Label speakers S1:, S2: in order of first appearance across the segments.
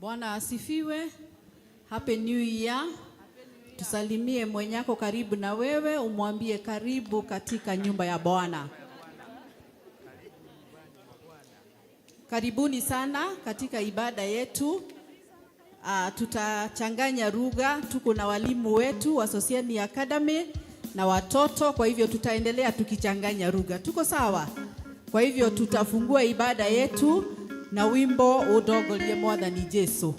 S1: Bwana asifiwe. Happy New Year. Tusalimie mwenyako karibu na wewe, umwambie karibu katika nyumba ya Bwana. Karibuni sana katika ibada yetu. Tutachanganya lugha, tuko na walimu wetu wa Sosiani Academy na watoto, kwa hivyo tutaendelea tukichanganya lugha. Tuko sawa? Kwa hivyo tutafungua ibada yetu na wimbo udogolie Mwathani Jesu.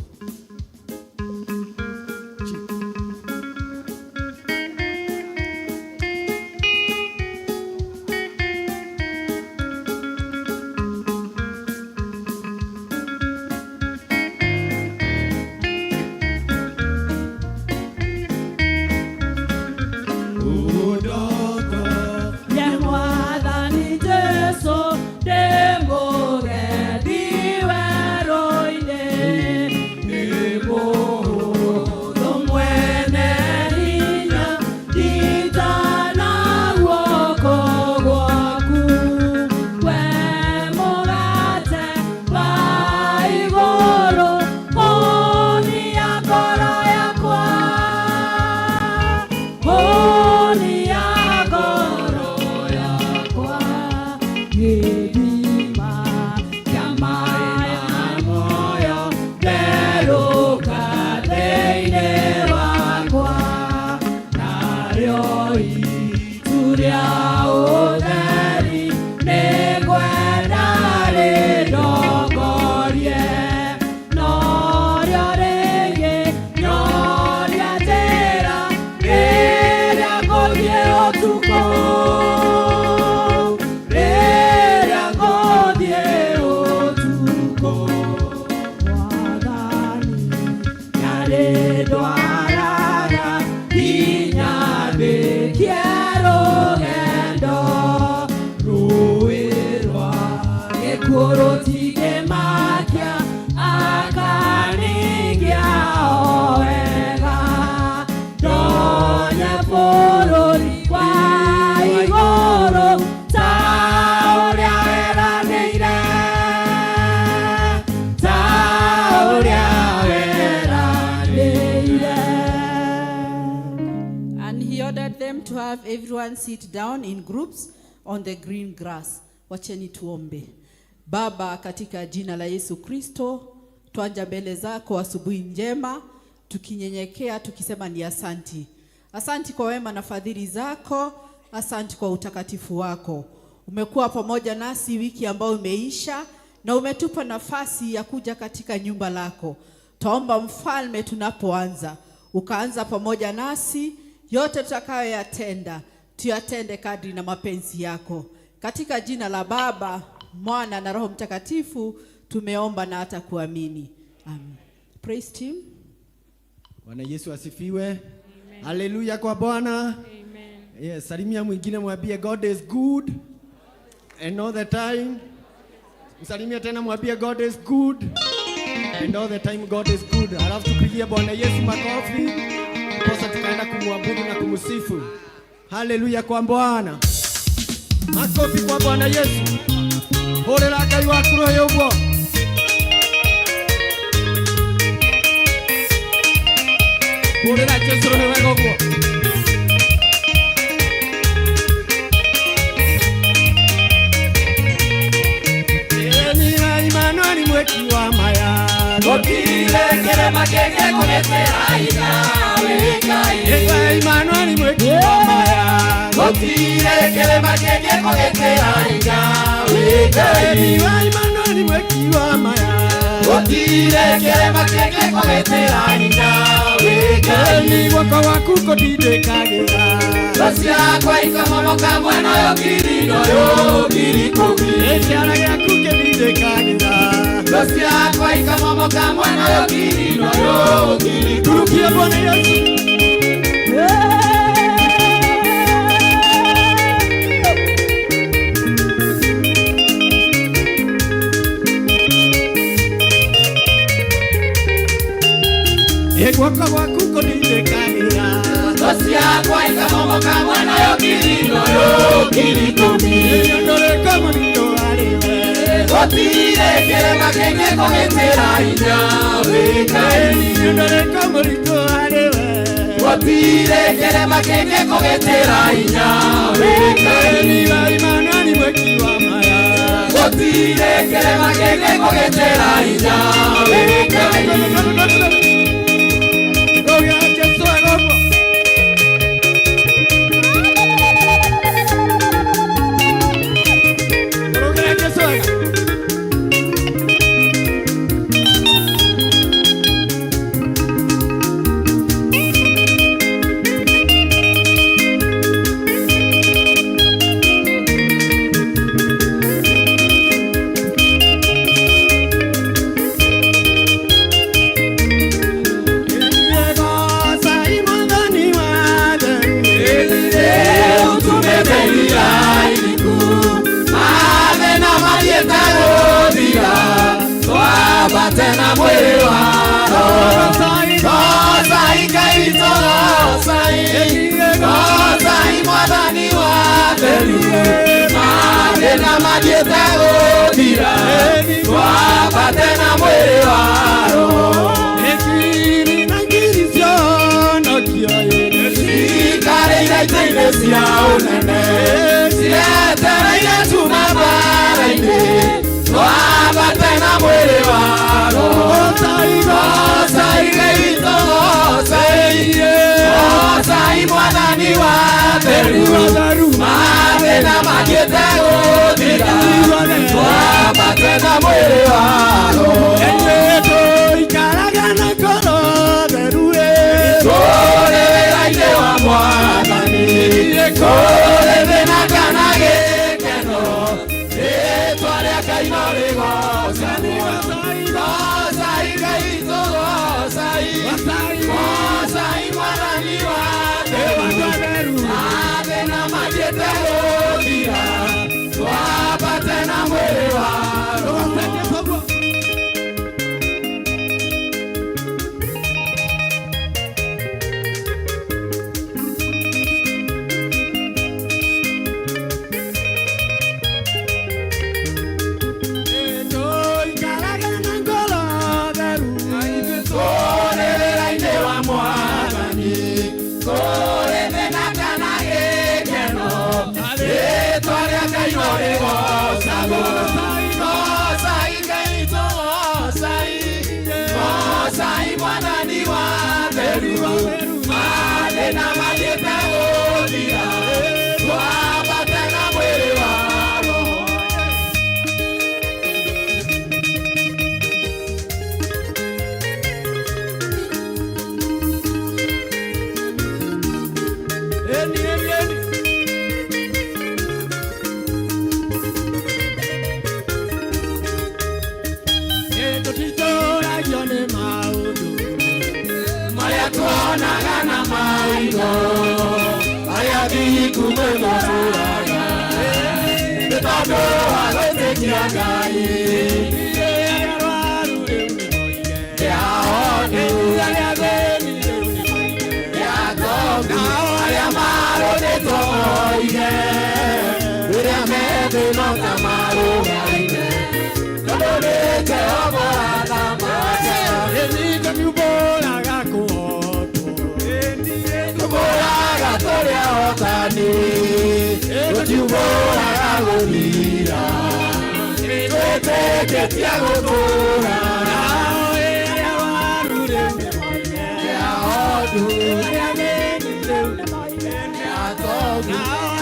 S1: To have everyone sit down in groups on the green grass. Wacheni tuombe. Baba, katika jina la Yesu Kristo, tuanja mbele zako asubuhi njema, tukinyenyekea tukisema ni asanti. Asanti kwa wema na fadhili zako, asanti kwa utakatifu wako. Umekuwa pamoja nasi wiki ambayo imeisha na umetupa nafasi ya kuja katika nyumba lako. Taomba mfalme, tunapoanza ukaanza pamoja nasi, yote tutakayoyatenda tuyatende kadri na mapenzi yako. Katika jina la Baba, Mwana na Roho Mtakatifu tumeomba na hata kuamini. Amen. Praise team.
S2: Bwana Yesu asifiwe. Haleluya kwa Bwana.
S3: Amen.
S2: Yes, salimia mwingine mwambie God is good And all the time. Msalimia tena mwambie God is good. And all the time God is good. Alafu tupigie Bwana Yesu makofi. Sasa tukaenda kumwabudu na kumsifu. Haleluya kwa Bwana. Makofi kwa Bwana Yesu. Horera Ngai waku roho uguo. Horera Jesu roho wega uguo. Emmanuel mweki wa maya.
S3: Gotire kere makenge kugetera inawe Ngai.
S2: Emmanuel mweki wa maya.
S3: Gotire kere makenge kugetera inawe Ngai.
S2: Emmanuel mweki wa maya.
S3: Gotire kere makenge kugetera inawe Ngai.
S2: Wako waku kotindikagira.
S3: Rosia kwa ikamomoka mweno yo kirino yo kirikomi.
S2: Eciara giaku kitindikagira.
S3: Rosia kwa ikamomoka mweno yo kirino yo kirikomi.
S2: Turukie Bwana Yesu. Wako waku kotindikagira.
S3: Rosia kwa ikamomoka mweno yo kirino yo kirikomi.
S2: Yondore kama ndo aliwe.
S3: Gotire kere makenge kugetera inawe Ngai.
S2: Yondore kama ndo aliwe.
S3: Gotire kere makenge kugetera inawe Ngai.
S2: Emmanuel mweki wa maya.
S3: Gotire kere makenge kugetera inawe Ngai. Tena mwili waro Gosai kaito Gosai mwadani wadelu Madena madieta godira Wapa tena mwili waro
S2: Ekiri nangiri siona kiaye.
S3: Sikare ina itaine siya unene Sietera ina tumabara ine Wapa tena mwili waro Gosai kaito Gosai mwadani wadelu Madena madieta godira Wapa tena mwili waro
S2: Enyeto ikaragana koro derue.
S3: Kore raide wa mwadani Kore vena kanage keno Etware akainore gosani Gosai kaito Gosai mwadani wadelu Madena madieta godira Wapa tena mwili waro
S2: Eto ikaragana koro derue.
S3: Kore raide wa mwadani Kore vena kanage keno Etware akainore gosani Gosai kaito Gosai mwadani wadelu Madena madieta godira Wapa tena mwili waro
S2: Eni. Eto titora yone maudu.
S3: Maya tuonaga na mawingo andũ agwĩtĩkia Ngai arĩa marũrĩtwo moige rĩrĩa methĩno ta marũgaine tondũ nĩ Jehova athamaka tũmbũraga kũhotwo tũmbũraga tũrĩa hotani tũtiumbũraga gũthira twĩtĩkĩtie gũtũũra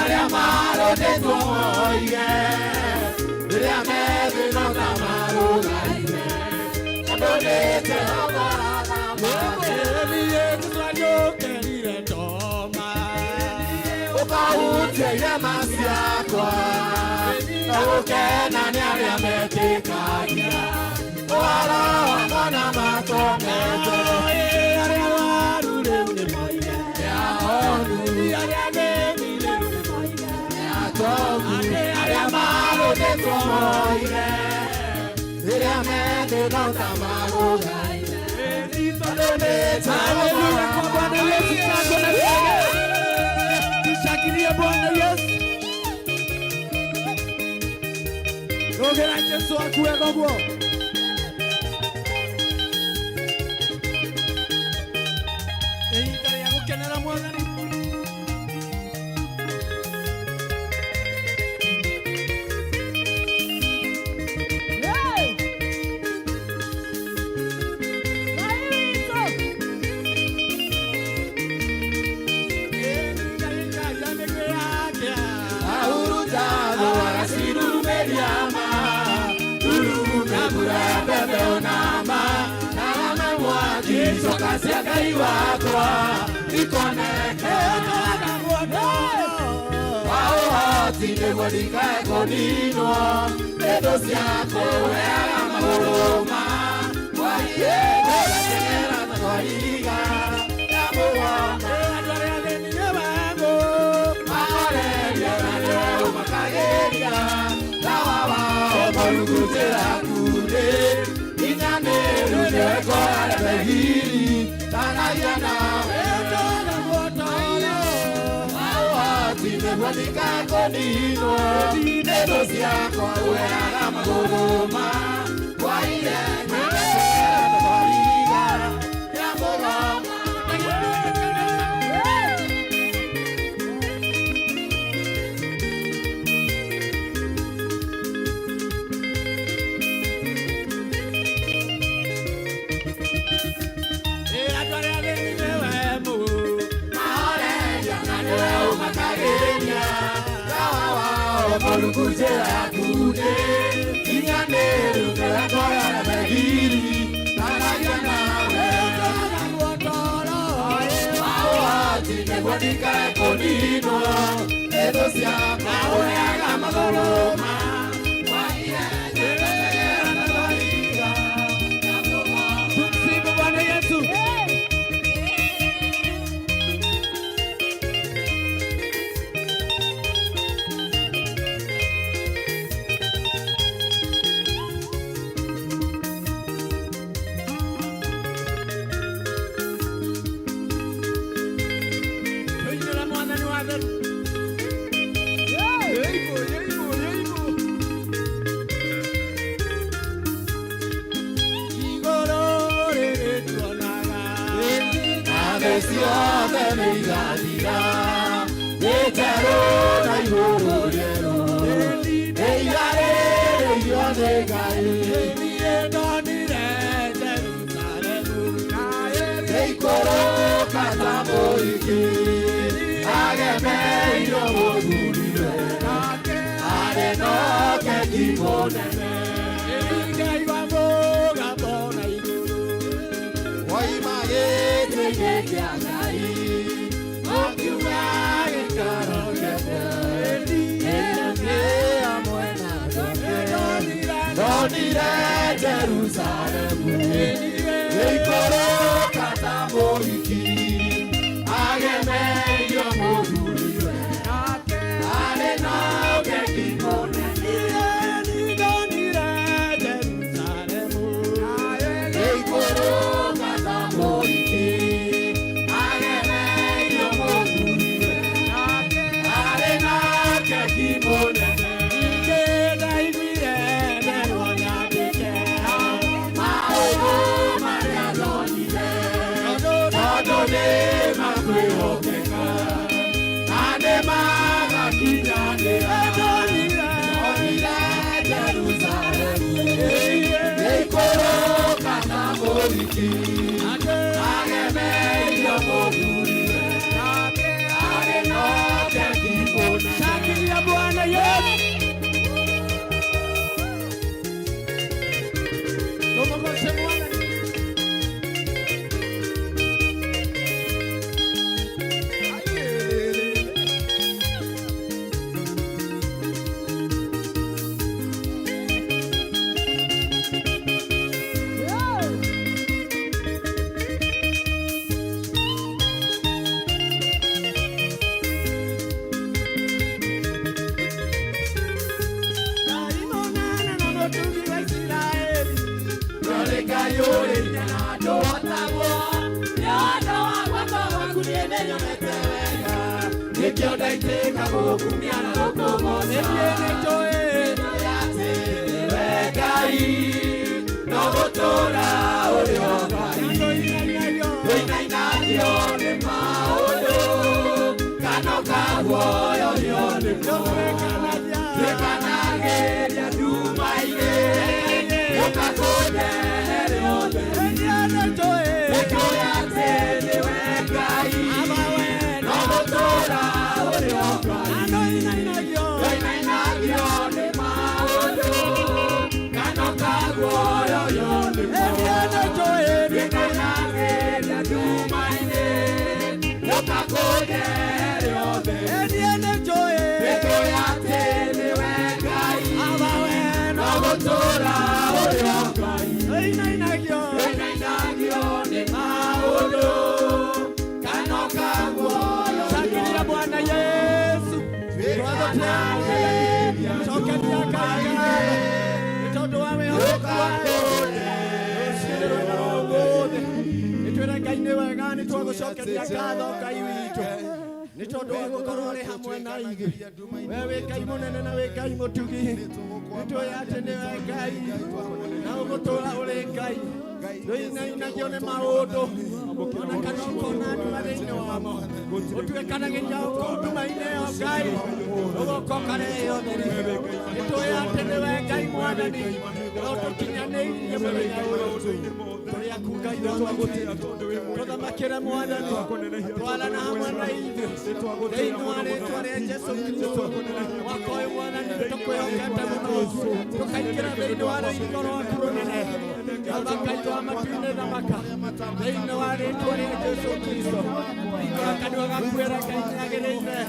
S3: arĩa marũrĩtwo moige rĩrĩa methĩno ta marũgaine tondũ nĩ Jehova athamaka tũtanyũkĩrire ndoma ũkahutia irema ciakwa na gũkena nĩ arĩa metĩkagia ũhoro wakwa na makomete arĩa waru rĩu nĩ moige arĩa marũrĩtwo moige rĩrĩa methĩno ta marũgaine tondũ nĩ Jehova tushangilie Bwana Yesu rogera Yesu akue gogo ihinda rĩa gũkenera Mwathani cia Ngai wakwa ikoneke waũhoti nĩguo ndikae kũninwo nĩndũ ciakũ weaga magũrũma wahiĩgũgateng'era ta kwariga ya mũgoma andũ arĩa athĩni nĩ wagũ mahoreria na nĩwe ũmakagĩria tawa wao mũrugutĩra kunĩ inyanĩru nĩwekoare mehiri tanagia nawe tona guotoro waũhoti nĩguo ndikae kũninwo nĩndũ ciakwa weaga magũrũma waire gũgateng'era ta kwariga ya mũgoma Kujera kude inyanero ngekoya mehiri tanagia nawe tona guotoro waũhoti nĩguo ndikae kũninwo nĩndũ ciakwa weaga magũrũma waire gũgateng'era ta kwariga ya mũgoma. Tumsifu Bwana Yesu. Nikionda iteka gukumia na gukumoca Ngai no gutura uri o Ngai Nduinainagio ni maundu kano kaguoyo rionimo Nikanageria nduma-ini ukakundehere utheri Nĩnjũĩ atĩ nĩwe Ngai no gutura uri o Ngai Nduinainagio ni maundu kano kaguoyo rionimo Nikanageria nduma-ini ukakundehere utheri Nĩnjũĩ atĩ nĩwe Ngai no gutura uri o Ngai Nduinainagio ni maundu kano kaguoyo Shangĩria Bwana Yesu Cokeria Ngai nĩ tondũ wa wĩhokeku wake nĩtwĩre Ngai nĩ wega nĩ twagũcokeria ngatho Ngai witũ nĩ tondũ wa gũkorwo ũrĩ hamwe na ithuĩ we wĩ Ngai mũnene na wĩ Ngai mũtugi nĩtũĩ atĩ nĩwe Ngai na ũgũtũũra ũrĩ Ngai Ndũinainagio nĩ maũndũ ona kana ũkona nduma thĩinĩ wamo ũtuĩkanagĩria kũu nduma-inĩ ĩyo Ngai ũgoka ũkarehe ũtheri nĩtũĩ atĩ nĩwe Ngai mwathani no tũkinyanĩirie mũthenya ũyũ tũrĩ aku Ngai no twagũtĩra tũthamakĩre mwathani twarana hamwe na ithuĩ thĩinĩ wa rĩĩtwa rĩa Jesũ Kristo mwaka ũyũ mwathani tũkwĩhokete mũno tũkaingĩra thĩinĩ wa rũitho rwaku rũnene Ngai wa matu-inĩ thamaka thĩinĩ wa rĩĩtwa rĩa Jesũ Kristo hingũra kanua gaku wĩra Ngai nĩagĩrĩire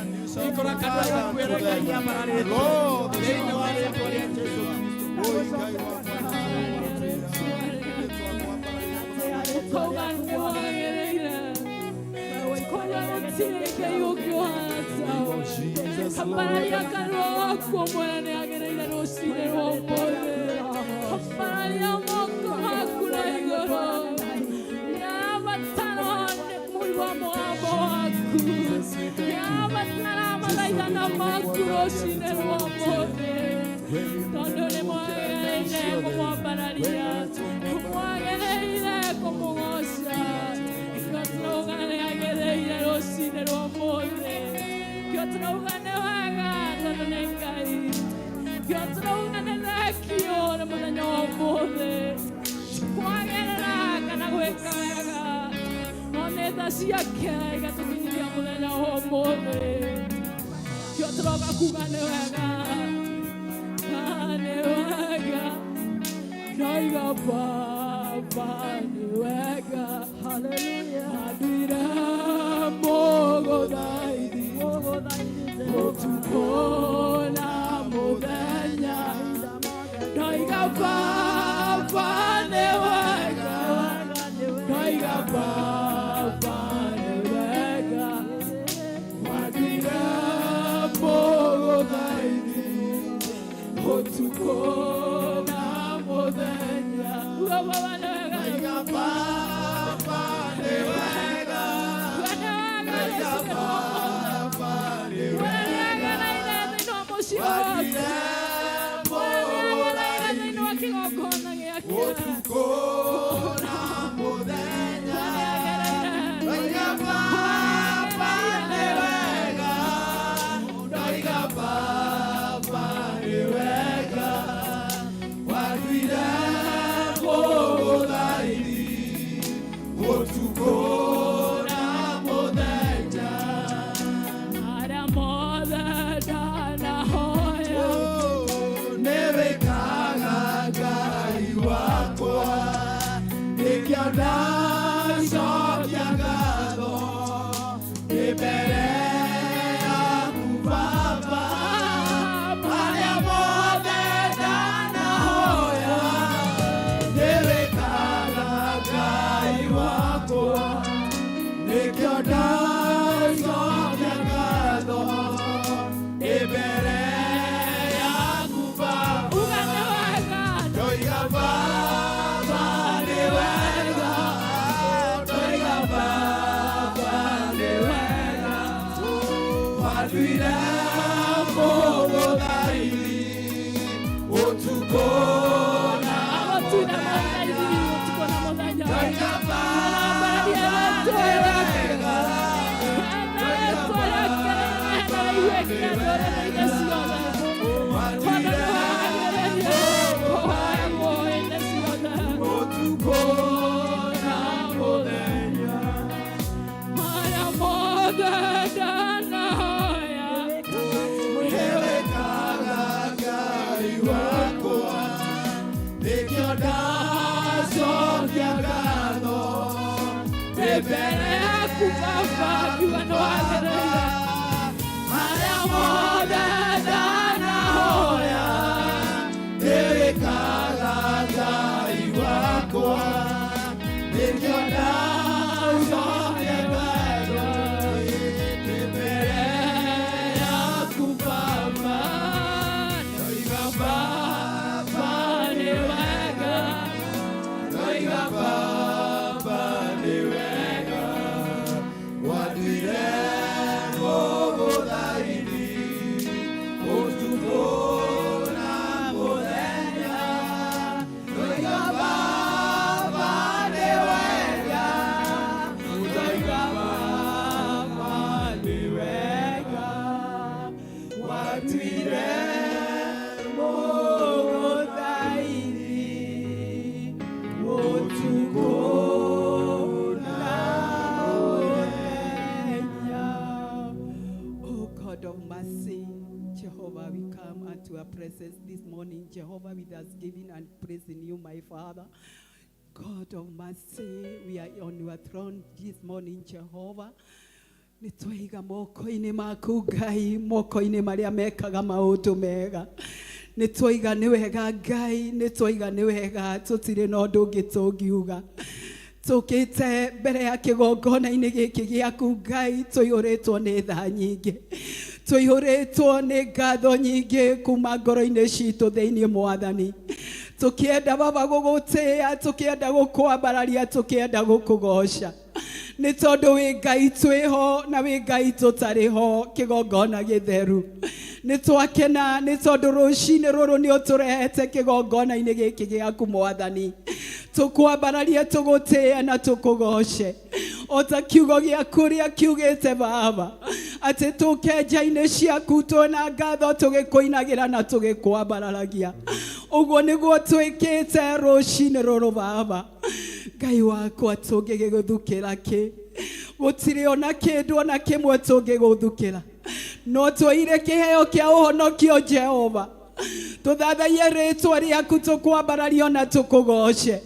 S3: hingũra kanua gaku wĩra Ngai nĩamararĩte thĩinĩ wa rĩĩtwa rĩa Jesũ Kristo
S4: Kapararia kanua wako mwene agereire rũcinĩ rwa ũmũthĩ Kapararia moko maku na igũrũ Nĩabatara kũigua mũgambo waku Nĩabatara mathaithana maku rũcinĩ rwa ũmũthĩ tondũ nĩmwagĩrĩire kũmwambararia nĩmwagĩrĩire kũmũgoca Nĩkĩo tũrauga nĩagĩrĩire rũcinĩ rwa ũmũthĩ Nĩkĩo tũrauga nĩ wega tondũ nĩ Ngai Nĩkĩo tũrauga nĩ thekio nĩ mũthenya wa ũmũthĩ kwagĩrĩra kana gwĩka wega no nĩ tha ciake igatũkinyithia mũthenya wa ũmũthĩ Nĩkĩo tũrauga kuga nĩ wega nĩ wega Naiga Baba nĩ wega Hallelujah Nduire mũgũthaithia ũtukũ na mũthenya Naiga Baba nĩ wega Naiga Baba nĩ wega Nduire mũgũthaithia ũtukũ na mũthenya Baba nĩ wega Naiga Baba nĩ wega Naiga Baba nĩ wega Naiga mũciĩ waku thĩinĩ wa kĩgongona gĩake ũtukũ na mũthenya Naiga Baba nĩ wega Naiga Baba nĩ wega
S5: This morning, Jehovah, with thanksgiving and praising you, my Father. God of mercy, we are on your throne this morning, Jehovah. Nitwaiga moko-ini maku Ngai, moko-ini maria mekaga maundu mega. Nitwaiga ni wega Ngai, nitwaiga ni wega, tutire na undu ungi tungiuga. Tukite mbere ya kigongona-ini giki giaku Ngai, tuiyuritwo ni tha nyingi. Tuiyuritwo ni ngatho nyingi kuma ngoro-ini citu thiini Mwathani. Tukienda Baba gugutia, tukienda gukwambararia, tukienda gukugoca. Ni tondu wi Ngai twiho na wi Ngai tutariho kigongona githeru. Ni twakena ni tondu rucini ruru ni uturehete kigongona-ini giki giaku Mwathani. Tukwambararia, tugutia na tukugoce. Ota kiugo giaku ria kiugite Baba ati tukenja-ini ciaku twina ngatho tugikuinagira na tugikwambararagia. Uguo niguo twikite rucini ruru Baba. Ngai wakwa tungigiguthukira ki? Gutiri ona kindu ona kimwe tungiguthukira. No twoire kiheo kia uhonokio Jehova. Tuthathaie ritwa riaku tukwambararia na tukugoce.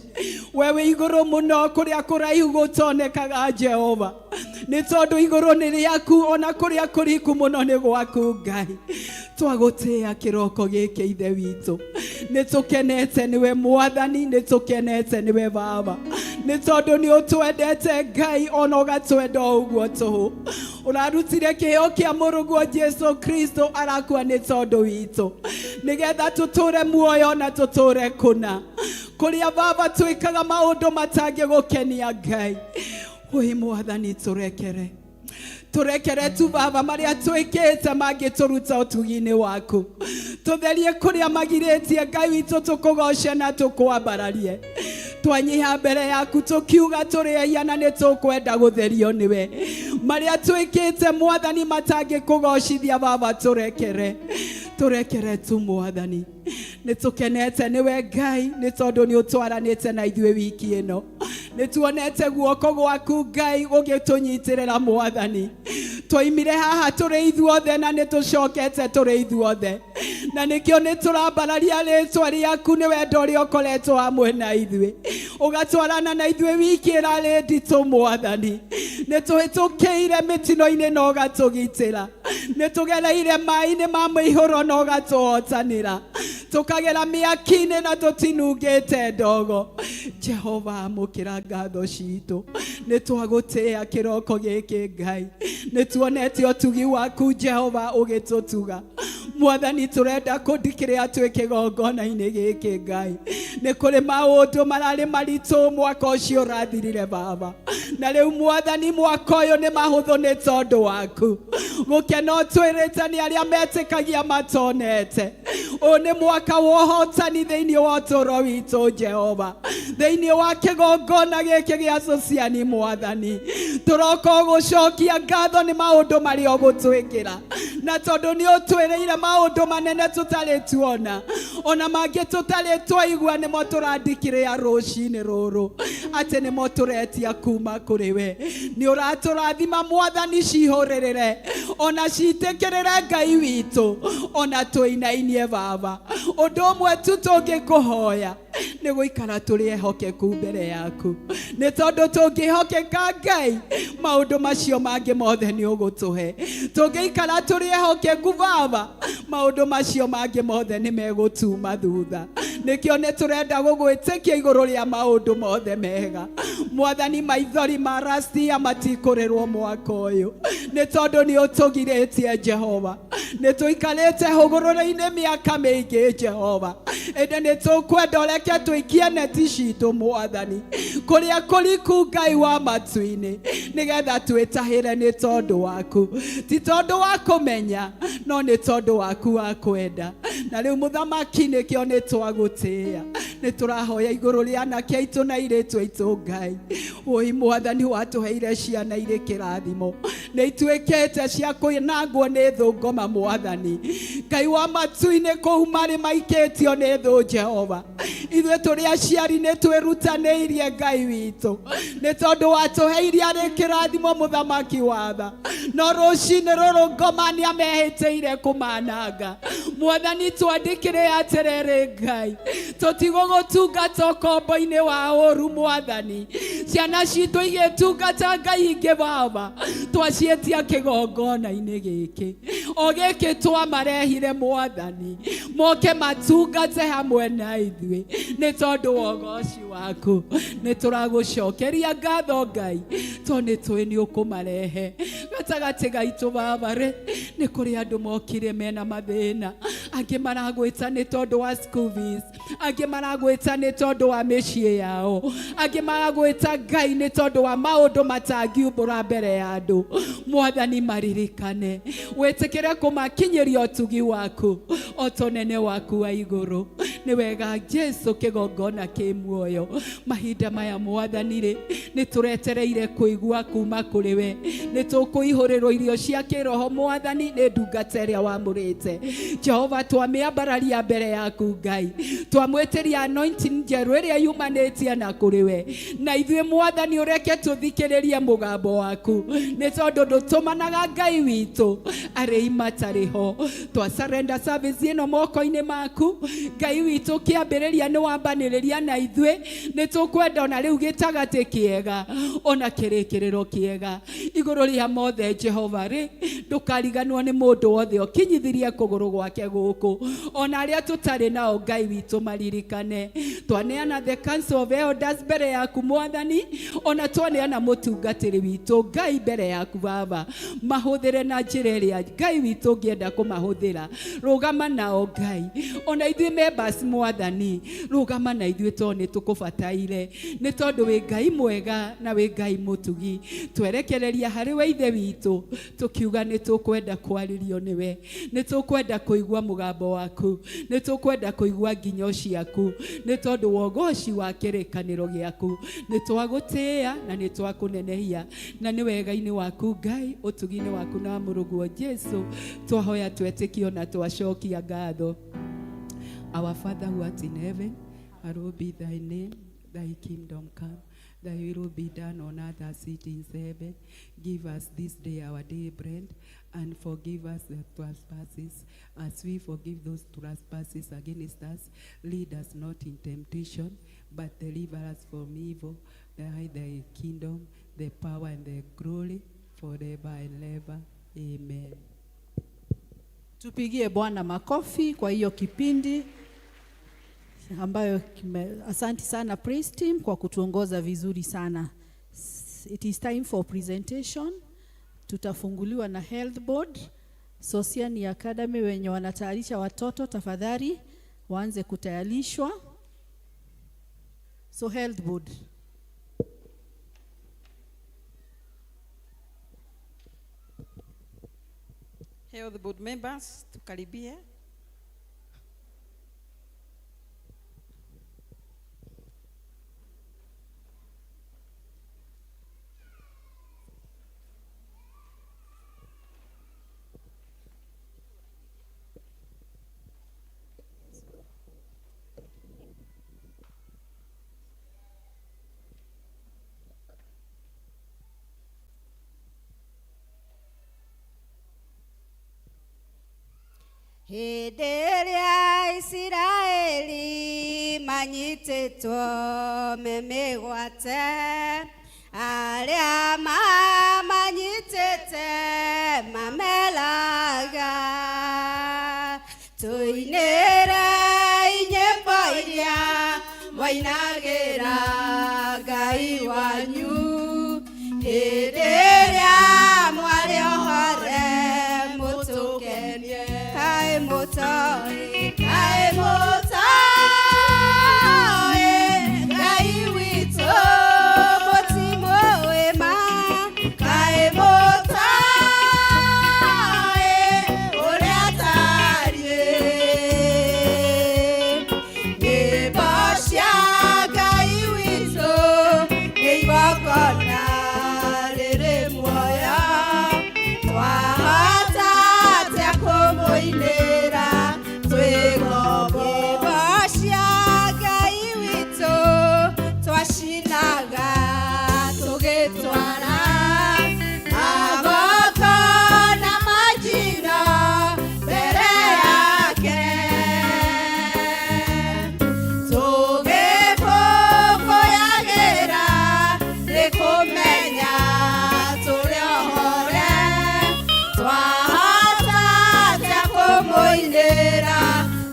S5: Wewe iguru muno kuria kuraihu gutonekaga Jehova. Ni tondu iguru ni riaku ona kuria kuriku muno ni gwaku Ngai. Twagutia kiroko giki ithe witu. Ni tukenete niwe Mwathani, ni tukenete niwe Baba. Ni tondu ni utwendete Ngai ona ugatwenda uguo tu. Urarutire kiheo kia Murugu Jesu Kristo arakua ni tondu witu. Nigetha tuture muoyo na tuture kuna. Kuria Baba twikaga maundu matangi gukenia Ngai. Ui Mwathani turekere. Turekere tu Baba maria twikite mangituruta utugi-ini waku. Tutherie kuria magiritie Ngai witu tukugoce na tukwambararie. Twanyiha mbere yaku tukiuga turiya na nitukwenda gutherio niwe. Maria twikite Mwathani matangi kugocithia Baba turekere. Turekere tu Mwathani. Nitukenete niwe Ngai ni tondu ni utwaranite na ithue wiki ino. Nituonete guoko gwaku Ngai ugitunyitirira Mwathani. Twaimire haha turi ithuothe na nitucokete turi ithuothe. Na nikio niturambararia ritwa riaku ni wendo uria ukoretwo hamwe na ithue. Ugatwarana na ithue wiki irari nditu Mwathani. Nituhitukiire mitino-ini na ugatugitira. Nitugereire mai-ini ma mwihuro na ugatuhotanira. Tukagera miaki-ini na tutinungite ndogo. Jehova mukira ngatho citu. Nitwagutia kiroko giki Ngai. Nituonete utugi waku Jehova ugitutuga. Mwathani turenda kundikiria twi kigongona-ini giki Ngai. Ni kuri maundu marari maritu mwaka ucio urathirire Baba. Na riu Mwathani mwaka uyu ni mahuthu ni tondu waku. Gukena utwirite ni aria metikagia matonete. One mwaka wa ũhotani thĩinĩ wa ũtũũro witũ Jehova, thĩinĩ wa kĩgongona gĩkĩ gĩa Sociani Mwathani, tũroka gũcokia ngatho nĩ maũndũ marĩa ũgũtwĩkĩra, na tondũ nĩ ũtwĩrĩire maũndũ manene tũtarĩ tuona, ona mangĩ tũtarĩ twaigua nĩmo tũrandikĩrĩra rũcinĩ rũrũ, atĩ nĩmo tũretia kuma kũrĩ we. Nĩ ũratũrathima Mwathani, cihũrĩrĩre ona citĩkĩrĩre Ngai witũ, ona tũinainie Baba. Ũndũ ũmwe tu tũngĩkũhoya nĩ gũikara tũrĩ ehokeku mbere yaku, nĩ tondũ tũngĩhokeka Ngai, maũndũ macio mangĩ mothe nĩ ũgũtũhe. Tũngĩikara tũrĩ ehokeku Baba, maũndũ macio mangĩ mothe nĩ megũtuma thutha. Nĩkĩo nĩ tũrenda gũgwĩtĩkia igũrũ rĩa maũndũ mothe mega. Mwathani, maithori ma Rastia matikũrĩrwo mwaka ũyũ, nĩ tondũ nĩ ũtũgirĩtie Jehova. Nĩ tũikarĩte hũgũrũrũ-inĩ mĩaka mĩingĩ Jehova, ĩndĩ nĩ tũkwenda ũreke tũikie neti citũ Mwathani kũrĩa kũriku Ngai wa matu-inĩ, nĩgetha twĩtahĩre nĩ tondũ waku, ti tondũ wa kũmenya, no nĩ tondũ waku wa kwenda. Na rĩu Mũthamaki, nĩkĩo nĩ twagũtĩĩa, nĩ tũrahoya igũrũ rĩa anake aitũ na airĩtu aitũ Ngai. Oi Mwathani, watũheire ciana irĩ kĩrathimo, nĩ ituĩkĩte cia kũnangwo nĩ thũ ngoma Mwathani. Ngai wa matu-inĩ kũu marĩ maikĩtio nĩ thũ Jehova, ithuĩ tũrĩ aciari nĩ twĩrutanĩirie Ngai witũ, nĩ tondũ watũheire arĩ kĩrathimo Mũthamaki watha, no rũcinĩ rũrũ ngoma nĩ amehĩtĩire kũmananga. Mwathani, twandĩkĩre atĩrĩrĩ Ngai, tũtigũgũtungata ũkombo-inĩ wa ũũru Mwathani. Ciana citũ igĩtungata Ngai ingĩ Baba, twacietia kĩgongona-inĩ gĩkĩ o gĩkĩ twamarehire Mwathani, moke matungate hamwe na ithuĩ, nĩ tondũ wa ũgoci waku. Nĩ tũragũcokeria ngatho Ngai, tondũ nĩ tũĩ nĩ ũkũmarehe gatagatĩ gaitũ Baba. Nĩ kũrĩ andũ mokire mena mathĩna, angĩ maragwĩta nĩ tondũ wa school fees, angĩ maragwĩta nĩ tondũ wa mĩciĩ yao, angĩ maragwĩta Ngai nĩ tondũ wa maũndũ matangiumbũra mbere ya andũ. Mwathani, maririkane, wĩtĩkĩre kũmakinyĩria ũtugi waku, o tonene waku wa igũrũ. Nĩ wega Jesu, kĩgongona kĩ muoyo mahinda maya Mwathani nĩ tũretereire kũigua kuma kũrĩ we. Nĩ tũkũihũrĩrwo irio cia kĩroho Mwathani, nĩ ndungata ĩrĩa wamũrĩte Jehova. Twamĩambararia mbere yaku Ngai, twamwĩtĩria anointing njerũ ĩrĩa yumanĩtie na kũrĩ we. Na ithuĩ Mwathani, ũreke tũthikĩrĩrie mũgambo waku, nĩ tondũ ndũtũmanaga Ngai witũ arĩ matarĩ ho. Twasurrender service ĩno moko-inĩ maku Ngai witũ, kĩambĩrĩria nĩ wambanĩrĩria na ithuĩ. Nĩ tũkwenda ona rĩu gĩtagatĩ kĩega, ona kĩrĩkĩrĩro kĩega igũrũ rĩa mothe Jehova. Ndũkariganwo nĩ mũndũ wothe ũkinyithirie kũgũrũ gwake gũkũ, ona arĩa tũtarĩ nao Ngai witũ maririkane. Twaneana the council of elders mbere yaku Mwathani, ona twaneana mũtungatĩri witũ Ngai mbere yaku Baba, mahũthĩre na njĩra ĩrĩa Ngai witũ ũngĩenda kũmahũthĩra. Rũgama nao Ngai, ona ithuĩ members Mwathani, rũgama na ithuĩ tondũ nĩ tũkũbataire, nĩ tondũ wĩ Ngai mwega na wĩ Ngai mũtugi. Twerekereria harĩ we Ithe witũ, tũkiuga nĩ tũkwenda kwarĩrio nĩwe, nĩ tũkwenda kũigua mũgambo waku, nĩ tũkwenda kũigua nginyo ciaku, nĩ tondũ wa ũgoci wa kĩrĩkanĩro gĩaku. Nĩ twagũtĩĩa na nĩ twakũnenehia, na nĩ wega-inĩ waku Ngai, ũtugi-inĩ waku na mũrũguo Jesu twahoya twetĩkio na twacokia ngatho. Our Father who art in heaven, hallowed be thy name, thy kingdom come. Thy will be done on earth as it is in heaven. Give us this day our daily bread, and forgive us the trespasses, as we forgive those trespasses against us. Lead us not in temptation, but deliver us from evil. Thy kingdom, the power, and the glory, forever and ever. Amen.
S1: Tupigie Bwana makofi kwa hiyo kipindi ambayo asanti sana praise team kwa kutuongoza vizuri sana. It is time for presentation. Tutafunguliwa na Health Board. Sociani Academy wenye wanatayarisha watoto, tafadhali waanze kutayarishwa. So Health Board.
S6: Health Board members, tukaribie. Hĩndĩ Isiraeli manyitĩtwo mĩmĩgwate, arĩa mamanyitĩte mamelaga, tũinĩre nyĩmbo iria mwainagĩra Ngai wanyu, hĩndĩ ĩrĩa mwarĩ ohore mũtũkenie. Kaĩ mũtoĩ, kaĩ mũtoĩ, Ngai witũ mũtimũĩ ma. Kaĩ mũtoĩ ũrĩa atariĩ, nyĩmbo cia Ngai witũ nĩ igongona rĩrĩ muoyo, twahota atĩa kũmũinĩra twĩ ngombo. Nyĩmbo cia Ngai witũ twacinaga tũgĩtwara magongona ma njino mbere yake, tũgĩkũngũyagĩra nĩ kũmenya tũrĩ ohore, twahota atĩa kũmũinĩra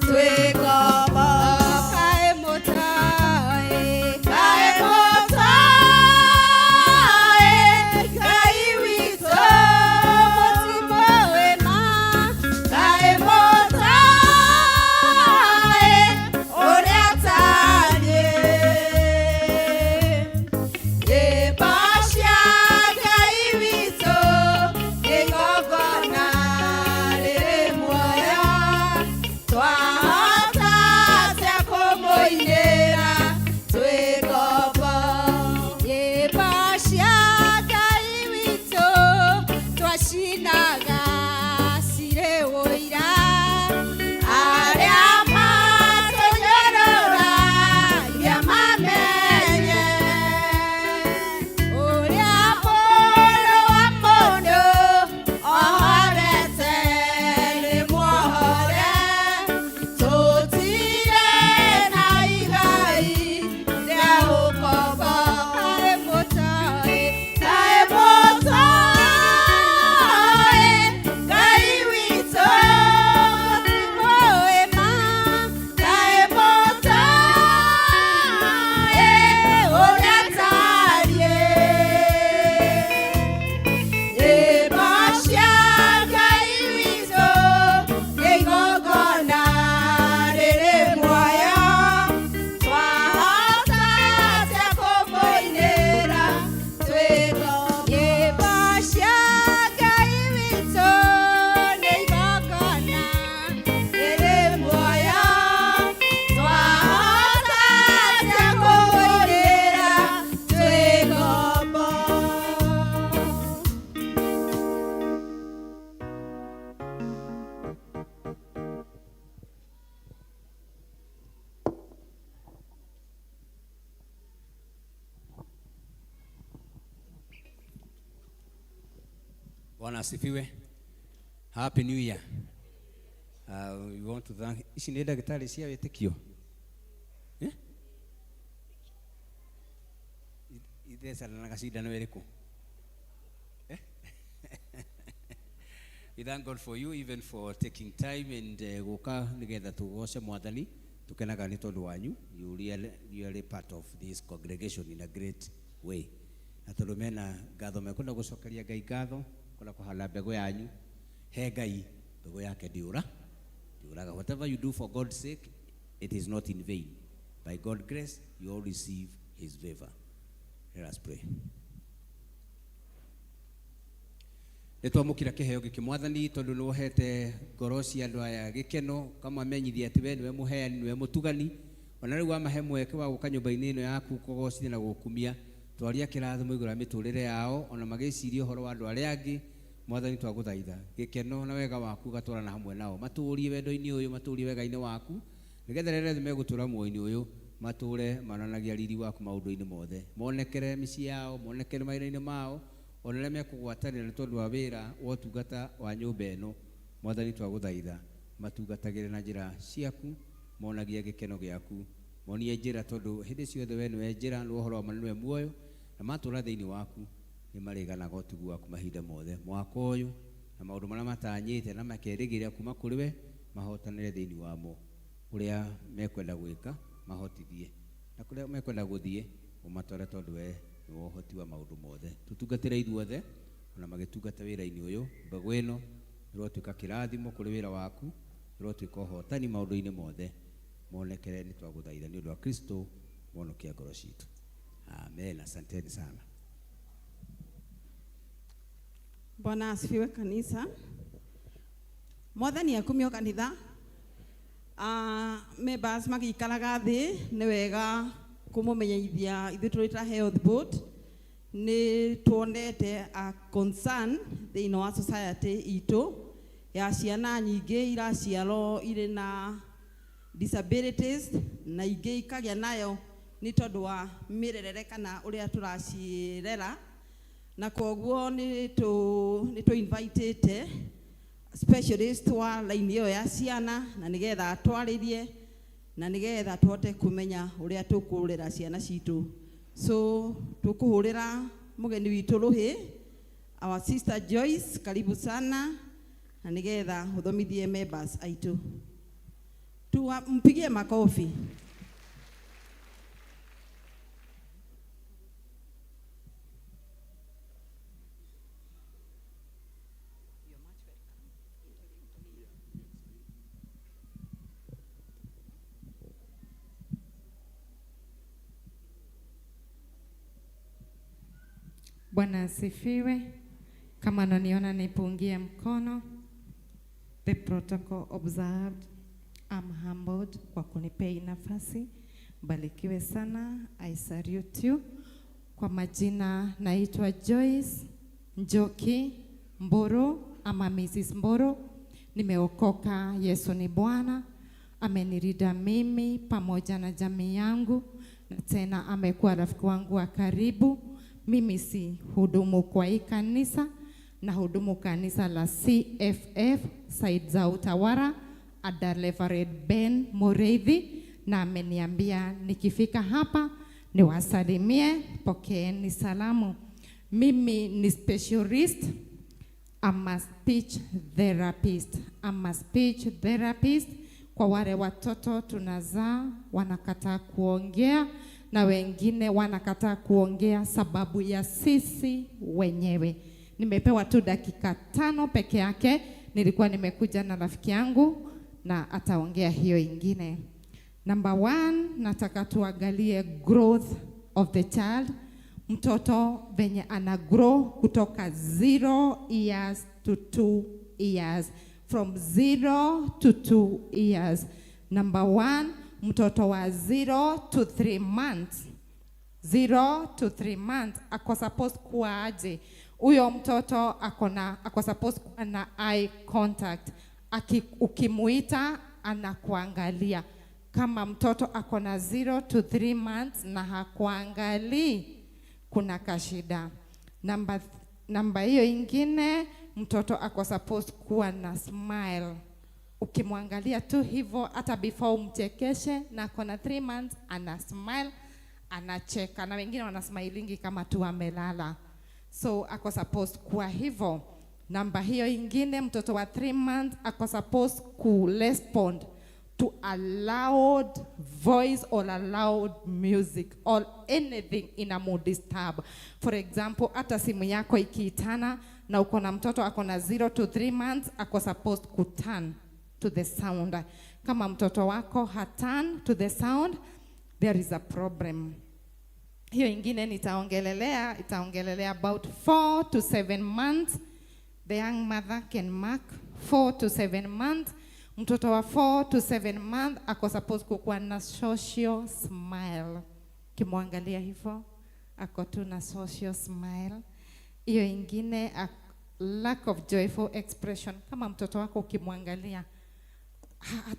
S6: twĩ ngombo. Kaĩ mũtoĩ, kaĩ mũtoĩ, Ngai witũ mũtimũĩ ma. Kaĩ mũtoĩ ũrĩa atariĩ, nyĩmbo cia Ngai witũ nĩ igongona rĩrĩ muoyo, twahota atĩa kũmũinĩra twĩ ngombo. Nyĩmbo cia Ngai witũ twacinaga cirĩ ũira, arĩa matũnyũrũragia mamenye ũrĩa Mũrũ wa Mũndũ ohorete nĩ muohore, tũtirĩ na igai rĩa ũkombo. Kaĩ mũtoĩ, kaĩ mũtoĩ, Ngai witũ mũtimũĩ ma. Kaĩ mũtoĩ ũrĩa atariĩ, nyĩmbo cia Ngai witũ nĩ igongona rĩrĩ muoyo, twahota atĩa kũmũinĩra twĩ ngombo. Nyĩmbo cia Ngai witũ nĩ igongona rĩrĩ muoyo, twahota atĩa kũmũinĩra twĩ ngombo.
S7: Bwana asifiwe. Happy New Year. We want to thank ici nĩ ndagĩtarĩ cia wĩtĩkio. Ithecanaga cindano ĩrĩkũ? We thank God for you, even for taking time and gũka nĩgetha tũgoce Mwathani. Tũkenaga nĩ tondũ wanyu. You really part of this congregation in a great way. Na tondũ mena ngatho mekwenda gũcokeria Ngai ngatho, kwenda kũhanda mbegũ yanyu. He Ngai mbegũ yake ndiũra. Ndiũraga. Whatever you do for God's sake, it is not in vain. By God's grace, you all receive His favor. Let us pray. Nĩtwamũkĩra kĩheo gĩkĩ Mwathani tondũ nĩwohete ngoro cia andũ aya gĩkeno, kamamenyithia atĩ we nĩwe mũheani, nĩwe mũtugani. Ona rĩu wamahe mweke wa gũka nyũmba-inĩ ĩno yaku kũgocithia na gũkumia, twaria kĩrathimo igũrũ rĩa mĩtũrĩre yao, ona magĩciria ũhoro wa andũ arĩa angĩ. Mwathani twagũthaitha gĩkeno na wega waku gatwarana hamwe nao, matũũrie wendo-inĩ ũyũ, matũũrie wega-inĩ waku, nĩgetha rĩrĩa megũtũũra muoyo-inĩ ũyũ matũũre mananagia riri waku maũndũ-inĩ mothe, monekere mĩciĩ yao, monekere mawĩra-inĩ mao, ona rĩrĩa mekũgwatanĩra nĩ tondũ wa wĩra wa ũtungata wa nyũmba ĩno. Mwathani twagũthaitha matugatagire na njira ciaku monagia gikeno giaku monie njira tondu hindi ciothe we niwe njira ni uhoro wa niwe muoyo na matura thiini waku ni mariganaga utugu waku mahinda mothe mwaka uyu na maundu maria matanyite na makerigiria kuma kuri we mahotanire thiini wamo uria mekwenda gwika mahotithie na kuria mekwenda guthie umatware tondu we ni wohoti wa maundu mothe tutungatire ithuothe na magitungata wira-ini uyu mbegu ino irotwika kirathimo kuri wira waku irotwika uhotani maundu-ini mothe monekere ni twaguthaitha ni undu wa Kristo monokia ngoro citu. Amen. Asanteni sana.
S5: Bwana asifiwe kanisa. Mwathani akumio kanitha. Members magikaraga thi ni wega kumumenyithia ithu turita health board ni tuonete a concern thĩinĩ wa society itu ya ciana nyingĩ iraciarwo irĩ na disabilities na ingĩ ikagĩa nayo nĩ tondũ wa mĩrerere kana ũrĩa tũracirera na koguo nĩ invitĩte specialist wa line ĩyo ya ciana na nĩgetha atwarĩrie na nĩgetha tuhote kũmenya ũrĩa tũkũrera ciana citũ. So tukuhurira mugeni witu ruhi our sister Joyce, karibu sana na nigetha uthomithie members aitu. Mpigie makofi.
S8: Bwana asifiwe. Kama naniona nipungie mkono. The protocol observed. I'm humbled kwa kunipea nafasi. Barikiwe sana. I salute you. Kwa majina naitwa Joyce Njoki Mboro ama Mrs. Mboro. Nimeokoka, Yesu ni Bwana. Amenirida mimi pamoja na jamii yangu na tena amekuwa rafiki wangu wa karibu. Mimi si hudumu kwa hii kanisa na hudumu kanisa la CFF side za Utawara ada Reverend Ben Mureithi na ameniambia nikifika hapa niwasalimie, pokeeni salamu. Mimi ni specialist, I'm a speech therapist. I'm a speech therapist kwa wale watoto tunazaa wanakataa kuongea na wengine wanakataa kuongea sababu ya sisi wenyewe. Nimepewa tu dakika 5 peke yake. Nilikuwa nimekuja na rafiki yangu na ataongea hiyo ingine. Number 1, nataka tuangalie growth of the child. Mtoto venye ana grow kutoka 0 years to 2 years. From 0 to 2 years. Number 1, mtoto wa 0 to 3 months. 0 to 3 months ako supposed kuwa aje? Huyo mtoto ako supposed kuwa na eye contact. Ukimuita anakuangalia. Kama mtoto ako na 0 to 3 months na hakuangalii, kuna kashida. Namba hiyo ingine, mtoto ako supposed kuwa na smile. Ukimwangalia tu hivyo hata before umchekeshe na kona 3 months ana smile, anacheka na wengine wana smilingi kama tu amelala. So ako supposed kuwa hivyo. Namba hiyo ingine, mtoto wa 3 months ako supposed ku respond to a loud voice or a loud music or anything inamudisturb. For example, hata simu yako ikiitana na uko na mtoto ako na 0 to 3 months ako supposed ku turn to the sound. Kama mtoto wako haturn to the sound, there is a problem. Hiyo ingine itaongelelea about 4 to 7 months. The young mother can mark 4 to 7 months. Mtoto wa 4 to 7 months ako supposed kukuwa na social smile. Kimwangalia hivyo ako tu na social smile. Hiyo ingine lack of joyful expression. Kama mtoto wako ukimwangalia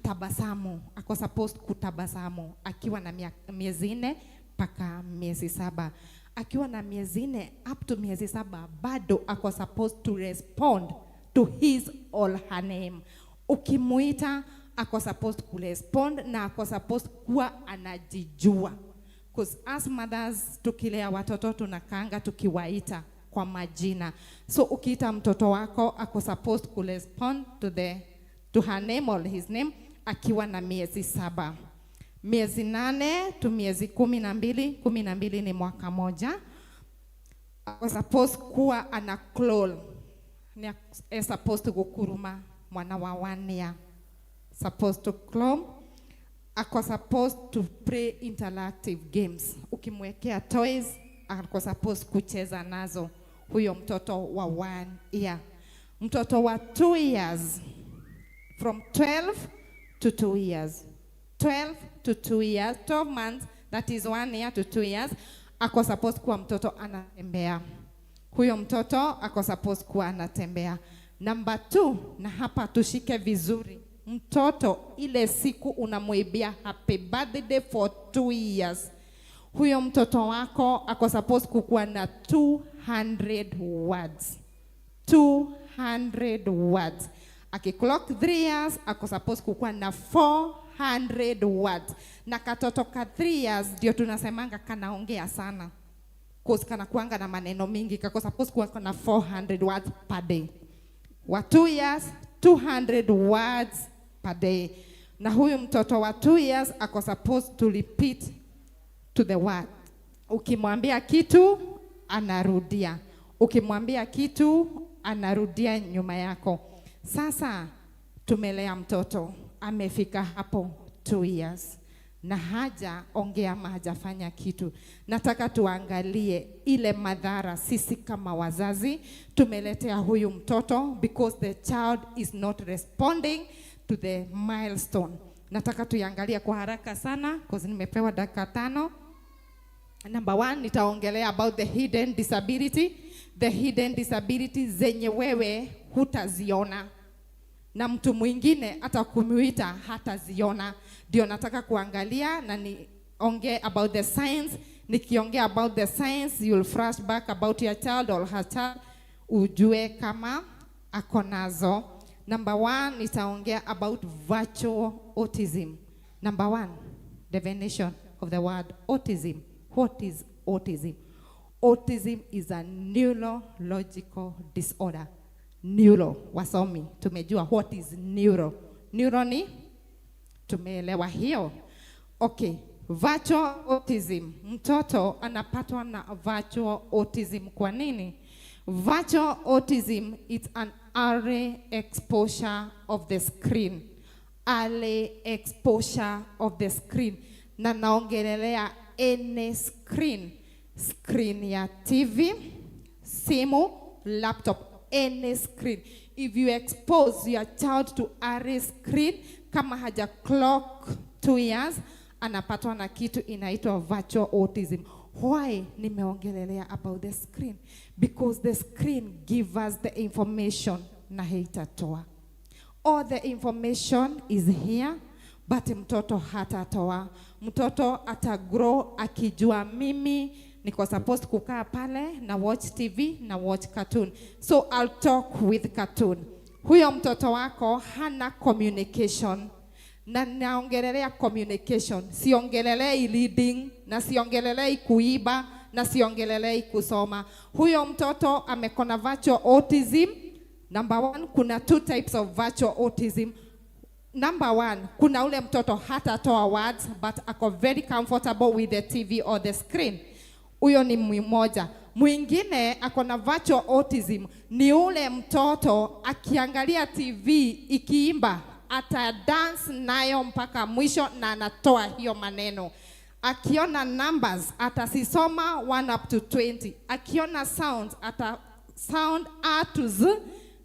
S8: tabasamu, ako supposed kutabasamu akiwa na miezi 4 mpaka miezi 7. Akiwa na miezi 4 up to miezi 7 bado ako supposed to respond to his or her name. Ukimuita ako supposed kurespond na ako supposed kuwa anajijua. Because as mothers tukilea watoto tunakanga tukiwaita kwa majina. So ukiita mtoto wako ako supposed kurespond to her name or his name akiwa na miezi 7. Miezi 8 to miezi 12 ni mwaka moja. Ako supposed kuwa ana crawl. Ni supposed kukuruma mwana wa 1 year. Supposed to climb. Ako supposed to play interactive games. Ukimwekea toys, ako supposed kucheza nazo. Huyo mtoto wa 1 year. Mtoto wa 2 years, from 12 to 2 years. 12 to 2 years, 12 months, that is 1 year to 2 years, ako supposed kuwa mtoto anatembea. Huyo mtoto ako supposed kuwa anatembea. Number 2, na hapa tushike vizuri. Mtoto ile siku unamuibia happy birthday for 2 years. Huyo mtoto wako ako supposed kukuwa na 200 words. 200 words. Akiclock 3 years, ako supposed kukuwa na 400 words. Na katoto ka 3 years, ndio tunasemanga kanaongea sana. Cause kana kuanga na maneno mingi, kako supposed kuwa na 400 words per day. Wa 2 years, 200 words per day. Na huyu mtoto wa 2 years ako supposed to repeat to the word. Ukimwambia kitu, anarudia. Ukimwambia kitu, anarudia nyuma yako. Sasa tumelea mtoto, amefika hapo 2 years. Na haja ongea ama hajafanya kitu. Nataka tuangalie ile madhara sisi kama wazazi tumeletea huyu mtoto because the child is not responding to the milestone. Nataka tuangalie kwa haraka sana because nimepewa dakika 5. Number 1, nitaongelea about the hidden disability. The hidden disability zenye wewe hutaziona na mtu mwingine hata kumuita hataziona. Ndio nataka kuangalia na niongee about the science. Nikiongea about the science, you'll flashback about your child or her child, ujue kama ako nazo. Number 1, nitaongea about virtual autism. Number 1, definition of the word autism. What is autism? Autism is a neurological disorder. Neuro, wasomi, tumejua what is neuro. Neuro ni tumeelewa hiyo. Okay, virtual autism. Mtoto anapatwa na virtual autism kwa nini? Virtual autism is an early exposure of the screen. Early exposure of the screen. Na naongelelea any screen. Screen ya TV, simu, laptop, any screen. If you expose your child to early screen, kama haja clock 2 years, anapatwa na kitu inaitwa virtual autism. Why nimeongelelea about the screen? Because the screen gives us the information na haitatoa. All the information is here, but mtoto hatatoa. Mtoto atagrow akijua mimi niko supposed kukaa pale na watch TV na watch cartoon. So I'll talk with cartoon. Huyo mtoto wako hana communication. Na naongelelea communication. Siongelelei reading, na siongelelei kuiba, na siongelelei kusoma. Huyo mtoto amekona virtual autism. Number 1, kuna 2 types of virtual autism. Number 1, kuna ule mtoto hatatoa words but ako very comfortable with the TV or the screen. Huyo ni mmoja. Mwingine akona virtual autism ni ule mtoto akiangalia TV ikiimba ata dance nayo mpaka mwisho na anatoa hiyo maneno. Akiona numbers atasisoma 1 up to 20. Akiona sounds ata sound A to Z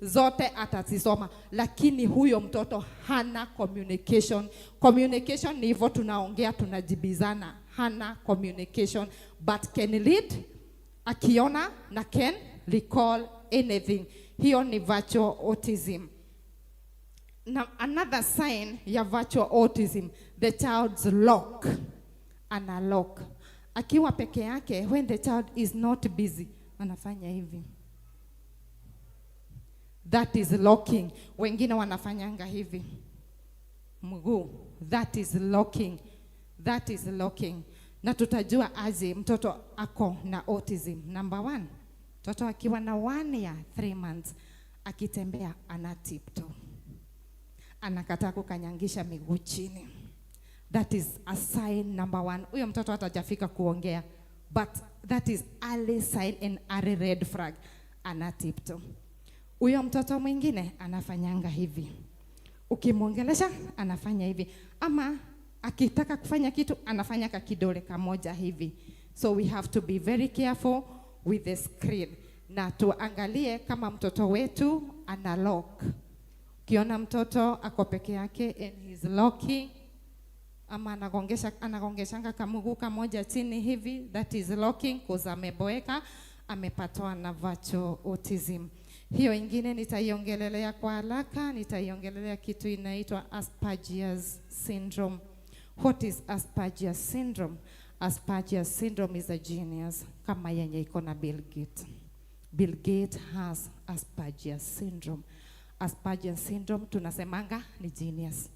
S8: zote atazisoma, lakini huyo mtoto hana communication. Communication ni hivyo tunaongea tunajibizana. Hana communication but can read, akiona na can recall anything. Hiyo ni virtual autism. Now another sign ya virtual autism, the child's lock. Ana lock. Akiwa peke yake, when the child is not busy, anafanya hivi. That is locking. Wengine wanafanyanga hivi mguu. That is locking. That is locking. Na tutajua aje mtoto ako na autism. Number 1, mtoto akiwa na 1 year 3 months akitembea ana tiptoe, anakataa kukanyangisha miguu chini. That is a sign number 1. Huyo mtoto hatajafika kuongea, but that is early sign and early red flag. Ana tiptoe. Huyo mtoto mwingine anafanyanga hivi, ukimwongelesha anafanya hivi, ama akitaka kufanya kitu anafanya kidole kamoja hivi. So we have to be very careful with the screen, na tuangalie kama mtoto wetu ana lock. Ukiona mtoto ako peke yake and he's locking, ama anagongeshanga kamuguu kamoja chini hivi, that is locking cause ameboeka, amepatwa na virtual autism. Hiyo ingine nitaiongelelea kwa haraka, nitaiongelelea kitu inaitwa Asperger's syndrome. What is Asperger's syndrome? Asperger's syndrome is a genius kama yenye iko na Bill Gates. Bill Gates has Asperger's syndrome. Asperger's syndrome tunasemanga ni genius.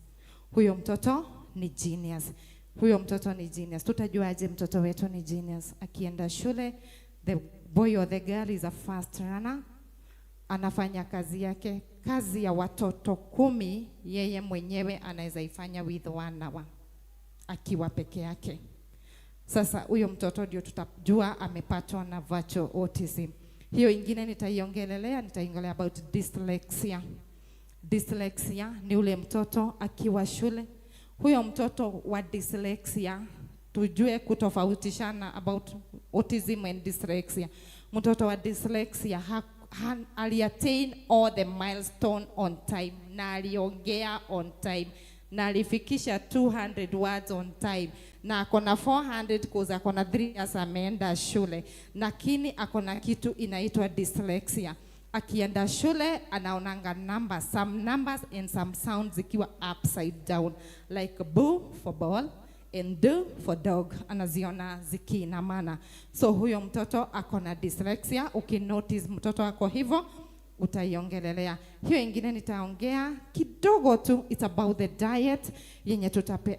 S8: Huyo mtoto ni genius. Huyo mtoto ni genius. Tutajuaje mtoto wetu ni genius? Akienda shule, the boy or the girl is a fast runner. Anafanya kazi yake, kazi ya watoto 10 yeye mwenyewe anaweza ifanya with 1 hour akiwa peke yake. Sasa huyo mtoto ndio tutajua amepatwa na virtual autism. Hiyo ingine nitaiongelea about dyslexia. Dyslexia ni ule mtoto akiwa shule. Huyo mtoto wa dyslexia tujue kutofautishana about autism and dyslexia. Mtoto wa dyslexia aliattain all the milestone on time, na aliongea on time, na alifikisha 200 words on time, na akona 400 cause akona 3 years ameenda shule, lakini akona kitu inaitwa dyslexia. Akienda shule anaonanga numbers, some numbers and some sounds zikiwa upside down, like boo for ball and do for dog, anaziona zikiinamana. So huyo mtoto akona dyslexia. Ukinotice mtoto ako hivyo, utaiongelelea. Hiyo ingine nitaongea kidogo tu, it's about the diet yenye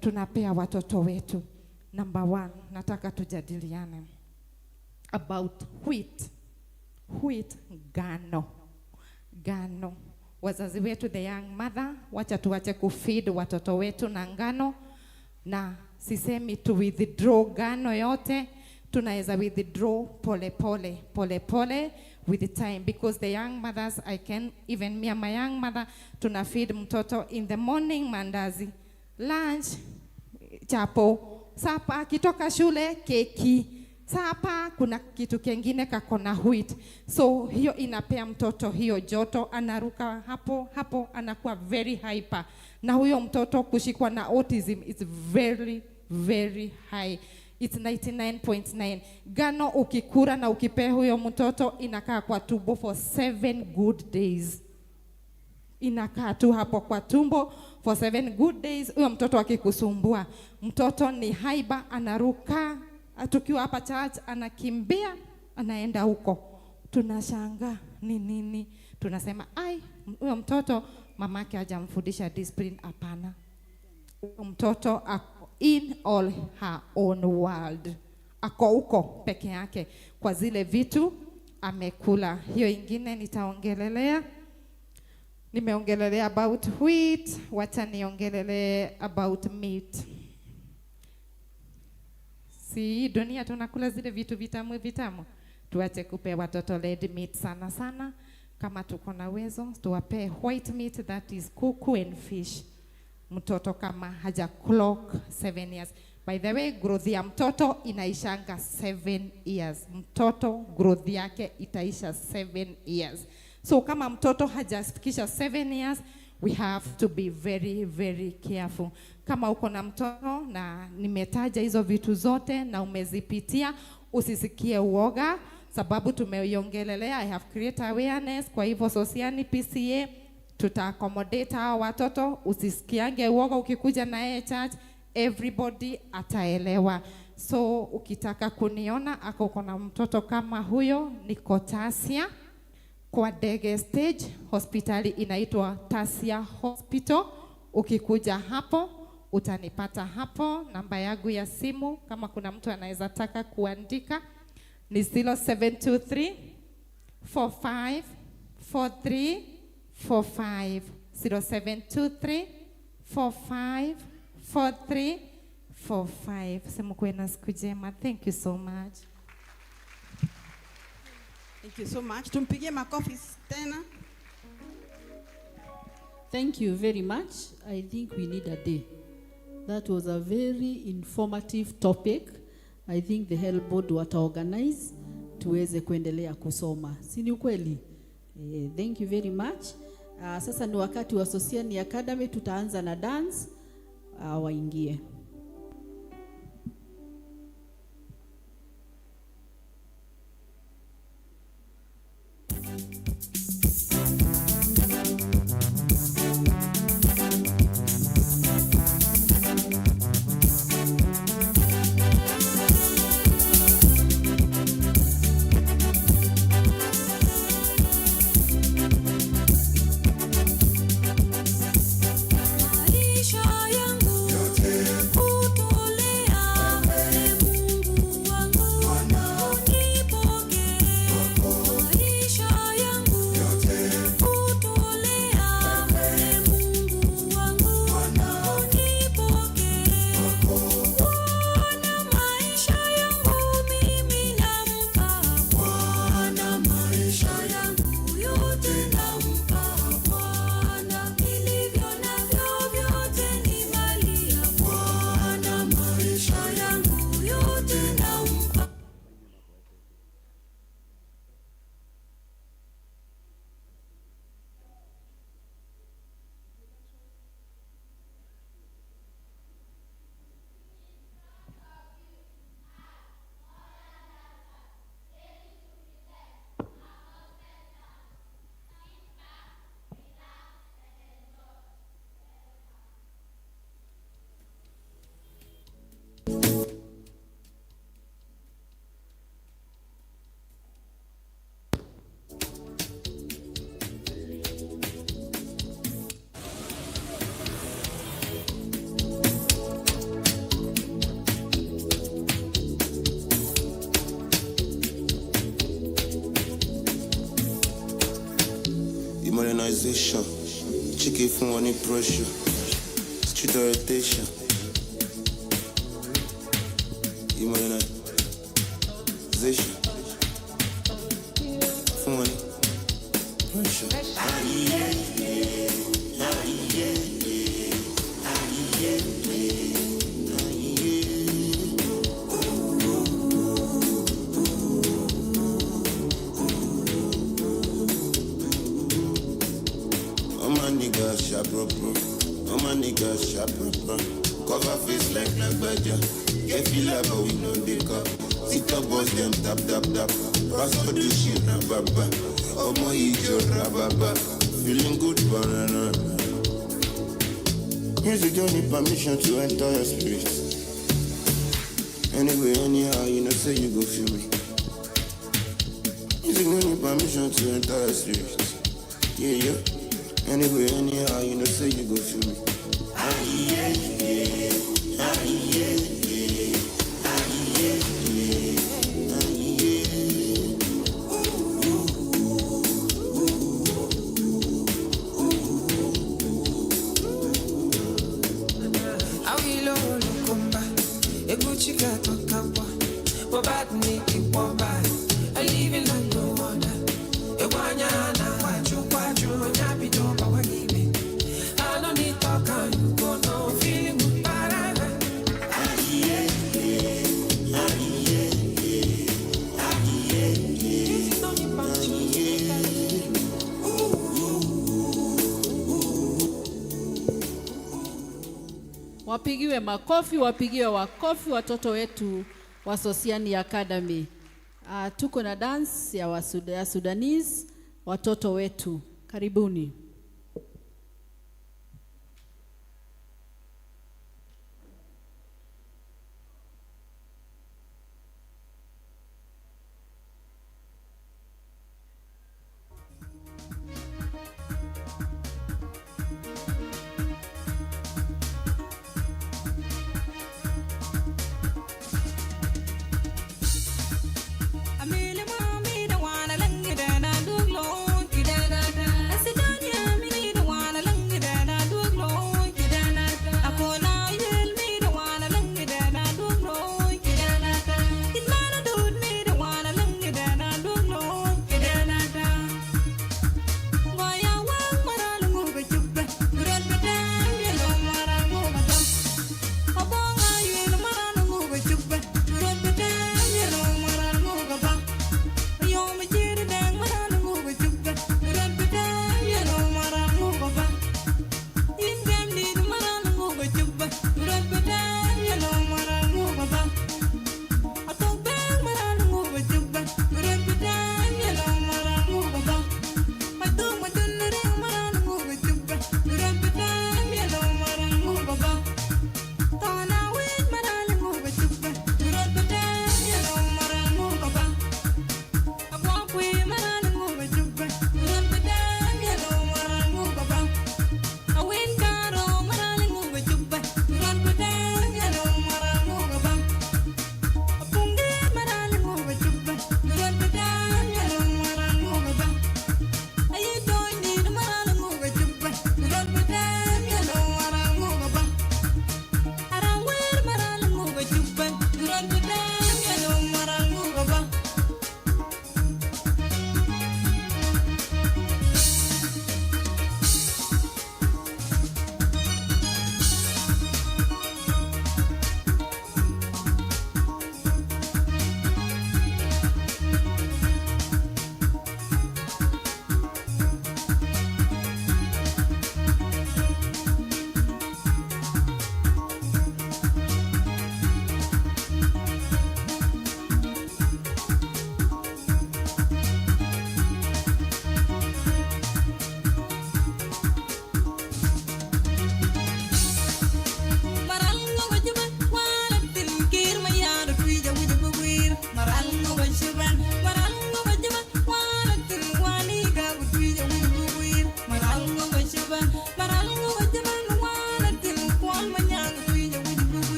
S8: tunapea watoto wetu. Number 1, nataka tujadiliane about wheat. Ngano. Wazazi wetu, the young mother, wacha tuache kufeed watoto wetu na ngano. Na sisemi tu withdraw ngano yote, tunaweza withdraw pole with the time, because the young mothers, even me and my young mother, tuna feed mtoto in the morning mandazi, lunch chapo, sapa akitoka shule keki, sapa kuna kitu kingine kakona wheat. So hiyo inapea mtoto hiyo joto, anaruka hapo anakuwa very hyper. Na huyo mtoto kushikwa na autism is very very high. It's 99.9. Ngano ukikura na ukipea huyo mtoto inakaa kwa tumbo for 7 good days. Inakaa tu hapo kwa tumbo for 7 good days. Huyo mtoto akikusumbua, mtoto ni hyper, anaruka. Tukiwa hapa church anakimbia, anaenda huko. Tunashangaa ni nini? Tunasema huyo mtoto mamake hajamfundisha discipline. Hapana. Mtoto ako in all her own world. Ako huko peke yake kwa zile vitu amekula. Hiyo ingine nitaongelelea. Nimeongelelea about wheat, wacha niongelele about meat. Si dunia tunakula zile vitu vitamu. Tuache kupea watoto red meat sana. Kama tuko na uwezo tuwape white meat, that is kuku and fish. Mtoto kama haja clock 7 years. By the way, growth ya mtoto inaishanga 7 years. Mtoto growth yake itaisha 7 years. So kama mtoto hajafikisha 7 years, we have to be very very careful. Kama uko na mtoto na nimetaja hizo vitu zote na umezipitia, usisikie uoga, sababu tumeiongelelea. I have created awareness. Kwa hivyo Sosiani PCA tuta accommodate hawa watoto. Usisikiange uoga ukikuja na yeye church, everybody ataelewa. So ukitaka kuniona ako kuna mtoto kama huyo, niko Tasia kwa Ndege Stage, hospitali inaitwa Tasia Hospital. Ukikuja hapo utanipata hapo. Namba yangu ya simu kama kuna mtu anaweza taka kuandika ni 0723 45 43 45, 0723 45 43 45. Sema kuwe na siku njema. Thank you so much.
S6: Thank you so much. Tumpigie makofi tena.
S1: Thank you very much. I think we need a day. That was a very informative topic. I think the Health Board wataorganize tuweze kuendelea kusoma. Si ni ukweli? Thank you very much. Sasa ni wakati wa Sosiani Academy, tutaanza na dance. Waingie.
S9: Modernization, chicken from any pressure, street orientation. Modernization, from any pressure. All my niggas sharp, bro. Cover face like Badger. Get feel like we know they cup. Sit up, boss them tap. Pass for the shit, baba. Oh my ego, baba. Feeling good, banana. Music don't need permission to enter your spirit. Anyway, anyhow, you know, say you go feel me. Music don't need permission to enter your spirit. Yeah. Anyway, anyhow, you know, say you go feel me.
S1: Wapigiwe makofi, wapigiwe wakofi watoto wetu wa Sosiani Academy. Tuko na dance ya Sudanese watoto wetu. Karibuni.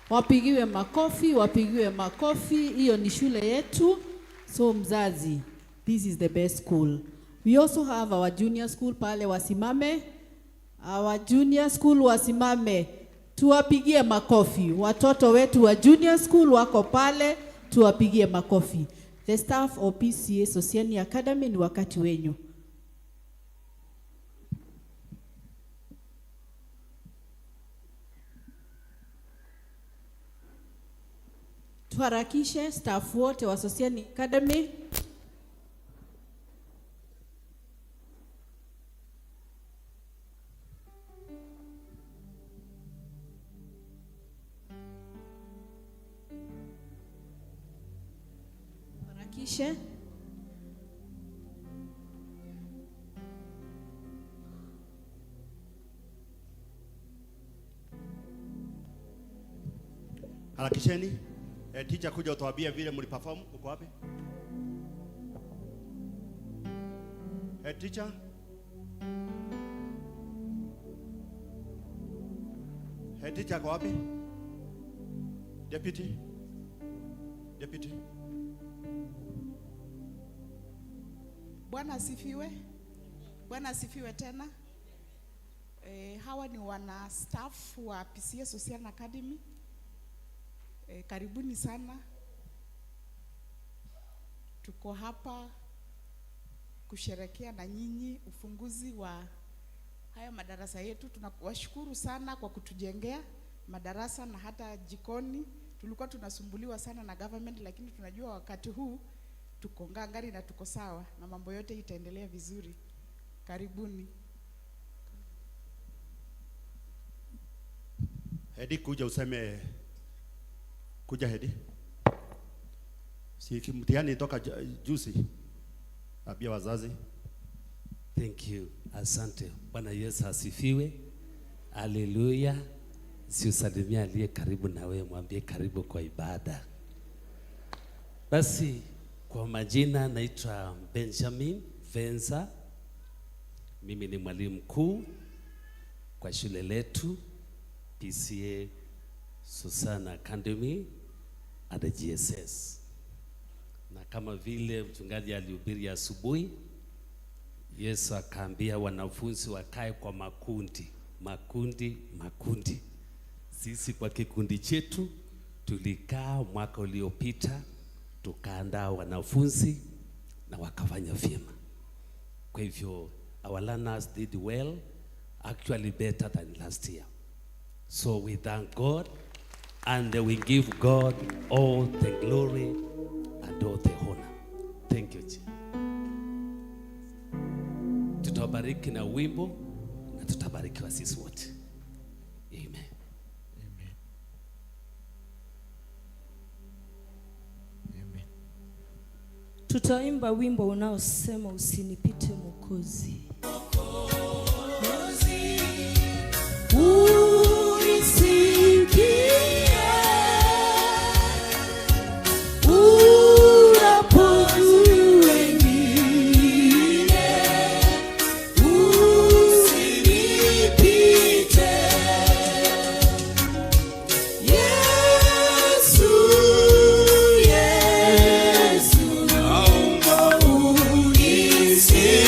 S1: Wapigiwe makofi, wapigiwe makofi. Hiyo ni shule yetu. So mzazi, this is the best school. We also have our junior school pale, wasimame. Our junior school wasimame. Tuwapigie makofi. Watoto wetu wa junior school wako pale, tuwapigie makofi. The staff of PCA Sosiani Academy, ni wakati wenyu. Tuharakishe staff wote wa Sosiani Academy. Tuharakishe.
S3: Harakisheni. Teacher kuja utuambie vile mliperform. Uko wapi? Teacher. Teacher kwa wapi? Deputy.
S6: Bwana asifiwe. Bwana asifiwe tena. Hawa ni wana staff wa PCA Sosiani Academy. Karibuni sana. Tuko hapa kusherekea na nyinyi ufunguzi wa haya madarasa yetu. Tunawashukuru sana kwa kutujengea madarasa na hata jikoni. Tulikuwa tunasumbuliwa sana na government, lakini tunajua wakati huu tuko ngangari na tuko sawa na mambo yote itaendelea vizuri. Karibuni.
S3: Hedi kuja useme. Kuja Hedi. Si mtihani toka juzi. Abia wazazi.
S10: Thank you. Asante. Bwana Yesu asifiwe. Haleluya. Si usalimia aliye karibu na wewe, mwambie karibu kwa ibada. Basi kwa majina naitwa Benjamin Venza. Mimi ni mwalimu mkuu kwa shule letu PCA Sosiani Academy at the GSS. Na kama vile mchungaji alihubiri asubuhi, Yesu akaambia wanafunzi wakae kwa makundi. Sisi kwa kikundi chetu tulikaa mwaka uliopita, tukaandaa wanafunzi na wakafanya vyema. Kwa hivyo our learners did well, actually better than last year. So we thank God and we give God all the glory and all the honor. Thank you. Tutabariki na wimbo na tutabarikiwa sisi wote. Amen.
S11: Tutaimba wimbo unaosema usinipite Mwokozi. Unisikie unapozuru wengine, usinipite Yesu, naomba unisikie.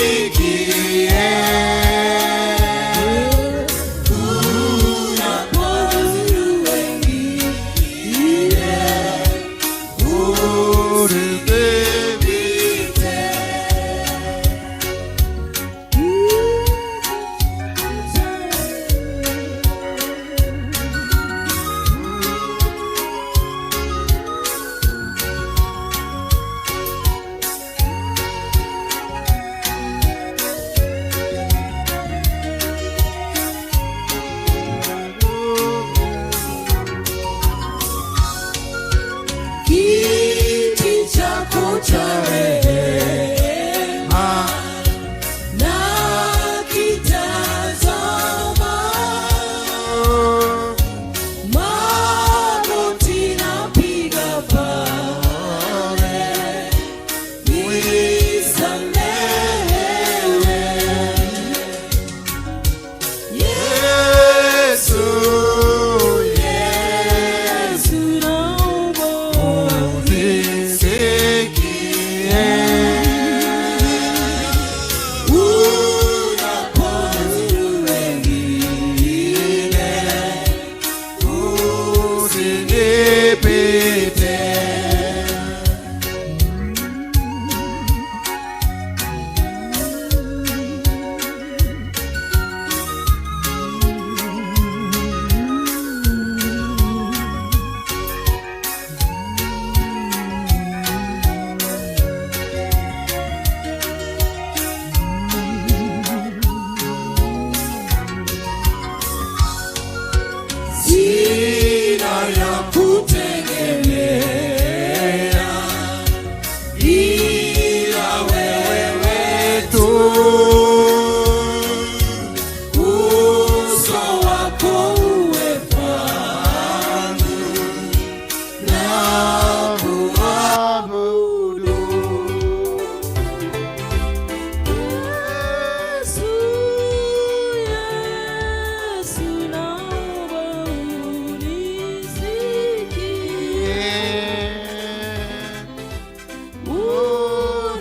S3: tunakuabudu.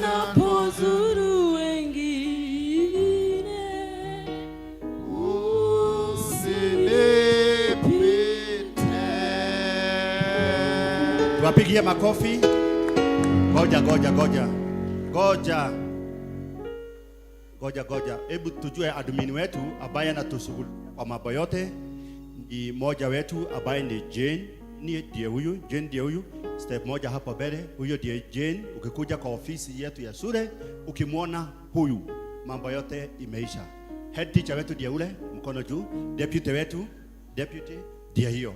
S11: Unapozuru wengine
S3: Tuwapigie makofi. Goja. Hebu tujue admin wetu ambaye anatushughulikia kwa mambo yote ni moja wetu ambaye ni Jane. Ndiye huyu. Step moja hapo mbele. Huyo ndiye Jane. Ukikuja kwa ofisi yetu ya shule, ukimwona huyu, mambo yote imeisha. Head teacher wetu ndiye ule, mkono juu. Deputy ndiye hiyo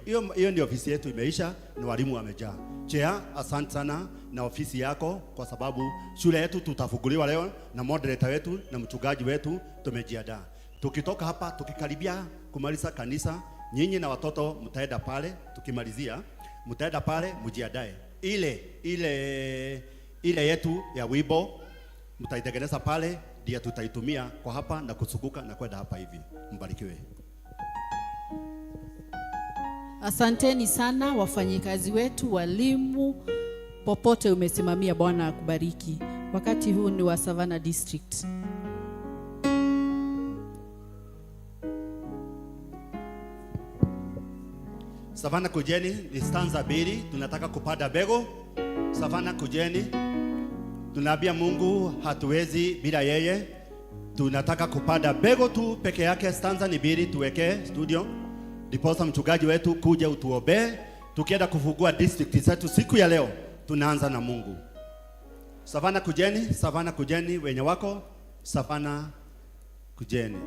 S3: ndio ofisi yetu imeisha, na walimu wamejaa. Chair, asante sana na ofisi yako, kwa sababu shule yetu tutafunguliwa leo na moderator wetu na mchungaji wetu tumejiandaa. Tukitoka hapa tukikaribia kumaliza kanisa, nyinyi na watoto mtaenda pale, tukimalizia mtaenda pale mjiandae. Ile yetu ya wimbo mtaitengeneza pale, ndio tutaitumia kwa hapa na kusukuka na kwenda hapa hivi. Mbarikiwe.
S1: Asanteni sana wafanyikazi wetu, walimu, popote umesimamia, Bwana akubariki. Wakati huu ni wa Savannah District.
S3: Savannah kujeni, ni stanza 2, tunataka kupanda bego. Savannah kujeni. Tunaambia Mungu hatuwezi bila yeye. Tunataka kupanda bego tu peke yake, stanza ni 2 tuweke studio. Ndiposa mchungaji wetu kuja utuombee, tukienda kufungua district zetu siku ya leo. Tunaanza na Mungu. Savannah kujeni wenye wako. Savannah kujeni.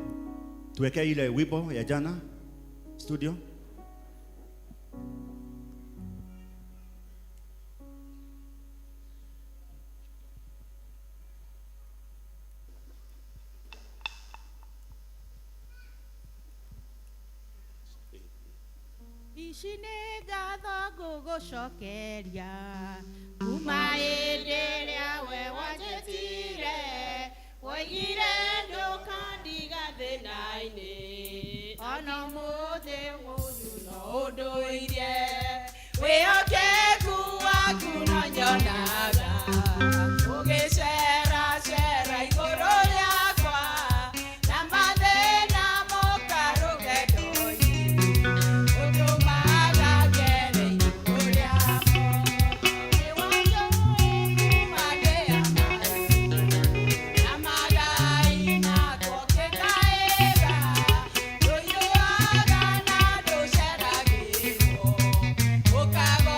S3: Tuweke ile wimbo ya jana studio.
S12: Ishine gatho gugucokeria kuma endelea we wanjetire woigire ndukandiga thina-ini ona muthe munyu no unduirie wĩhokeku waku no nyonaga ũgĩceracera igũrũ rĩakwa na mathĩna moka rũgendo-inĩ ũtũmaga ngere igũrũ rĩamo nĩwanja kuma ndĩa na magai nako kĩkaĩra ndũiyũaga na ndũceragĩrwo ũkago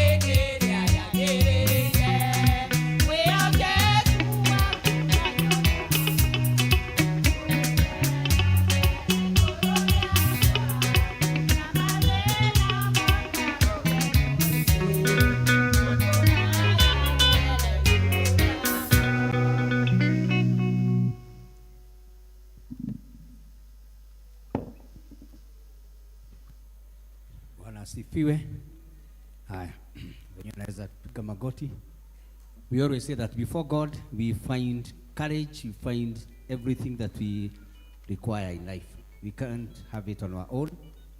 S12: ĩkĩrĩa yagĩrĩire wĩhokeku waku no
S7: Bwana asifiwe. Haya, wenye naweza piga magoti. We always say that before God we find courage, we find everything that we require in life. We can't have it on our own.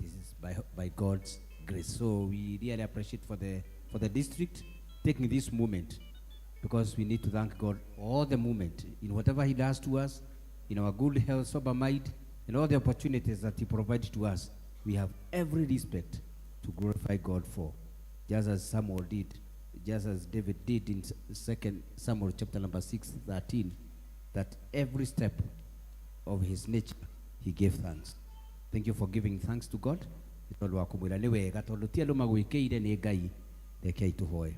S7: This is by God's grace. So we really appreciate for the district taking this moment, because we need to thank God all the moment in whatever He does to us, in our good health, sober mind, and all the opportunities that He provides to us. We have every respect to glorify God for, just as Samuel did, just as David did in 2 Samuel chapter number 6:13, that every step of his nature he gave thanks. Thank you for giving thanks to God. Tondu wakumwira ni wega tondu ti andu magwikire ni Ngai, rekei tuhoe.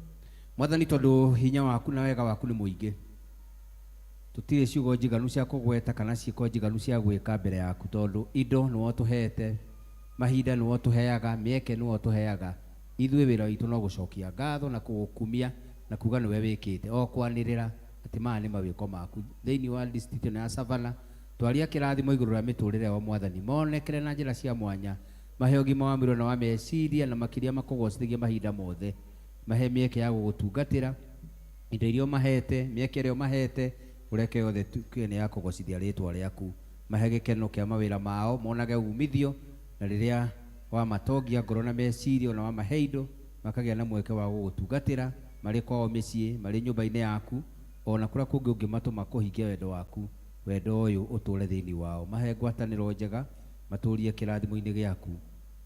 S7: Mwathani, tondu hinya waku na wega waku ni muingi, tutire ciugo njiganu cia kugweta kana ciiko njiganu cia gwika mbere yaku, tondu indo niwe tuheete, mahinda niwe tuheaga, mieke niwe tuheaga. Ithuĩ wĩra witũ no gũcokia ngatho na kũgũkumia na kuga nĩwe wĩkĩte, o kwanĩrĩra atĩ maya nĩ mawĩko maku thĩinĩ wa district ĩno ya Savannah. Twaria kĩrathimo igũrũ rĩa mĩtũrĩre wa Mwathani, monekere na njĩra cia mwanya, mahe ũgima wa mwĩrĩ na wa meciria, na makĩria makũgocithagia mahinda mothe, mahe mieke ya gugutungatira indo irio mahete mieke rio mahete ureke yothe tuke ya kugocithia ritwa riaku mahe gikeno kia mawira mao monage umithio na riria wa matogia ngoro na meciria na wa maheindo makagia na mweke wa gugutungatira mari kwao micii mari nyumba-ini yaku ona kuria kungi ungimatuma kuhingia wendo waku wendo uyu uture thiini wao mahe ngwataniro njega maturie kirathimo-ini giaku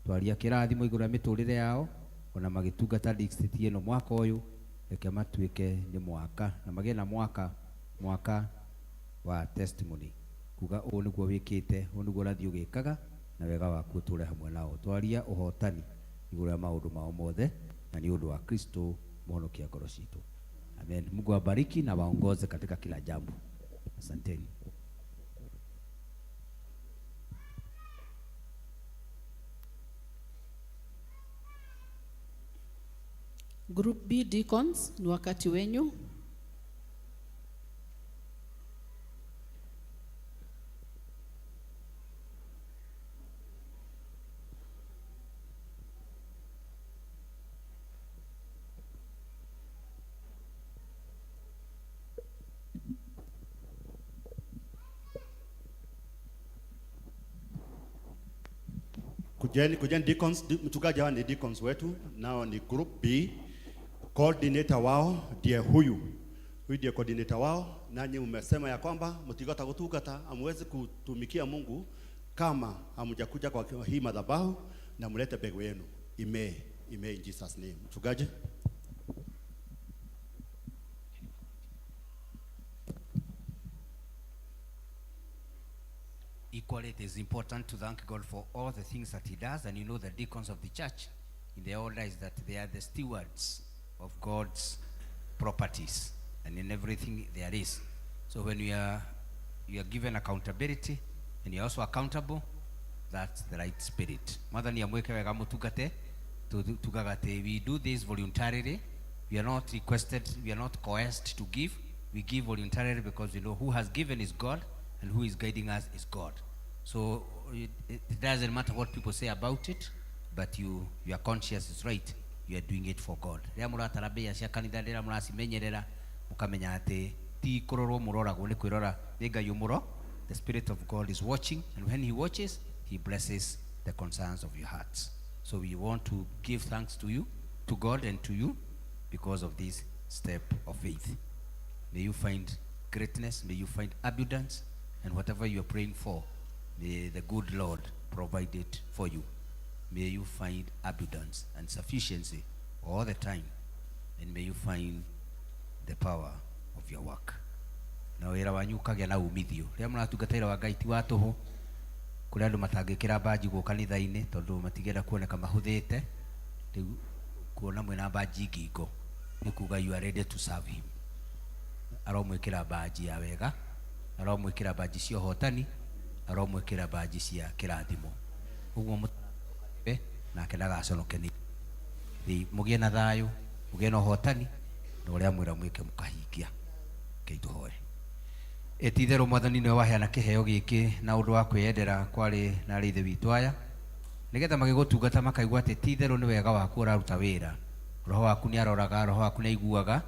S7: twaria kirathimo igura miturire yao ona magitungata district ino mwaka uyu reke matuike ni mwaka na magie na mwaka wa testimony kuga u niguo wikite u niguo rathio gikaga na wega waku uture hamwe nao twaria uhotani igura maundu mao mothe na ni undu wa Kristo muhonokia ngoro citu. Amen. Mungu awabariki na waongoze katika kila jambo. Asanteni.
S1: Group B deacons, ni wakati wenyu.
S13: Kujeni deacons, mchungaji hawa ni deacons wetu, nao ni group B. Coordinator wao ndiye huyu ndiye coordinator wao. Nanyi umesema ya kwamba mtigota kutugata amwezi kutumikia Mungu kama hamjakuja kwa hii madhabahu na mlete bego yenu. Ime in Jesus name. Mchungaji.
S7: Equally, it is important to thank God for all the things that He does, and you know the deacons of the church in the order is that they are the stewards of God's properties and in everything there is. So when you are given accountability and you're also accountable, that's the right spirit. Mother ni amweke wega mutugate tugagate. We do this voluntarily. We are not requested, we are not coerced to give. We give voluntarily because we know who has given is God and who is guiding us is God. So it doesn't matter what people say about it, but your conscience is right. You are doing it for God. Ria muratarabia cia kanitha ndira muracimenyerera mukamenya ati ti kurorwo muroragwo ni kwirora ni Ngai umuro. The Spirit of God is watching, and when He watches, He blesses the concerns of your hearts. So we want to give thanks to you, to God and to you, because of this step of faith. May you find greatness, may you find abundance, and whatever you are praying for, may the good Lord provide it for you. May you find abundance and sufficiency all the time, and may you find the power of your work. Na wira wanyu kagia na umithio ria muratungatira wa Ngai ti wa tuhu kuri andu matangikira baji go kanitha-ini tondu matigera kuoneka mahuthite riu kuona mwena baji ngingo ni kuga you are ready to serve Him. Aromwikira baji ya wega, aromwikira baji cia hotani, aromwikira baji cia kirathimo. Uguo mutanabe na kenaga aconokeni thi mugie na thayu, mugie na hotani na uria mwira mwike mukahingia keituhoe. Etithero mwathani ni waheana kiheo giki na undu wa kwiyendera kwari na rithe witu aya nigetha magigutungata makaigua ati tithero ni wega waku uraruta wira. Roho waku ni aroraga, roho waku ni aiguaga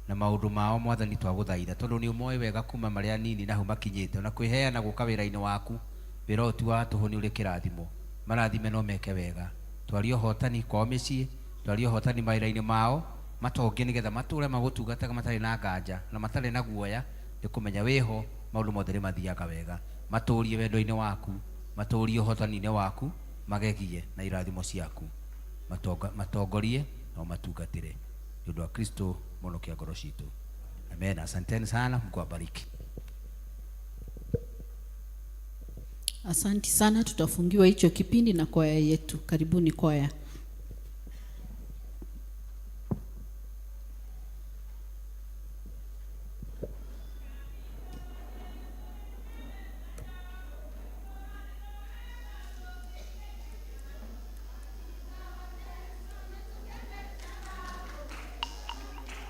S7: na maundu mao mwathani twaguthaitha tondu ni umoe wega kuma maria nini na hu makinyite na kwiheana guka wira-ini waku wira uti wa tuhu ni uri kirathimo. Marathime no meke wega, twario hotani kwa micii, twario hotani mawira-ini mao matonge nigetha mature magutungataga matari na nganja na matari na guoya ni kumenya wiho maundu mothe mathiaga wega. Maturie wendo-ini waku, maturie hotani-ini waku, magegie na irathimo ciaku, matongorie na matungatire ndio Kristo muhonokia ngoro citu. Amen. Asanteni sana, Mungu awabariki.
S1: Asanti sana, tutafungiwa hicho kipindi na kwaya yetu. Karibuni kwaya.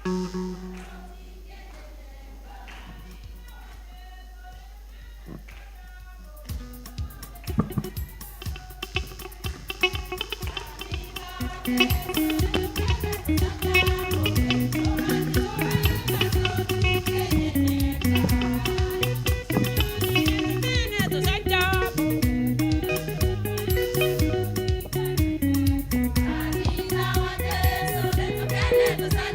S12: Thank you. Roho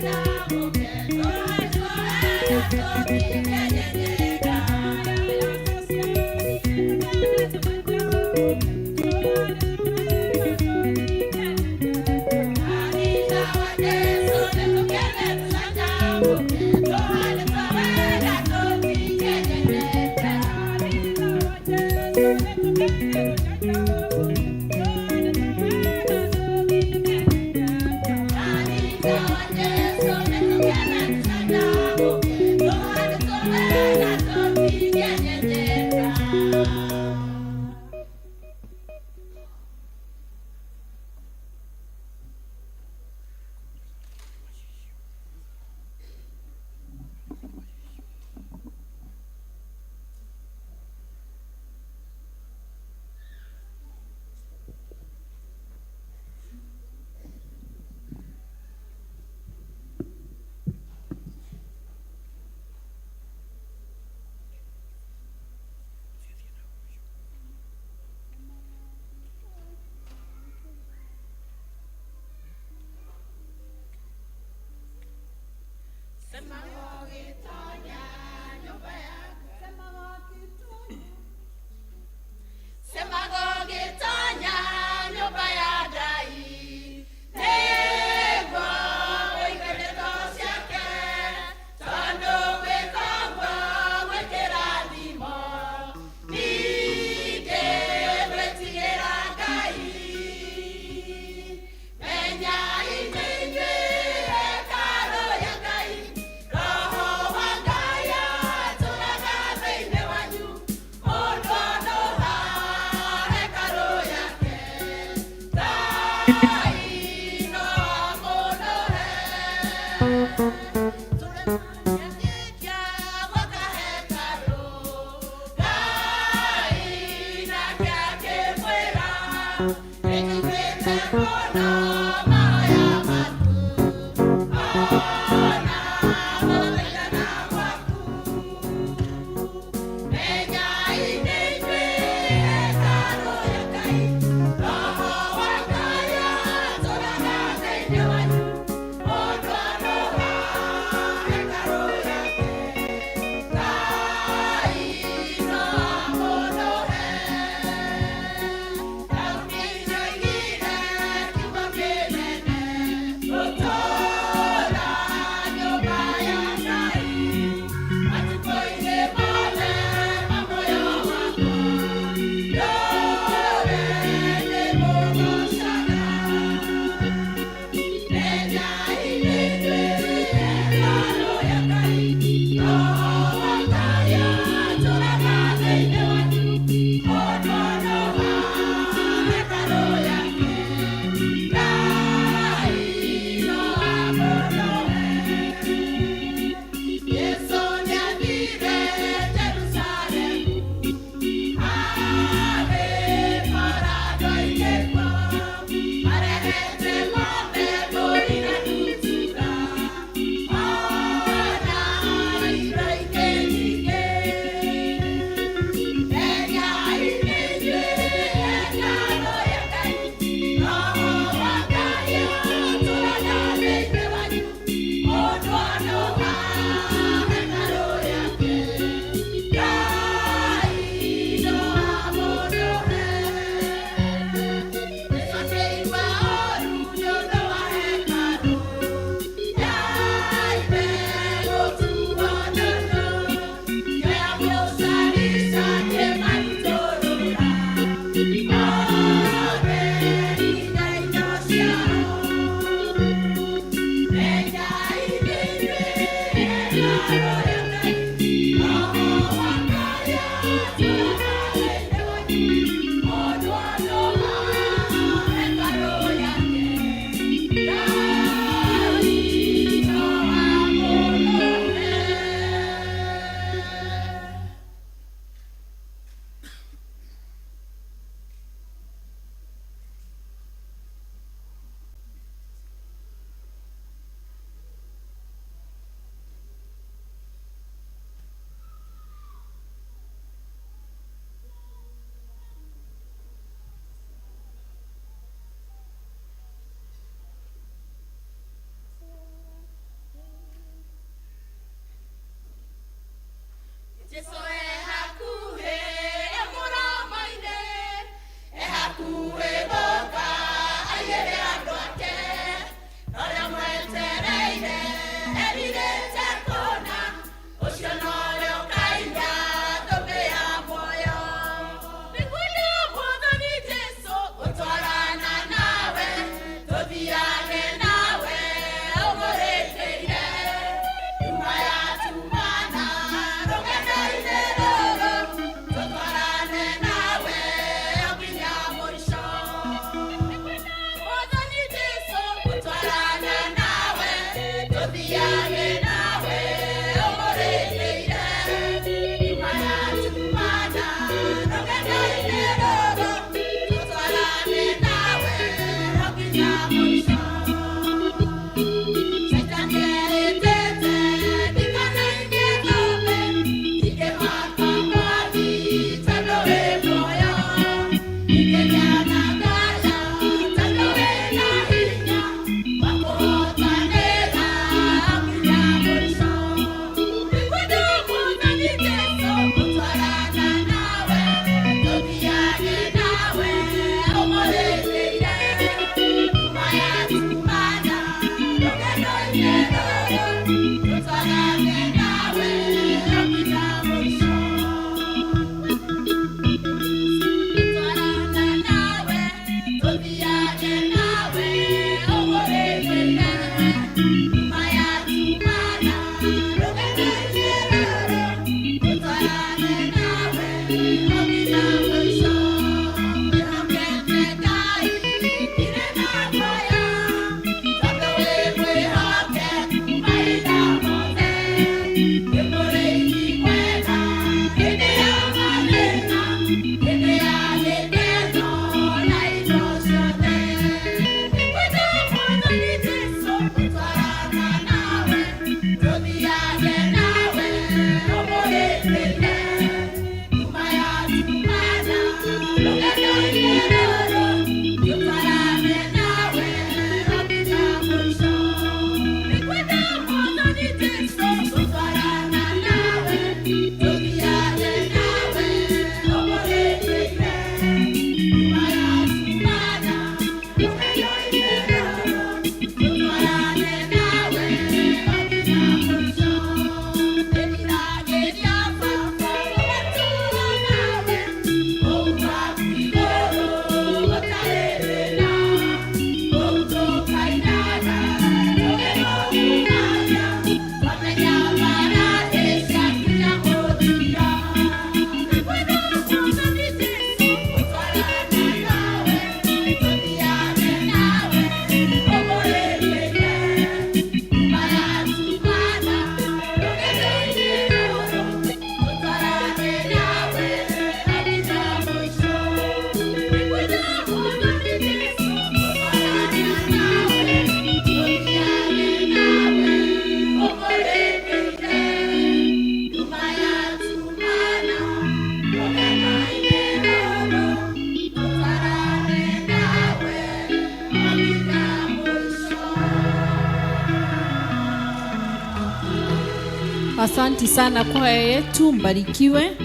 S1: Asanti sana kwaya yetu, mbarikiwe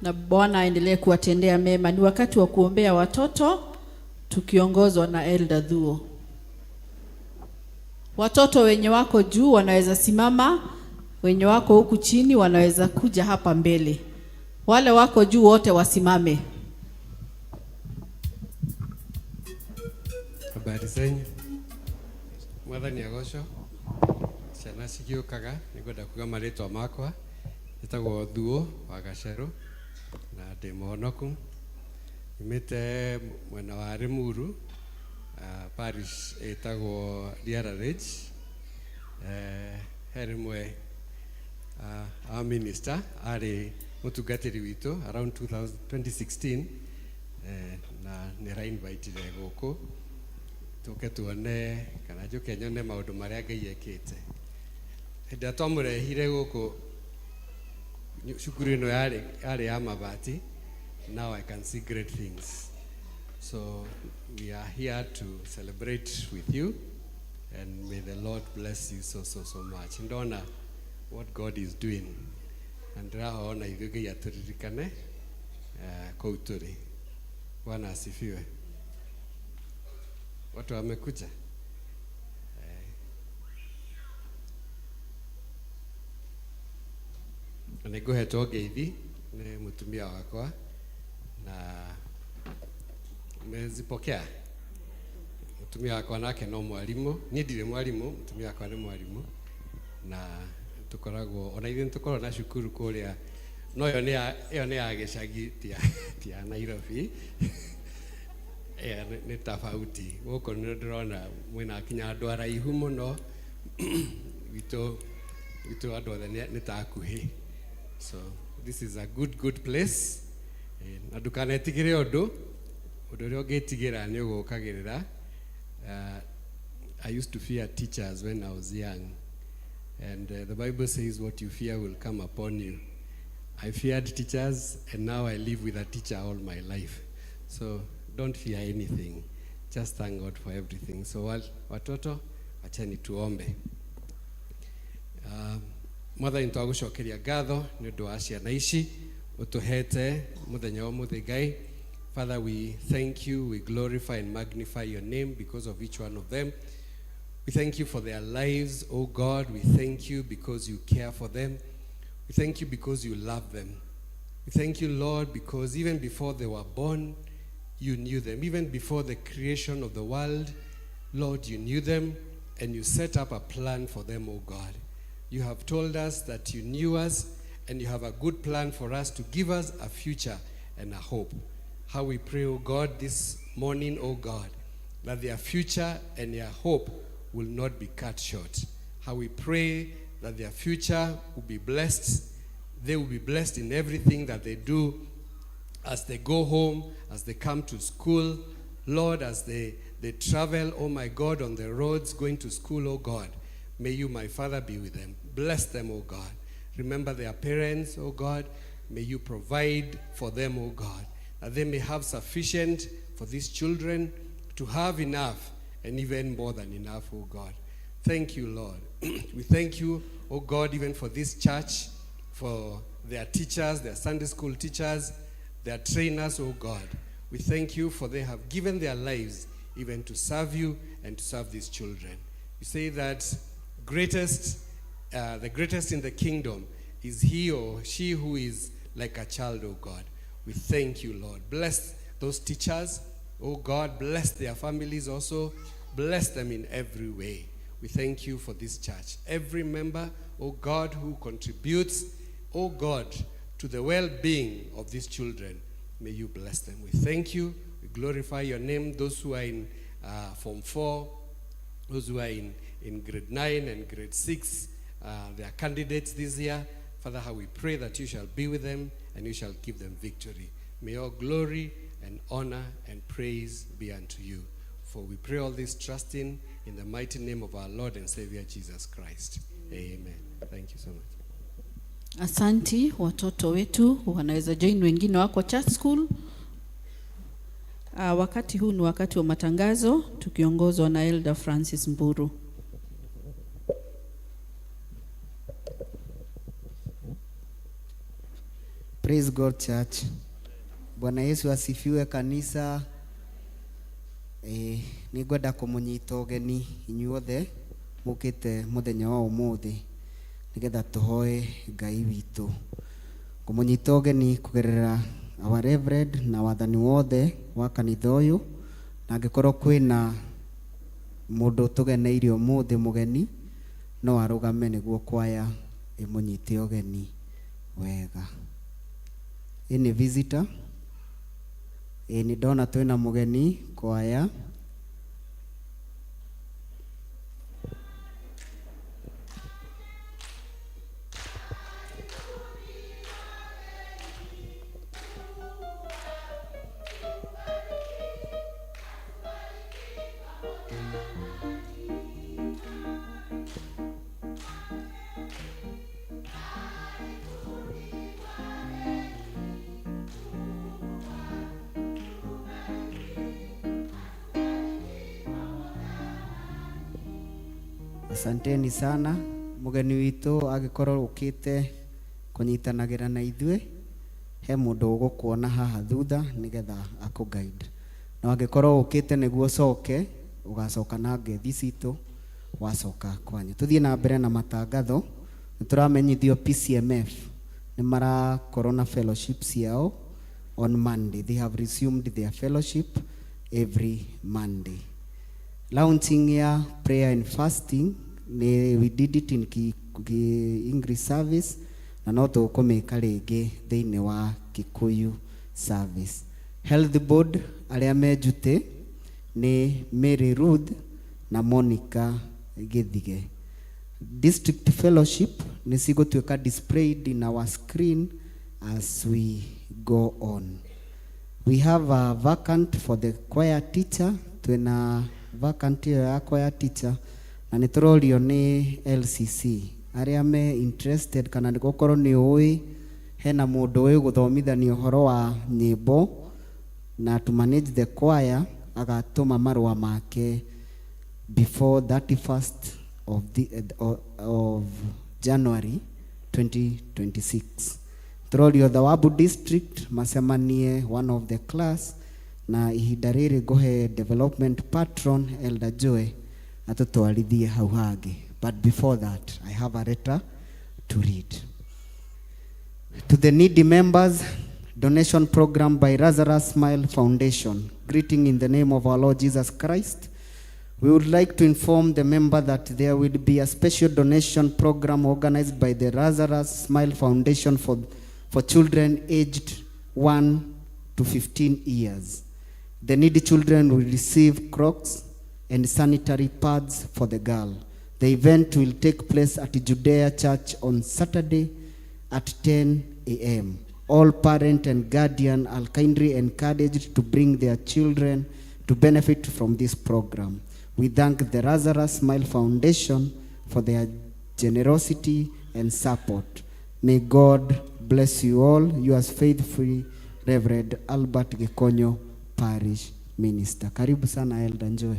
S1: na Bwana aendelee kuwatendea mema. Ni wakati wa kuombea watoto tukiongozwa na Elder Thuo. Watoto wenye wako juu wanaweza simama, wenye wako huku chini wanaweza kuja hapa mbele. Wale wako juu wote wasimame.
S14: Habari zenyu. Mwathani agocwo. Ciana cigiũkaga nĩngwenda kuga marĩtwa makwa. Njĩtagwo Thuo wa Gacerũ na ndĩ mũhonoku. Nyumĩte mwena wa Limuru, parish ĩtagwo Liarage. He rĩmwe our minister arĩ mũtungatĩri witũ around 2016 na nĩra invitire gũkũ tũke tuone kana njũke nyone maũndũ marĩa Ngai ekĩte. Hĩndĩ ĩrĩa twamũrehire gũkũ cukuru ĩno yarĩ ya mabati. Now I can see great things. So we are here to celebrate with you, and may the Lord bless you so much. Ndona what God is doing. And ndĩrahoona ithuĩ Ngai atũririkane kũu tũrĩ. Bwana asifiwe. Watu wamekuja. Nĩngũhetwo ngeithi nĩ mũtumia wakwa na mezipokea. Mũtumia wakwa nake no mwarimu, niĩ ndirĩ mwarimu, mũtumia wakwa nĩ mwarimu na tukoragwo ona ithuĩ tukoragwo na cukuru kũrĩa, no ĩyo nĩ ya gĩcagi ti ya Nairobi. Nĩ tofauti. Gũkũ nĩ ndĩrona mwĩna kinya andũ araihu mũno, witũ andũ othe nĩ takuhĩ. So this is a good place. Na ndũkanetigĩre ũndũ ũrĩa ũngĩtigĩra nĩ ũgũkagĩrĩra. I used to fear teachers when I was young, and the Bible says what you fear will come upon you. I feared teachers, and now I live with a teacher all my life. So don't fear anything. Just thank God for everything. So watoto, wacheni tuombe. Mwathani twagũcokeria ngatho nĩ ũndũ wa ciana ici ũtũhete mũthenya wa mũthĩ Ngai. Father, we thank you, we glorify and magnify your name because of each one of them. We thank you for their lives, oh God. We thank you because you care for them. We thank you because you love them. We thank you, Lord, because even before they were born, you knew them. Even before the creation of the world, Lord, you knew them and you set up a plan for them, oh God. You have told us that you knew us and you have a good plan for us to give us a future and a hope. How we pray, oh God, this morning, oh God, that their future and their hope will not be cut short. How we pray that their future will be blessed. They will be blessed in everything that they do, as they go home, as they come to school, Lord, as they travel, oh my God, on the roads going to school, oh God. May you, my Father, be with them. Bless them, oh God. Remember their parents, oh God. May you provide for them, oh God, that they may have sufficient for these children to have enough and even more than enough, oh God. Thank you, Lord. We thank you, oh God, even for this church, for their teachers, their Sunday school teachers, their trainers, oh God. We thank you for they have given their lives even to serve you and to serve these children. You say that the greatest in the kingdom is he or she who is like a child, oh God. We thank you, Lord. Bless those teachers, oh God. Bless their families also. Bless them in every way. We thank you for this church. Every member, oh God, who contributes, oh God, to the well-being of these children, may you bless them. We thank you. We glorify your name. Those who are in Form 4, those who are in grade 9 and grade 6, they are candidates this year. Father, how we pray that you shall be with them and you shall give them victory. May all glory and honor and praise be unto you. For we pray all this trusting in the mighty name of our Lord and Savior Jesus Christ. Amen. Thank you so much.
S1: Asanti watoto wetu wanaweza join, wengine wako church school. Wakati huu ni wakati wa matangazo tukiongozwa na Elder Francis Mburu.
S15: Praise God, church. Bwana Yesu asifiwe kanisa. Ningwenda kumunyita ũgeni inyuothe mukite muthenya wa umuthi nigetha tuhoe Ngai witũ. Kumunyita ũgeni kugerera our reverend na wathani wothe wa kanitha ũyũ, na angĩkorwo kwĩna mũndũ tũgeneire ũmũthĩ mũgeni, no arũgame nĩguo kwaya ĩmũnyite ũgeni wega. Any visitor? Ni ndona twĩna mũgeni kwaya. Asanteni sana. Mugeni witũ agĩkorwo ũkĩte kũnyitanagira na ithuĩ, he mũndũ ũgũkuona haha thutha nigetha akũguide. Na angĩkorwo ũkĩte nĩguo ũcoke, ũgacoka na ngethi citũ wacoka kwanyu. Tuthiĩ na mbere na matangatho. Nĩtũramenyithio PCMF nĩ marakorwo na fellowships yao on Monday. They have resumed their fellowship every Monday. Launching ya prayer and fasting, we did it in English service, na no tũkũmĩka rĩngĩ thĩinĩ wa Kikuyu service. Health board arĩa mejute ni Mary Ruth na Monica Githige. District fellowship ni cigũtuĩka displayed in our screen as we go on. We have a vacant for the choir teacher. Twina vacant ya choir teacher na nĩtũrorio nĩ LCC arĩa me interested kana gũkorwo nĩ ũĩ hena mũndũ ũĩ gũthomithania ũhoro wa nyĩmbo na to manage the choir, agatũma marũa make before 31st of January 2026. Tũrorio Thawabu district macemanie one of the class na ihinda rĩrĩ ngohe development patron Elder Joy atutwarithie hau hangi. But before that, I have a letter to read. To the needy members, donation program by Lazarus Smile Foundation. Greeting in the name of our Lord Jesus Christ. We would like to inform the member that there will be a special donation program organized by the Lazarus Smile Foundation for children aged 1 to 15 years. The needy children will receive Crocs and sanitary pads for the girl. The event will take place at Judea Church on Saturday at 10 a.m. All parent and guardian are kindly encouraged to bring their children to benefit from this program. We thank the Lazarus Smile Foundation for their generosity and support. May God bless you all. Yours faithfully, Reverend Albert Gikonyo, Parish Minister. Karibu sana Elder Njoe.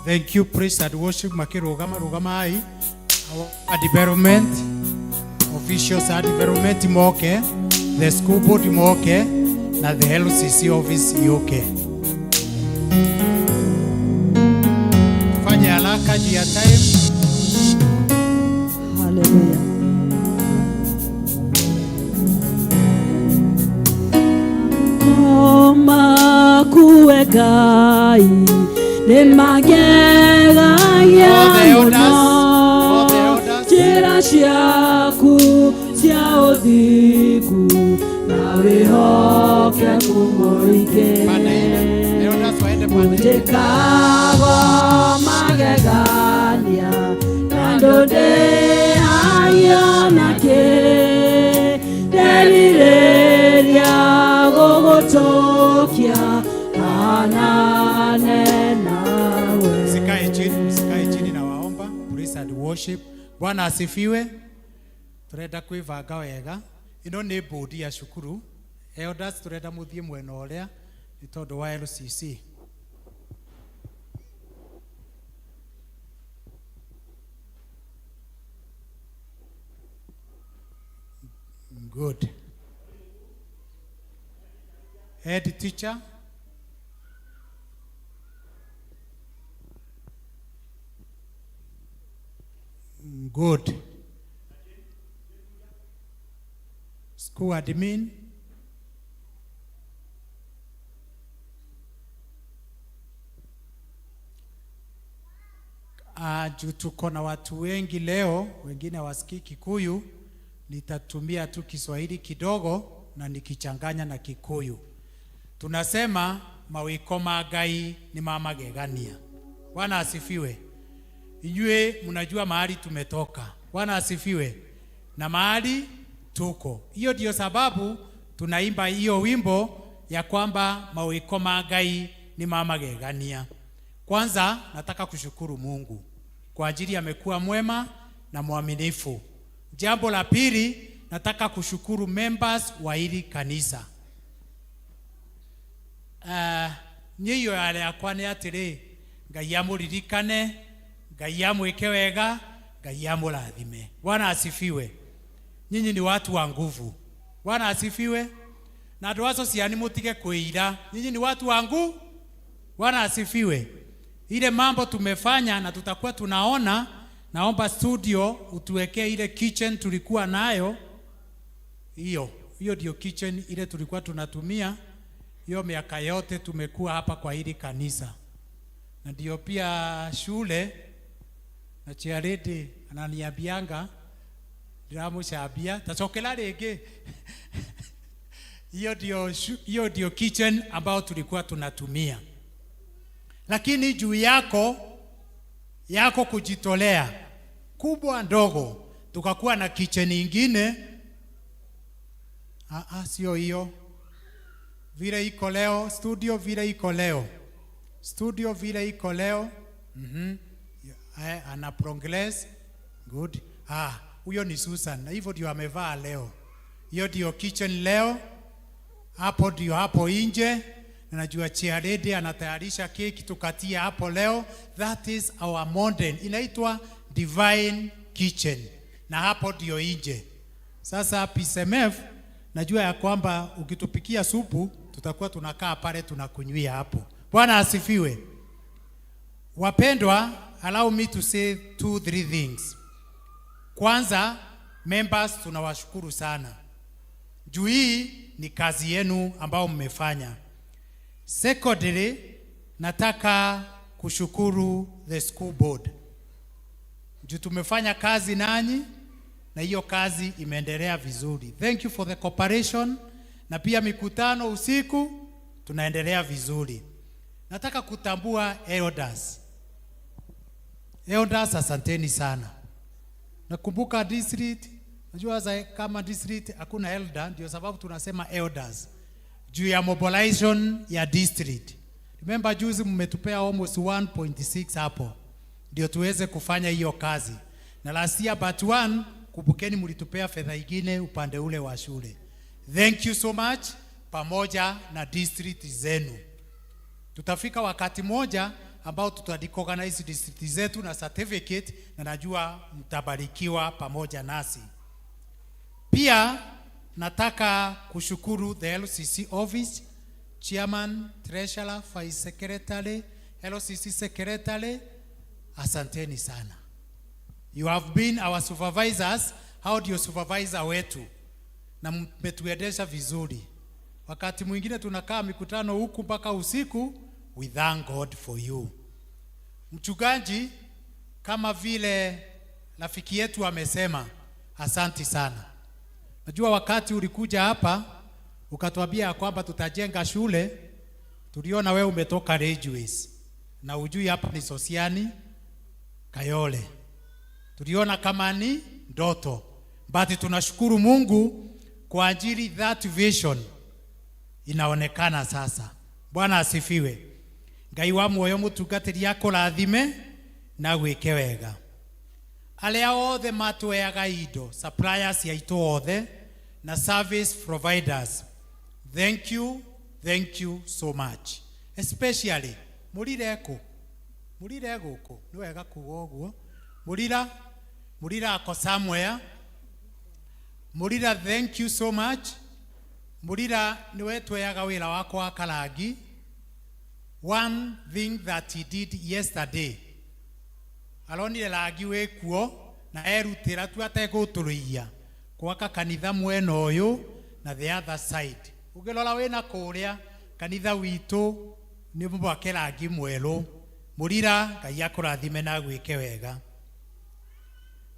S16: Thank you, praise and worship. Rugamai. Our development officials are development imoke, the school board imoke, na the LCC office ioke. Fanya haraka juu ya time.
S11: Hallelujah. Koma kuegai ne magegaya muno njĩra ciaku cia ũthingu na wĩhokeku mũingĩ njĩkago magegania na ndũndĩhagia nakĩ nderirĩria gũgũtũkia anane nawe.
S16: Sikae chini na waomba. Praise and worship. Bwana asifiwe. Turenda kwivanga wega. Ino ni bodi ya shukuru. Elders turenda muthie mwena uria ni tondu wa LCC. Good. Head teacher. Good. School admin. Juu tuko na watu wengi leo, wengine wasikii Kikuyu, nitatumia tu Kiswahili kidogo na nikichanganya na Kikuyu. Tunasema mawiko magai ni mamagegania. Bwana asifiwe. Inywe mnajua mahali tumetoka. Bwana asifiwe. Na mahali tuko. Hiyo ndio sababu tunaimba hiyo wimbo ya kwamba mawiko magai ni mamagegania. Kwanza nataka kushukuru Mungu kwa ajili amekuwa mwema na mwaminifu. Jambo la pili nataka kushukuru members wa hili kanisa. Niyo yale akwane atire Ngai amuririkane, Ngai amweke wega, Ngai amurathime. Bwana asifiwe. Nyinyi ni watu wa nguvu. Bwana asifiwe. Na andũ acio ciani mutige kuira. Nyinyi ni watu wa nguvu. Bwana asifiwe. Ile mambo tumefanya na tutakuwa tunaona, naomba studio utuwekee ile kitchen tulikuwa nayo. Hiyo ndio kitchen ile tulikuwa tunatumia. Hiyo miaka yote tumekuwa hapa kwa hili kanisa. Na ndio pia shule na Chiarede ananiambianga ndiramushabia tacokela rege. Hiyo ndio kitchen ambao tulikuwa tunatumia. Lakini juu yako kujitolea kubwa ndogo tukakuwa na kitchen nyingine. Sio hiyo. Vile iko leo, studio vile iko leo. Studio vile iko leo. Ana progress. Good. Huyo ni Susan. Na hivyo ndio amevaa leo. Hiyo ndio kitchen leo. Hapo ndio hapo nje. Na najua Chiarede anatayarisha keki tukatia hapo leo. That is our modern. Inaitwa Divine Kitchen. Na hapo ndio nje. Sasa PSMF najua ya kwamba ukitupikia supu tutakuwa tunakaa pale tunakunywia hapo. Bwana asifiwe. Wapendwa, allow me to say 2-3 things. Kwanza, members tunawashukuru sana. Juu hii ni kazi yenu ambao mmefanya. Secondly, nataka kushukuru the school board. Juu tumefanya kazi nanyi na hiyo kazi imeendelea vizuri. Thank you for the cooperation, na pia mikutano usiku tunaendelea vizuri. Nataka kutambua elders. Elders, asanteni sana. Nakumbuka district, najua kama district hakuna elder, ndio sababu tunasema elders. Juu ya mobilization ya district. Remember juzi mmetupea almost 1.6 hapo. Ndio tuweze kufanya hiyo kazi. Na last year but one, kumbukeni mlitupea fedha ingine upande ule wa shule. Thank you so much, pamoja na district zenu. Tutafika wakati moja ambao tutadiorganize district zetu na certificate, na najua mtabarikiwa pamoja nasi. Pia nataka kushukuru the LCC office, chairman, treasurer, vice secretary, LCC secretary, asanteni sana. You have been our supervisors, hao ndio supervisor wetu, na mmetuendesha vizuri. Wakati mwingine tunakaa mikutano huku mpaka usiku, we thank God for you. Mchungaji, kama vile rafiki yetu amesema, asanti sana. Najua wakati ulikuja hapa ukatuambia kwamba tutajenga shule, tuliona wewe umetoka Ridgeways na ujui hapa ni Sosiani Kayole. Tuliona kama ni ndoto, but tunashukuru Mungu kwa ajili that vision inaonekana sasa. Bwana asifiwe. Ngai wa muoyo mutungatiri yako rathime na gwike wega. Alia othe matweaga indo, suppliers yaitu othe na service providers, thank you so much. Especially murire guku ni wega kuga uguo. Murira ako somewhere. Murira, thank you so much. Murira niwe tweaga wira wako wa Karangi. One thing that he did yesterday, alonire Rangi wekuo na erutira tu ateguturuia gwaka kanitha mwena uyu na the other side. Ugirora wina kuria kanitha witu ni mubake Rangi mweru. Murira, Ngai akurathime na gwike wega.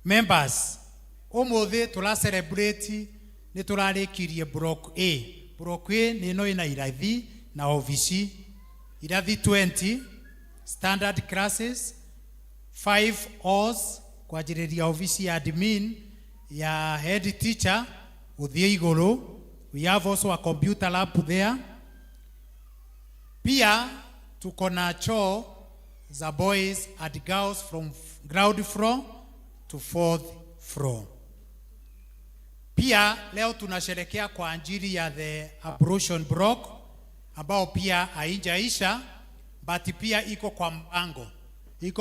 S16: Members, umuthi tura celebrate ni turarikirie block A. Block A ni no ina irathi na ofisi. Irathi 20 standard classes, 5 halls kwa ajili ya ofisi ya admin ya head teacher uthie iguru. We have also a computer lab there. Pia tuko na choo za boys and girls from ground floor to 4th floor. Pia leo tunasherekea kwa ajili ya the abortion block ambao pia haijaisha, but pia iko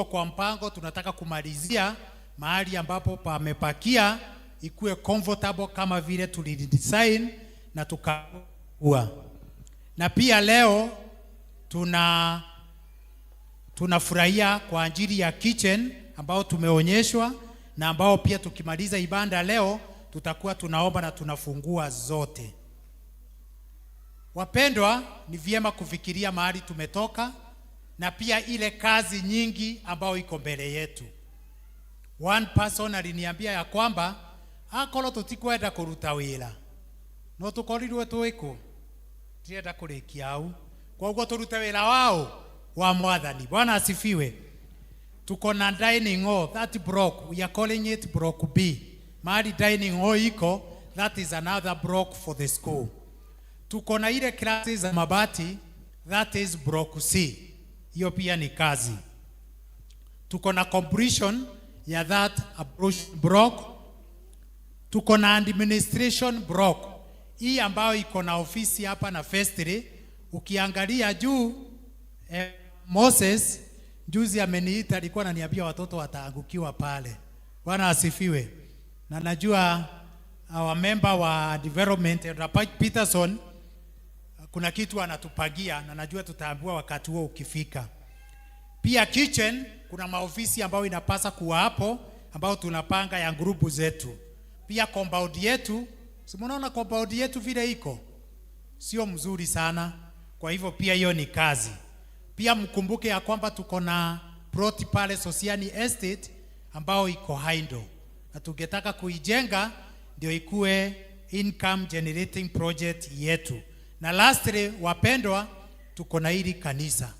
S16: kwa mpango. Tunataka kumalizia mahali ambapo pamepakia ikuwe comfortable kama vile tulidesign na tukakua. Na pia leo tunafurahia kwa ajili ya kitchen ambao tumeonyeshwa, na ambao pia tukimaliza ibada leo tutakuwa tunaomba na tunafungua zote. Wapendwa, ni vyema kufikiria mahali tumetoka na pia ile kazi nyingi ambao iko mbele yetu. One person aliniambia ya kwamba akolo tutikwenda kuruta wira no tukorirwe twiko tienda kurikia au kwa ugo turuta wira wao wa Mwathani. Bwana asifiwe. Tuko na dining hall, that block we are calling it block B. Mahali dining hall iko, that is another block for the school. Tuko na ile classes za mabati, that is block C. Hiyo pia ni kazi. Tuko na completion ya that block. Tuko na administration block. Hii ambayo iko na ofisi hapa na vestry. Ukiangalia juu Moses juzi ameniita, alikuwa ananiambia watoto wataangukiwa pale. Bwana asifiwe. Na najua our member wa development Peterson kuna kitu anatupagia na najua tutaambiwa wakati huo ukifika. Pia kitchen kuna maofisi ambayo inapasa kuwa hapo ambao tunapanga ya grupu zetu. Pia compound yetu, si mnaona compound yetu vile iko? Sio mzuri sana. Kwa hivyo pia hiyo ni kazi. Pia mkumbuke ya kwamba tuko na plot pale Sosiani Estate ambao iko Haindo. Na tungetaka kuijenga ndio ikue income generating project yetu. Na lastly, wapendwa, tuko na hili kanisa.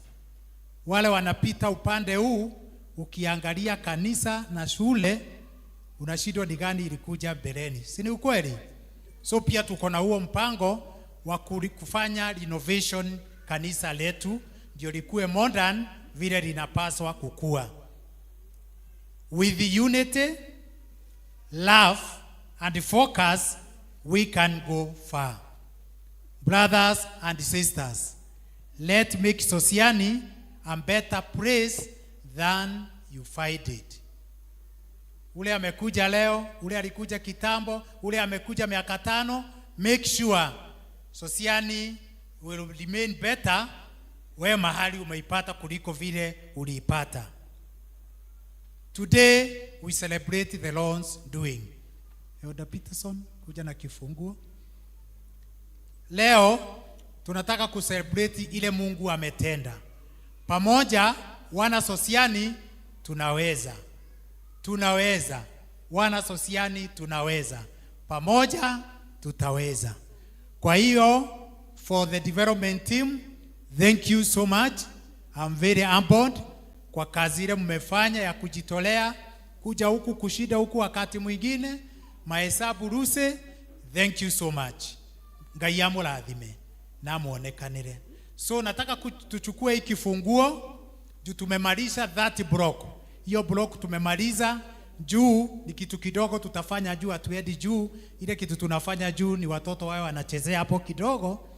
S16: Wale wanapita upande huu, ukiangalia kanisa na shule, unashindwa ni gani ilikuja mbeleni. Si ni ukweli? So pia tuko na huo mpango wa kufanya renovation kanisa letu, ndio likue modern vile linapaswa kukua. With the unity, love and focus, we can go far. Brothers and sisters, let's make Sosiani a better place than you find it. Ule amekuja leo, ule alikuja kitambo, ule amekuja miaka 5, make sure Sosiani will remain better wewe mahali umeipata kuliko vile uliipata. Today we celebrate the Lord's doing. Elder Peterson, kuja na kifunguo. Leo tunataka kucelebrate ile Mungu ametenda. Pamoja wana Sosiani tunaweza. Tunaweza. Wana Sosiani tunaweza. Pamoja tutaweza. Kwa hiyo for the development team, thank you so much. I'm very humbled kwa kazi ile mmefanya ya kujitolea kuja huku kushida huku wakati mwingine mahesabu ruse. Thank you so much. Ngai amurathime na muonekanire. So nataka tuchukue hiki kifunguo juu tumemaliza that block. Hiyo block tumemaliza, juu ni kitu kidogo tutafanya juu, atuendi juu. Ile kitu tunafanya juu ni watoto wao wanachezea hapo kidogo.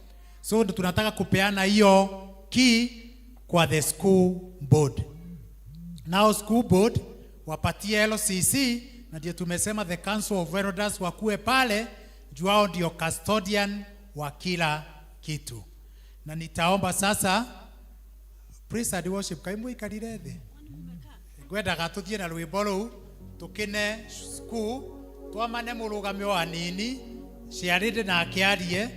S16: So tunataka kupeana hiyo key kwa the school board. Now school board wapatie LCC, na ndio tumesema the council of elders wakuwe pale juu hao ndio custodian wa kila kitu. Na nitaomba sasa praise and worship kaimu ikarirethe. Gwenda gatuthie na rwimbo ruu tukine school twamane murugamio anini ciarinde na akiarie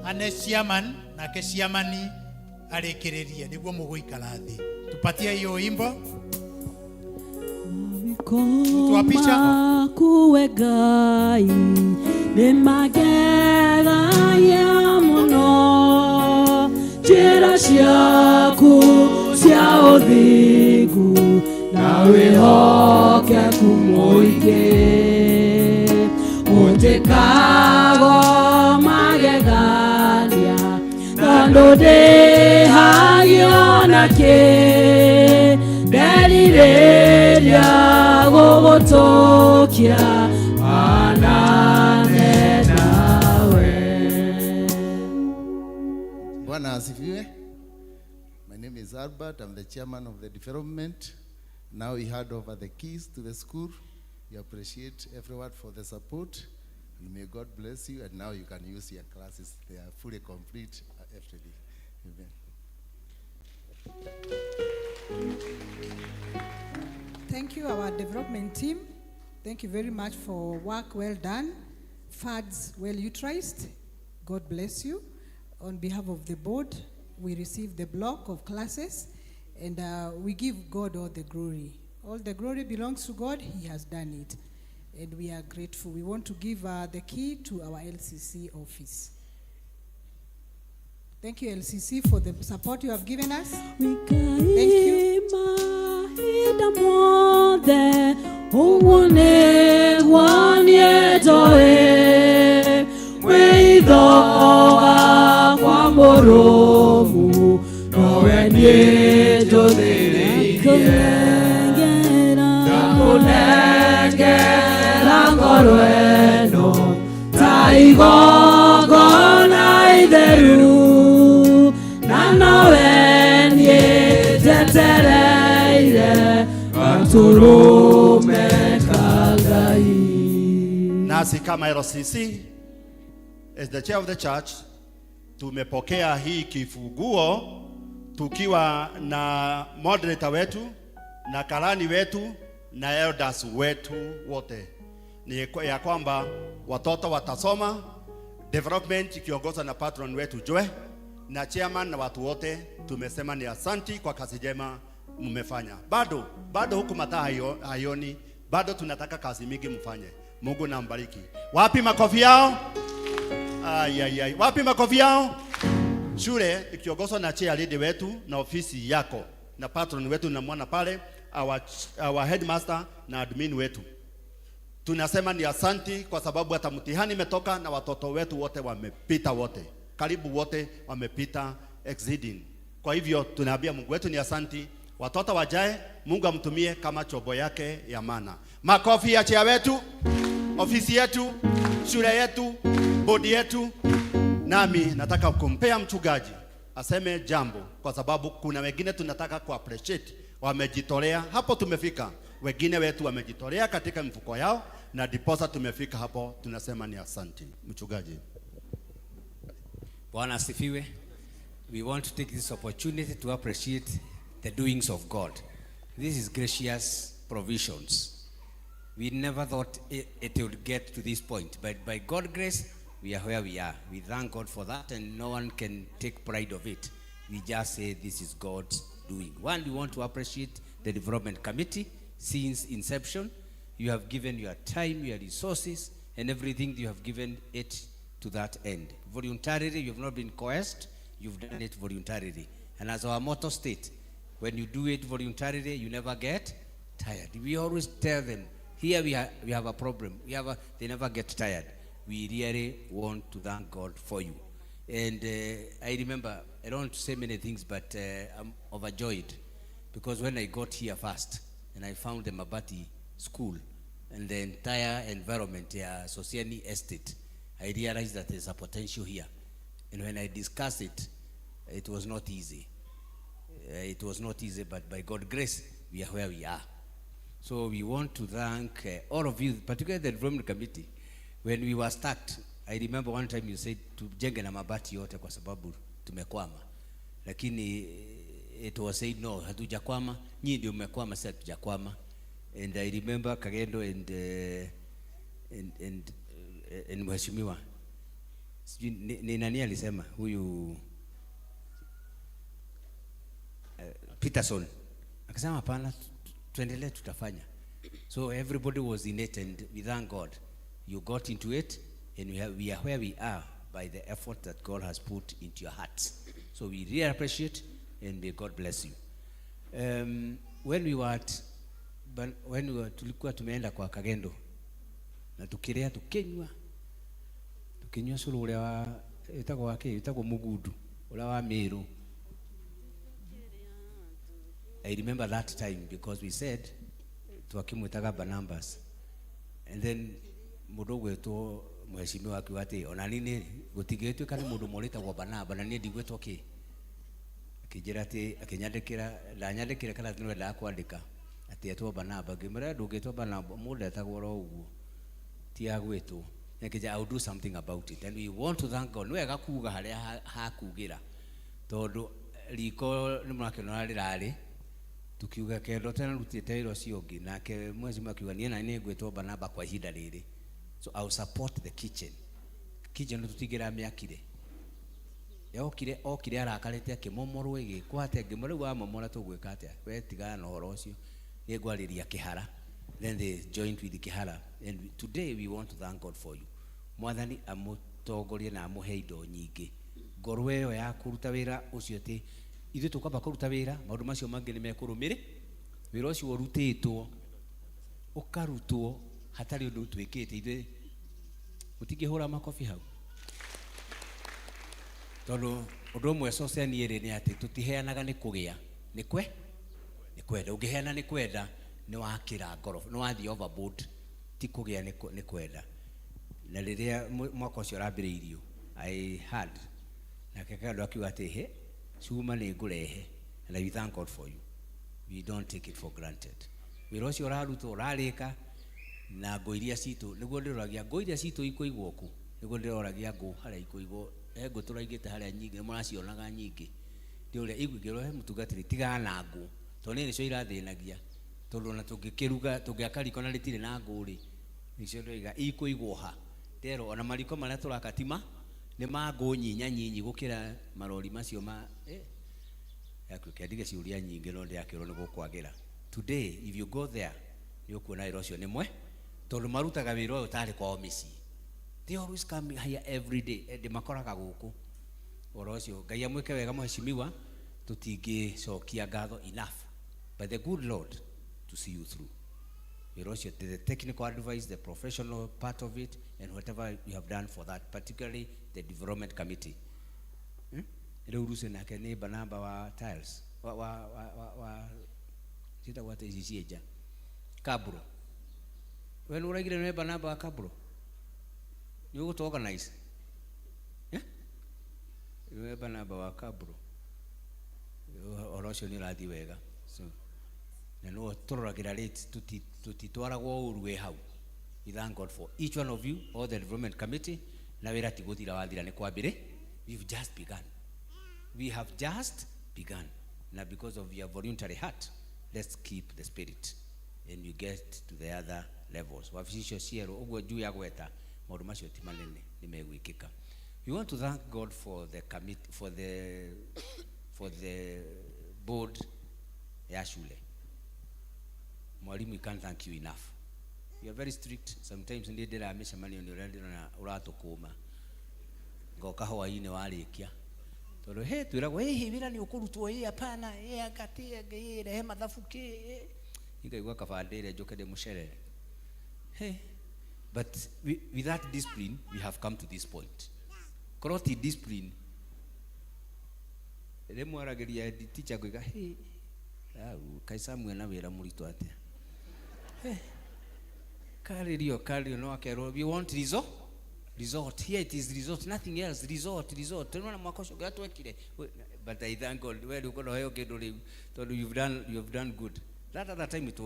S16: ane chairman na ke chairmani arekererie niguo muguikara thi. Tupatie hiyo wimbo.
S11: Tuapisha kuwe Ngai ni magega ya muno njĩra ciaku cia ũthingu na wĩhokeku mũingĩ ũtĩkagwo magegania tondũ ndĩhagio nakĩ nderirĩria gũgũtũkia anane nawe.
S17: Bwana asifiwe. My name is Albert. I'm the chairman of the development. Now we hand over the keys to the school. We appreciate everyone for the support. And may God bless you. And now you can use your classes. They are fully complete everything. Amen.
S18: Thank you, our development team. Thank you very much for work well done. Funds well utilized. God bless you. On behalf of the board, we receive the block of classes, and we give God all the glory. All the glory belongs to God. He has done it, and we are grateful. We want to give the key to our LCC office. Thank you, LCC, for the support you have given us. Thank you.
S13: Nasi kama LCC, as the chair of the church, tumepokea hii kifunguo tukiwa na moderator wetu na karani wetu na elders wetu wote. Ni ya kwamba watoto watasoma, development ikiongozwa na patron wetu Joe na chairman na watu wote. Tumesema ni asanti kwa kazi njema mmefanya. Bado huku mataa hayoni, bado tunataka kazi mingi mfanye. Mungu na mbariki. Wapi makofi yao? Wapi makofi yao? Shule ikiongozwa na chair leader wetu na ofisi yako na patron wetu na mwana pale, our headmaster na admin wetu. Tunasema ni asanti kwa sababu hata mtihani imetoka na watoto wetu wote wamepita wote. Karibu wote wamepita exceeding. Kwa hivyo tunaambia Mungu wetu ni asanti. Watoto wajae, Mungu amtumie kama chombo yake ya maana. Makofi ya chair wetu, ofisi yetu, shule yetu, bodi yetu. Nami nataka kumpea mchungaji aseme jambo kwa sababu kuna wengine tunataka ku appreciate, wamejitolea hapo tumefika. Wengine wetu wamejitolea katika mfuko yao na diposa tumefika hapo, tunasema ni asanti. Mchungaji.
S7: Bwana asifiwe. We want to take this opportunity to appreciate the doings of God. This is gracious provisions. We never thought it would get to this point, but by God's grace, we are where we are. We thank God for that, and no one can take pride of it. We just say this is God's doing. One, we want to appreciate the development committee. Since inception, you have given your time, your resources, and everything you have given it to that end. Voluntarily, you have not been coerced, you've done it voluntarily. And as our motto states, when you do it voluntarily, you never get tired. We always tell them, here we have a problem. They never get tired. We really want to thank God for you. And I remember, I don't want to say many things, but I'm overjoyed because when I got here first and I found the Mabati school and the entire environment, Sosiani Estate, I realized that there's a potential here. And when I discussed it, it was not easy. It was not easy, but by God's grace, we are where we are. So we want to thank all of you, particularly the development committee. When we were stuck, I remember one time you said tujenge na mabati yote kwa sababu tumekwama. Lakini it was said no, hatujakwama, nyinyi ndio mmekwama, sasa hatujakwama. And I remember Kagendo and mheshimiwa. Ni nani alisema huyu Peterson akasema hapana, tuendelee tutafanya. So everybody was in it and we thank God. You got into it, and we are where we are by the effort that God has put into your hearts. So we really appreciate, and may God bless you. When we were tulikuwa tumeenda kwa Kagendo na tukirea tukinywa suru ule wa itako Mugudu ule wa Meru. I remember that time because we said tuakimwitaga Barnabas, and then mudogo wetu mheshimiwa akiwa ati ona nini gutigetwe kana mundu morita kwa Barnabas na nie ndigwetwo ki akijira ati akinyandikira ndanyandikira kana tino nda kwandika ati etwo Barnabas ngimara ndugitwo Barnabas mundu etagwo ro uguo ti agwetwo nekija I'll do something about it, and we want to thank God. Nwega kuga haria hakugira tondu riko nimrakena rirari tukiuga kendo tena rutite iro ciongi nake mwezi makiuga nie na ni ngwetwo Barnabas kwa ihinda riri. So I will support the kitchen. Kitchen tutigira miakire. Okire arakarete akimomorwo igikwate ngimore wa momora tugwika atia. We tigana na horo ucio. Ni gwariria kihara. Then they joined with the kihara, and today we want to thank God for you. Mwathani amutongorie na amuhe indo nyingi. Ngoro iyo ya kuruta wira ucio ti ithu tukaba kuruta wira maundu macio mangi ni mekurumire. Wira ucio urutitwo ukarutwo hatari undu twikite ithe utingihura makofi hau tondu undu umwe society iri ni ati tutiheanaga ni kugia ni kwenda ungiheana ni kwenda ni wakira ngoro ni wathi overboard ti kugia ni kwenda na riria mwaka ucio rambiriirio I had na kekado akiwa ati he cuma ni ngurehe, and I thank God for you. We don't take it for granted. Wira ucio raruto rarika na ngo iria citu niguo ndiroragia ngo iria citu ikuigwo ku niguo ndiroragia ngo haria ikuigwo ego turaigite haria nyingi muracionaga nyingi ndio ria igwigiro he mutugatiri tigana ngũ to nĩ cio irathĩnagia tondu na tũngĩkĩruga tũngĩakariko na rĩtirĩ na ngũ-rĩ nicio ndoiga ikũigwo ha ndero ona mariko marĩa tũrakatima nĩ ma ngũ nyinyi gũkĩra marori macio ma yakũkendige ciũria nyingĩ no ndĩakĩrwo nĩ gũkwagĩra. Today if you go there nĩ ũkuona wĩra ũcio nĩ mwe tondu marutaga wĩra ũyũ tarĩ kwao mĩciĩ. They always come here every day ndĩmakoraga gũkũ ũhoro ũcio. Ngai amwĩke wega mũheshimiwa, tũtingĩcokia ngatho enough but the good Lord to see you through. Wĩra ũcio, the technical advice, the professional part of it and whatever you have done for that, particularly the development committee. Rĩu Rusi nake nĩ banamba wa tiles sita wate ici kaburo. Wewe ũraigire nĩ banamba wa kaburo nĩ ũgũtũ organize nĩ banamba wa kaburo ũhoro ũcio nĩ ũrathiĩ wega. So na no tũroragira rate tutitwaragwo ũru wĩ hau. We thank God for each one of you, all the development committee. Na wĩra ti gũthira wathira nĩ kwambĩre. We've just begun. We have just begun. Now because of your voluntary heart, let's keep the spirit and you get to the other levels. Waficisho ciero ũguo juu ya gweta maũndũ macio ti manene nĩ megwĩkĩka. We want to thank God for the committee, for the board ya shule. Mwalimu, we can't thank you enough. You are very strict. Sometimes ndĩndĩra mĩcemanio nĩ ũrendĩra ũratũkũma ngoka hwaĩ-inĩ warĩkia tondũ twĩragwo wĩra nĩ ũkũrutwo hapana akati rehe mathabu ngaigua kabandĩre njoke ndĩmũcerere. But with that discipline we have come to this point. Korwo ti discipline rĩmwe aragĩria teacher ngũiga Kaisa mwena wĩra mũritũ atĩa Kario no akerwo we want resort here, it is resort, nothing else. Resort tunaona mwaka ũcio gatwekire. But I thank God where you go heo kĩndũ rĩu tondũ you have done good. That other time it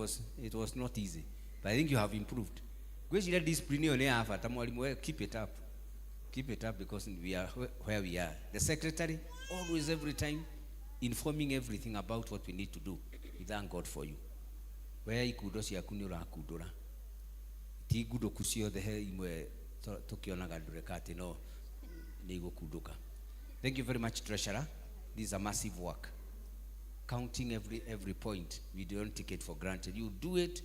S7: was not easy, but I think you have improved. Gwĩciria discipline ĩyo nĩ ya bata. Mwalimu, keep it up because we are where we are. The secretary always every time informing everything about what we need to do. We thank God for you. Where ikundo ciaku nĩ ũrakundũra ti ngundo kuciothe he imwe tukionaga ndurekati no nĩ igũkunduka. Thank you very much, Treasurer. This is a massive work. Counting every point. We don't take it for granted. You do it.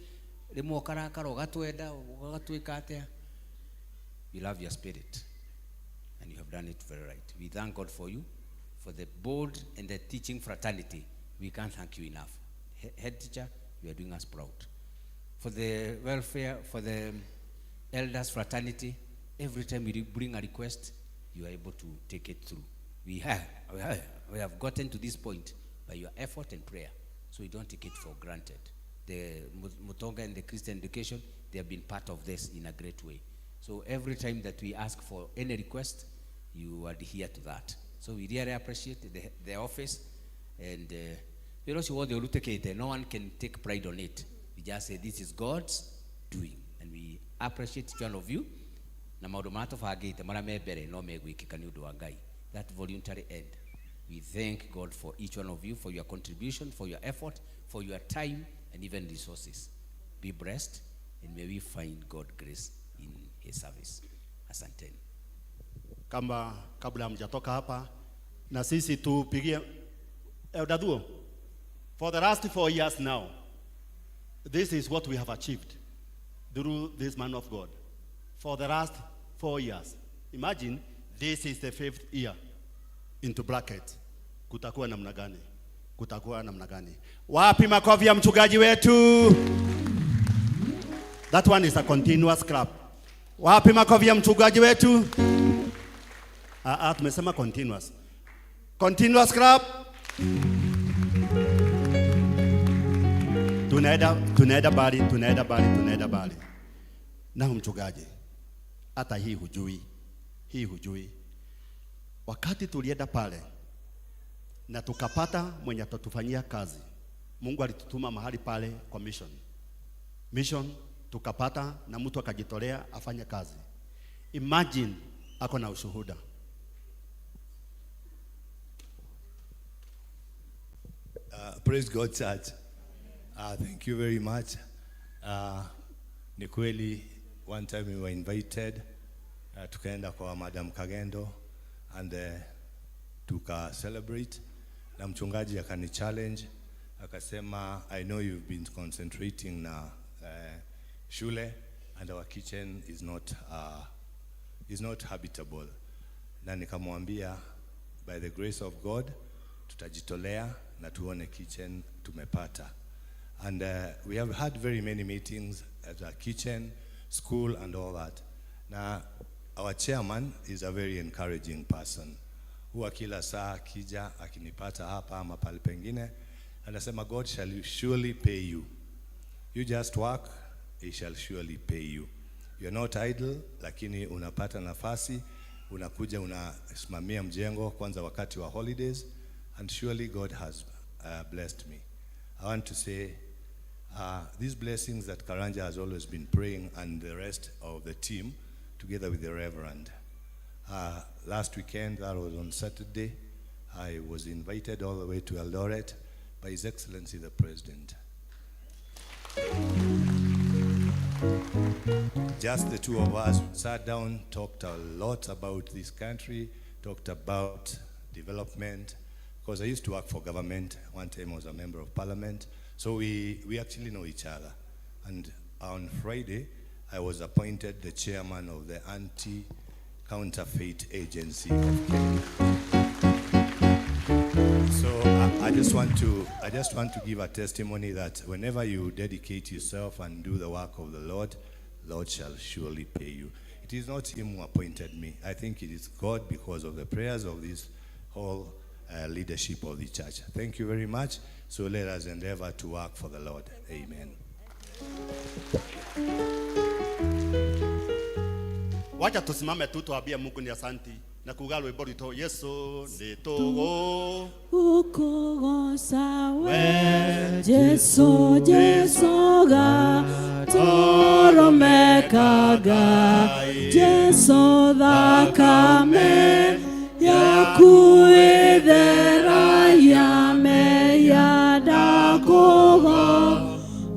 S7: Rĩmwe ũkarakara ũgatwenda ũgatwĩka atĩa. We love your spirit and you have done it very right. We thank God for you, for the board and the teaching fraternity. We can't thank you enough. Head teacher, you are doing us proud. For the welfare, for the elders fraternity, every time we bring a request, you are able to take it through. We have gotten to this point by your effort and prayer, so we don't take it for granted. The Mutonga and the Christian education, they have been part of this in a great way. So every time that we ask for any request, you adhere to that. So we really appreciate the office, and you know what they no one can take pride on it. We just say this is God's doing, and we appreciate each one of you. Na maũndũ matũbangĩte marĩa me mbere no megwĩkĩka nĩ ũndũ wa Ngai. That voluntary end. We thank God for each one of you, for your contribution, for your effort, for your time and even resources. Be blessed, and may we find God grace in his service. Asanteni.
S13: Kabla hamjatoka hapa na sisi tupigie Eldaduo. For the last 4 years now, this is what we have achieved through this man of God. For the last 4 years. Imagine this is the 5th year into bracket. Kutakuwa namna gani? Kutakuwa namna gani? Wapi makofi ya mchungaji wetu? That one is a continuous clap. Wapi makofi ya mchungaji wetu? Tumesema continuous. Continuous clap. Tunaenda bali. Na mchungaji, hata hii hujui. Wakati tulienda pale na tukapata mwenye atatufanyia kazi, Mungu alitutuma mahali pale kwa mission tukapata na mtu akajitolea afanye kazi. Imagine ako na ushuhuda.
S19: Praise God, church. Thank you very much. Ni kweli, one time we were invited, tukaenda kwa Madam Kagendo and tuka celebrate, na mchungaji akani challenge, akasema, I know you've been concentrating na shule and our kitchen is not habitable. Na nikamwambia, by the grace of God, tutajitolea na tuone kitchen tumepata. And we have had very many meetings at our kitchen, school and all that. Now, our chairman is a very encouraging person. Huwa kila saa kija akinipata hapa ama pale pengine, anasema, God shall surely pay you. You just work, he shall surely pay you. You're not idle, lakini unapata nafasi, unakuja unasimamia mjengo kwanza wakati wa holidays, and surely God has blessed me. I want to say, these blessings that Karanja has always been praying, and the rest of the team, together with the Reverend. Last weekend, that was on Saturday, I was invited all the way to Eldoret by His Excellency the President. Just the two of us sat down, talked a lot about this country, talked about development, because I used to work for government. One time I was a member of parliament. So we actually know each other. And on Friday, I was appointed the chairman of the Anti-Counterfeit Agency of Kenya. So I just want to give a testimony that whenever you dedicate yourself and do the work of the Lord shall surely pay you. It is not him who appointed me. I think it is God, because of the prayers of this whole leadership of the church. Thank you very much. So let us endeavor to work for the Lord. Amen.
S13: Wacha tusimame tu tuambie Mungu ni asanti na kuga rwimbo rwito Yesu ni tugo
S11: ukugosa we Jesu Jesu ga toromekaga Jesu thakame yakuithera yame yadakugo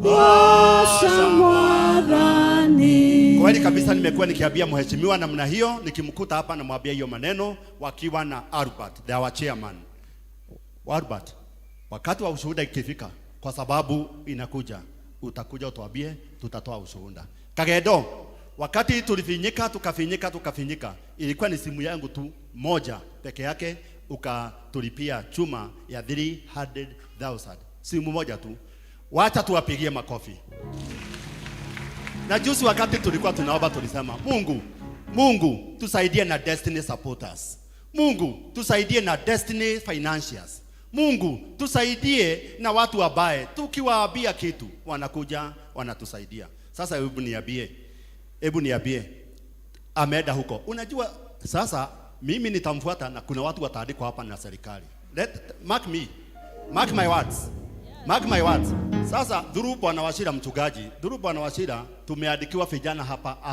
S11: washa mwathani.
S13: Kweli kabisa, nimekuwa nikiambia mheshimiwa namna hiyo, nikimkuta hapa namwambia hiyo maneno wakiwa na Albert, the our chairman. Albert, wakati wa ushuhuda ikifika, kwa sababu inakuja, utakuja utuambie, tutatoa ushuhuda. Kagendo, wakati tukafinyika, ilikuwa ni simu yangu tu moja peke yake, ukatulipia chuma ya 300,000. Simu moja tu. Wacha tuwapigie makofi. Na juzi wakati tulikuwa tunaomba tulisema, Mungu tusaidie na destiny supporters. Mungu tusaidie na destiny financiers. Mungu tusaidie na watu wabaye, tukiwaambia kitu wanakuja wanatusaidia. Sasa hebu niambie ameenda huko. Unajua sasa mimi nitamfuata na kuna watu wataandikwa hapa na serikali. Mark my words. Mark my words. Sasa dhuru Bwana Wachira mchungaji, dhuru Bwana Wachira tumeandikiwa vijana hapa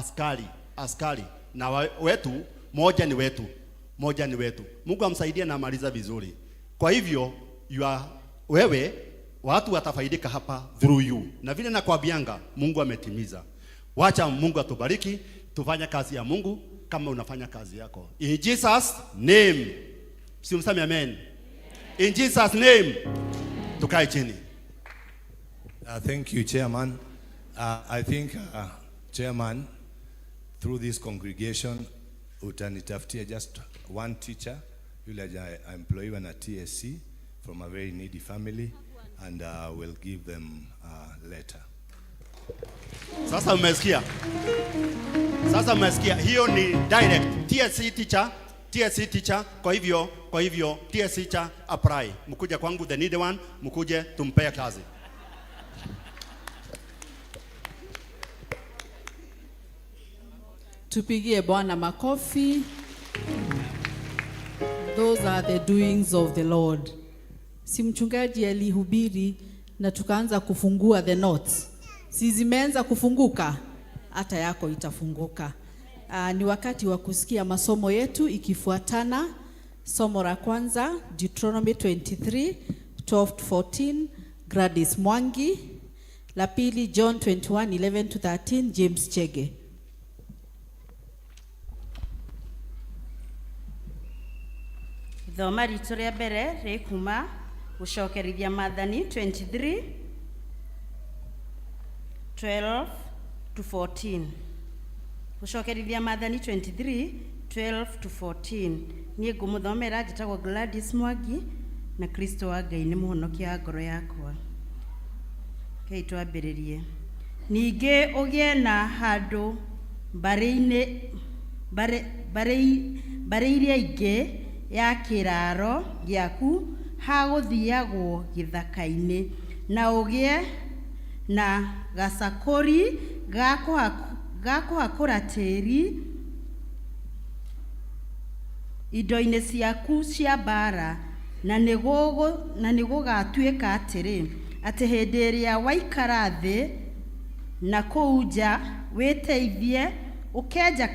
S13: askari na wetu moja ni wetu. Mungu amsaidie na amaliza vizuri. Kwa hivyo wewe watu watafaidika hapa through you. Na vile nakwambianga Mungu ametimiza. Wacha Mungu atubariki, tufanye kazi ya Mungu kama unafanya kazi yako. In Jesus name. Simsame amen. In Jesus name. Tukae chini.
S19: Thank you, Chairman. I think, Chairman, through this congregation, utanitafutia just one teacher, yule employee na TSC from a very needy family, and we'll give them a letter.
S13: Sasa umesikia. Hiyo ni direct TSC teacher. Kwa hivyo TSC teacher apply. Mkuje kwangu the needy one, mkuje tumpea kazi.
S1: Tupigie Bwana makofi. Those are the doings of the Lord. Si mchungaji alihubiri na tukaanza kufungua the notes. Si zimeanza kufunguka, hata yako itafunguka. Ni wakati wa kusikia masomo yetu ikifuatana. Somo la kwanza Deuteronomy 23 12 to 14, Gladys Mwangi. La pili, John 21, 11 to 13, James Chege.
S20: Thoma ritũ rĩa mbere rĩkuma gũcokerithia Maathani 23 12 to 14. Gũcokerithia Maathani 23 12 to 14. Niĩ ngũmũthomera, njĩtagwo Gladys Mwangi, na Kristo wa Ngai nĩ mũhonokia wa ngoro yakwa. Kei twambĩrĩrie. Ningĩ ũgĩe na handũ mbarĩ iria ingĩ ya kĩraro gĩaku ha gũthiagwo gĩthaka-inĩ, na ũgĩe na gacakũri ga kũhakũra tĩri indo-inĩ ciaku cia mbara, na nĩgũgatuĩka atĩrĩ, atĩ hĩndĩ ĩrĩa waikara thĩ na kũu nja wĩteithie, ũkenja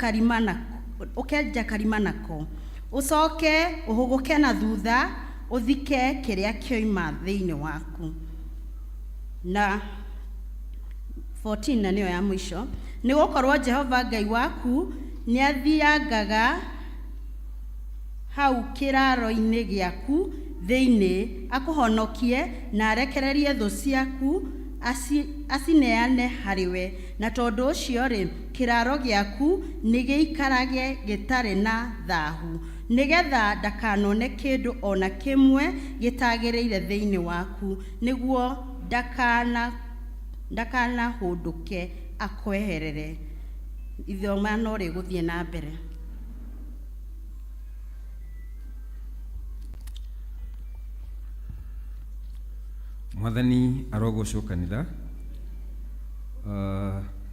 S20: karima nako, ũcoke ũhũgũke na thutha, ũthike kĩrĩa kĩoima thĩinĩ waku. Na 14 na nĩyo ya mũico. Nĩgũkorwo Jehova Ngai waku nĩ athiangaga hau kĩraro-inĩ gĩaku thĩinĩ, akũhonokie na arekererie thũ ciaku, acineane harĩwe. Na tondũ ũcio-rĩ, kĩraro gĩaku nĩ gĩikarage gĩtarĩ na thahu, nĩgetha ndakanone kĩndũ ona kĩmwe gĩtagĩrĩire thĩinĩ waku, nĩguo ndakanahũndũke akweherere. Ithoma no rĩgũthiĩ na mbere.
S21: Mwathani arogocwo kanitha.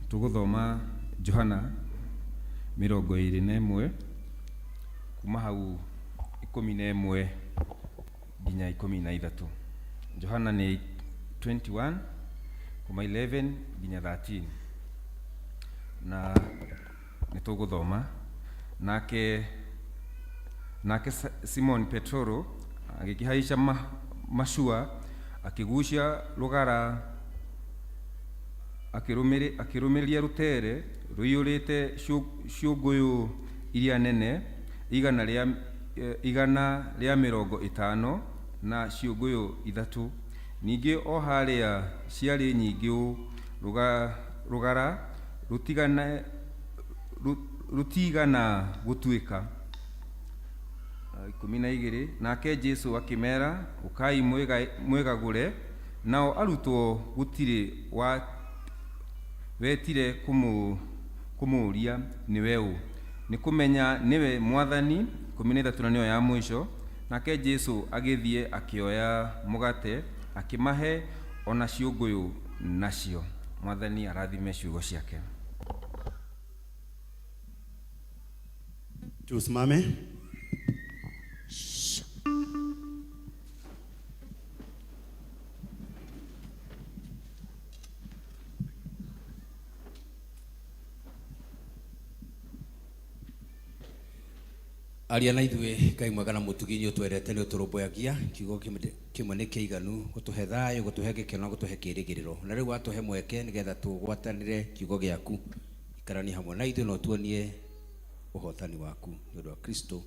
S21: Tũgũthoma Johana 21 kuma hau 11 nginya 13. Johana nĩ 21 kuma 11 nginya 13, na nĩtũgũthoma. Nake Simon Petro agĩkĩhaica mashua, akĩgucia rũgara, akĩrũmĩrĩria rũtere rũiyũrĩte ciũngũyũ iria nene 150 na ciũngũyũ 3. Ningĩ o harĩa ciarĩ nyingĩ rũgara rutigana gũtuĩka. 12. Nake Jesu akĩmera, ũkai mwĩgagũre. Nao arutwo gũtirĩ wetire kũmũũria nĩwe ũ, nĩ kũmenya nĩwe Mwathani. 13 na nĩyo ya mũico. Nake Jesu agĩthiĩ akĩoya mũgate, akĩmahe ona ciũngũyũ nacio. Mwathani arathime ciugo ciake.
S13: Tusimame.
S7: Aria na ithuĩ Ngai mwega na mũtugi ũtwerete nĩ ũtũrũmbũyagia, kiugo kĩmwe nĩ kĩiganu gũtũhe thayũ, gũtũhe gĩkeno, gũtũhe kĩĩrĩgĩrĩro. Na rĩu watũhe mweke nĩgetha tũgwatanĩre kiugo gĩaku, ikarania hamwe na ithuĩ na ũtuonie ũhotani waku nĩ ũndũ wa Kristo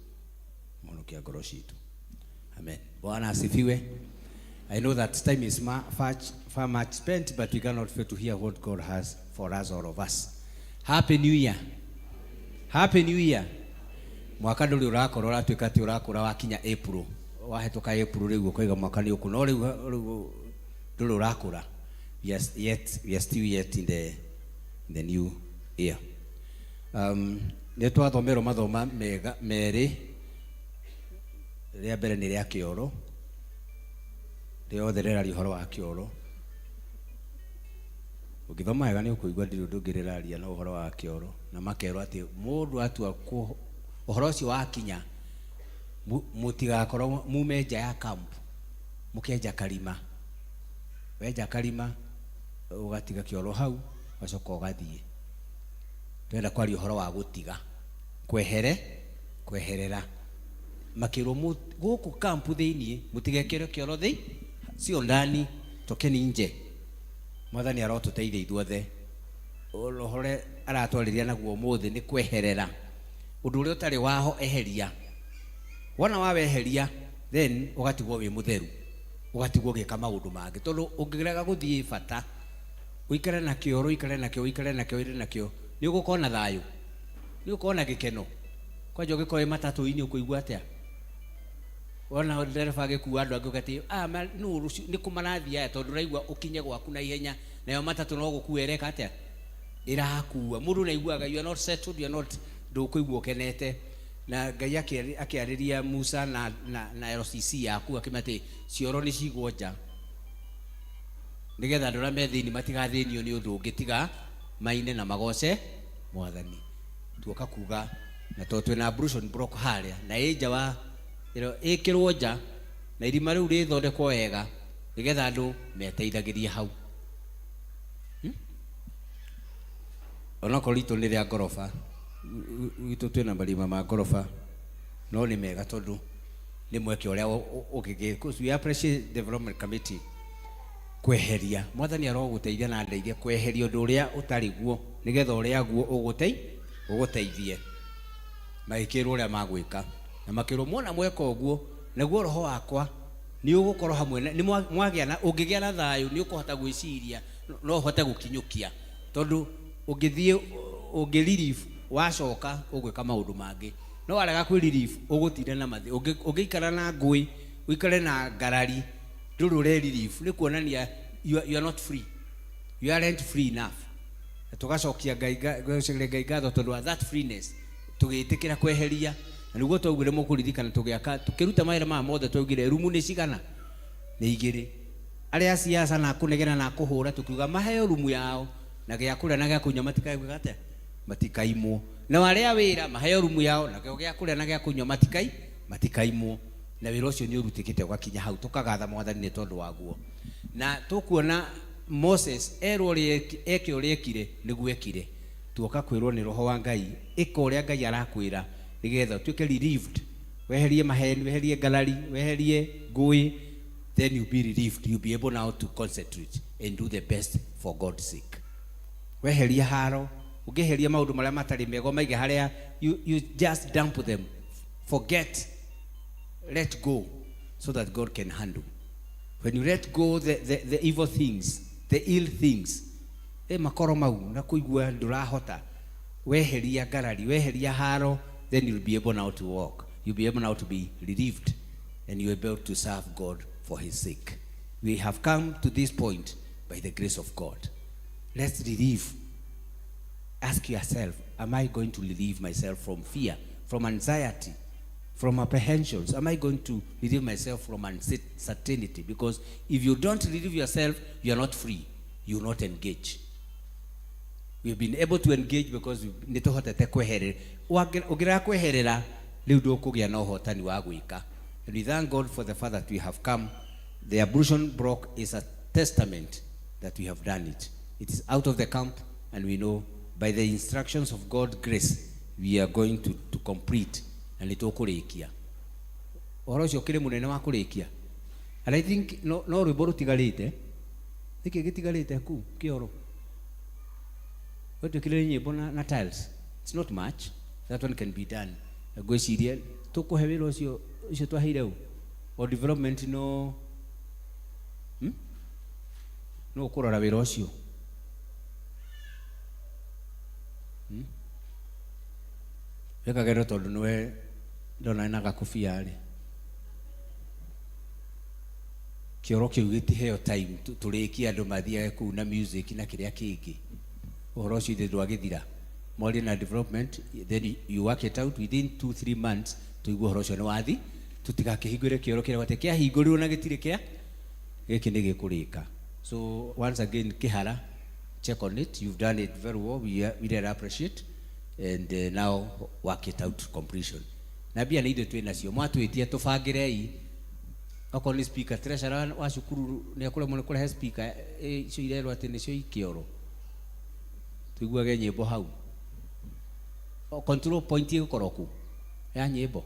S7: mũhonokia ngoro citũ. Amen. Bwana asifiwe. I know that time is far much spent, but we cannot fail to hear what God has for us, all of us. Happy New Year. Happy New Year. Mwaka ndũrĩ ũrakorwo ũratuĩka atĩ ũrakũra wakinya April, wahetũka April rĩu ũkoiga mwaka nĩ ũkũ, no rĩu ndũrĩ ũrakũra. We are still yet in the new year. Nĩ twathomerwo mathoma merĩ. Rĩa mbere nĩ rĩa kĩoro, rĩothe rĩraria ũhoro wa kĩoro. Ũngĩthoma wega nĩ ũkũigua ndirĩ ũndũ ũngĩ rĩraria no ũhoro wa kĩoro, na makerwo atĩ mũndũ atua ũhoro ũcio wakinya, mũtigakorwo mume nja ya kampu, mũkenja karima. Wenja karima ũgatiga kĩoro hau, ũgacoka ũgathiĩ. Twenda kwaria ũhoro wa gũtiga, kweherera. Makĩrwo gũkũ kampu thĩiniĩ mũtigekĩre kĩoro sio ndani, tokeni nje. Mwathani arotuteithia ithuothe. Rohore aratwariria naguo muthi ni kweherera undu uria utari waho eheria. Wona waweheria then ugatigwo wi mutheru, ugatigwo gika maundu mangi tondu ungirega guthii bata uikare na kioro, uikare na kio, uikare na kio, uikare na kio, ni ugukona thayu, ni ukona gikeno. Kwa jo gikoe matatu ini ukuigua atia? Wona ndereba agikuua andu angi ugati nuru ni kumarathia aya tondu raigua ukinye gwaku na ihenya, nayo matatu no gukuereka atia irakuua. Mundu naiguaga you are not settled, you are not ndukuigua ukenete. Na Ngai akiariria Musa na LCC yaku akimati cioro ni cigwo nja nigetha andu aria me thiini matigathinio ni undu ungitiga maine na magoce Mwathani. Tuoka kuga na to twina ablution block haria na ija wa ikirwo nja na irima riu rithondekwo wega nigetha andu meteithagiria hau. Ona korito ni ria ngorofa itu twina marima ma ngorofa no ni mega tondu ni mweke uria ugige we appreciate development committee kweheria. Mwathani aroguteithia na ndeithia kweheria undu uria utari guo nigetha uria guo uguteithie maikirwo uria magwika na makirwo mwona mweka uguo naguo roho wakwa ni ugukorwo hamwe ni mwagia na ungigia na thayu ni ukuhota gwiciria no uhote gukinyukia tondu ungithie ungirelief wacoka ugwika maundu mangi no arega kwi relief ugutire na mathi ungiikara na ngui uikare na ngarari nduru re relief ni kuonania you are not free, you aren't free enough. Tugacokia Ngai ngatho tondu that freeness tugitikira kweheria na niguo twaugire mukuririkana tugiaka tukiruta maira ma mothe twaugire rumu ni cigana ni igiri aria siasa na kunegena na kuhura tukiuga maheo rumu yao na gya kuria na gya kunywa matikaigwa atia matikaimwo na waria wira maheo rumu yao na gya kuria na gya kunywa matikaimwo na wira ucio ni urutikite ugakinya hau tukagatha Mwathani ni tondu waguo. Na tukuona Moses erwo eke uria ekire niguo ekire. Tuoka kwirwo ni roho wa Ngai ika uria Ngai arakwira nigetha tuike relieved. Weherie maheni, weherie ngarari, weherie ngui, then you be relieved, you be able now to concentrate and do the best for God's sake. Weherie haro, ugeherie maundu maria matari mego maige haria you just dump them, forget, let go so that God can handle. When you let go the evil things, the ill things, makoro mau na kuigua ndurahota, weheria ngarari, weheria haro, then you'll be able now to walk, you'll be able now to be relieved, and you'll be able to serve God for his sake. We have come to this point by the grace of God. Let's relieve. Ask yourself, am I going to relieve myself from fear, from anxiety, from apprehensions? Am I going to relieve myself from uncertainty? Because if you don't relieve yourself, you are not free. You will not engage. We've been able to engage because nitohotete kweherera. Ugira kweherera riu ndukugia na uhotani wa gwika. And we thank God for the fact that we have come. The ablution block is a testament that we have done it. It is out of the camp, and we know by the instructions of God's grace we are going to complete and nitokurikia. Oro cio kire munene wa kurikia. And I think no rwimbo rutigarite. Niki gitigarite ku kioro. Wetu kile nyimbo na tiles. It's not much. That one can be done. Gwiciria tukuhe wira ucio twahire u. Or development no kurora wira ucio. Weka gero tondu nwe ndona na gakufia ri. Kioro kiu gitiheo time turikia andu mathia ku na music na kiria kingi. Uhoro ucio ithe ndwagithira. More na development, then you work it out within 2-3 months to igwo horo cio ni wathi tutigakihingure kioro kiria wate kia hingurirwo na gitire kia giki ni gikurika. So once again Kihara, check on it. You've done it very well. We really appreciate, and now work it out to completion. Na bia ni ithu twina cio mwatwitie tubangirei okoni speaker treasurer wa cukuru ni akure muno kure speaker cio irerwo ati ni cio ikioro tuiguage nyimbo hau. Control point igukoroku ya nyimbo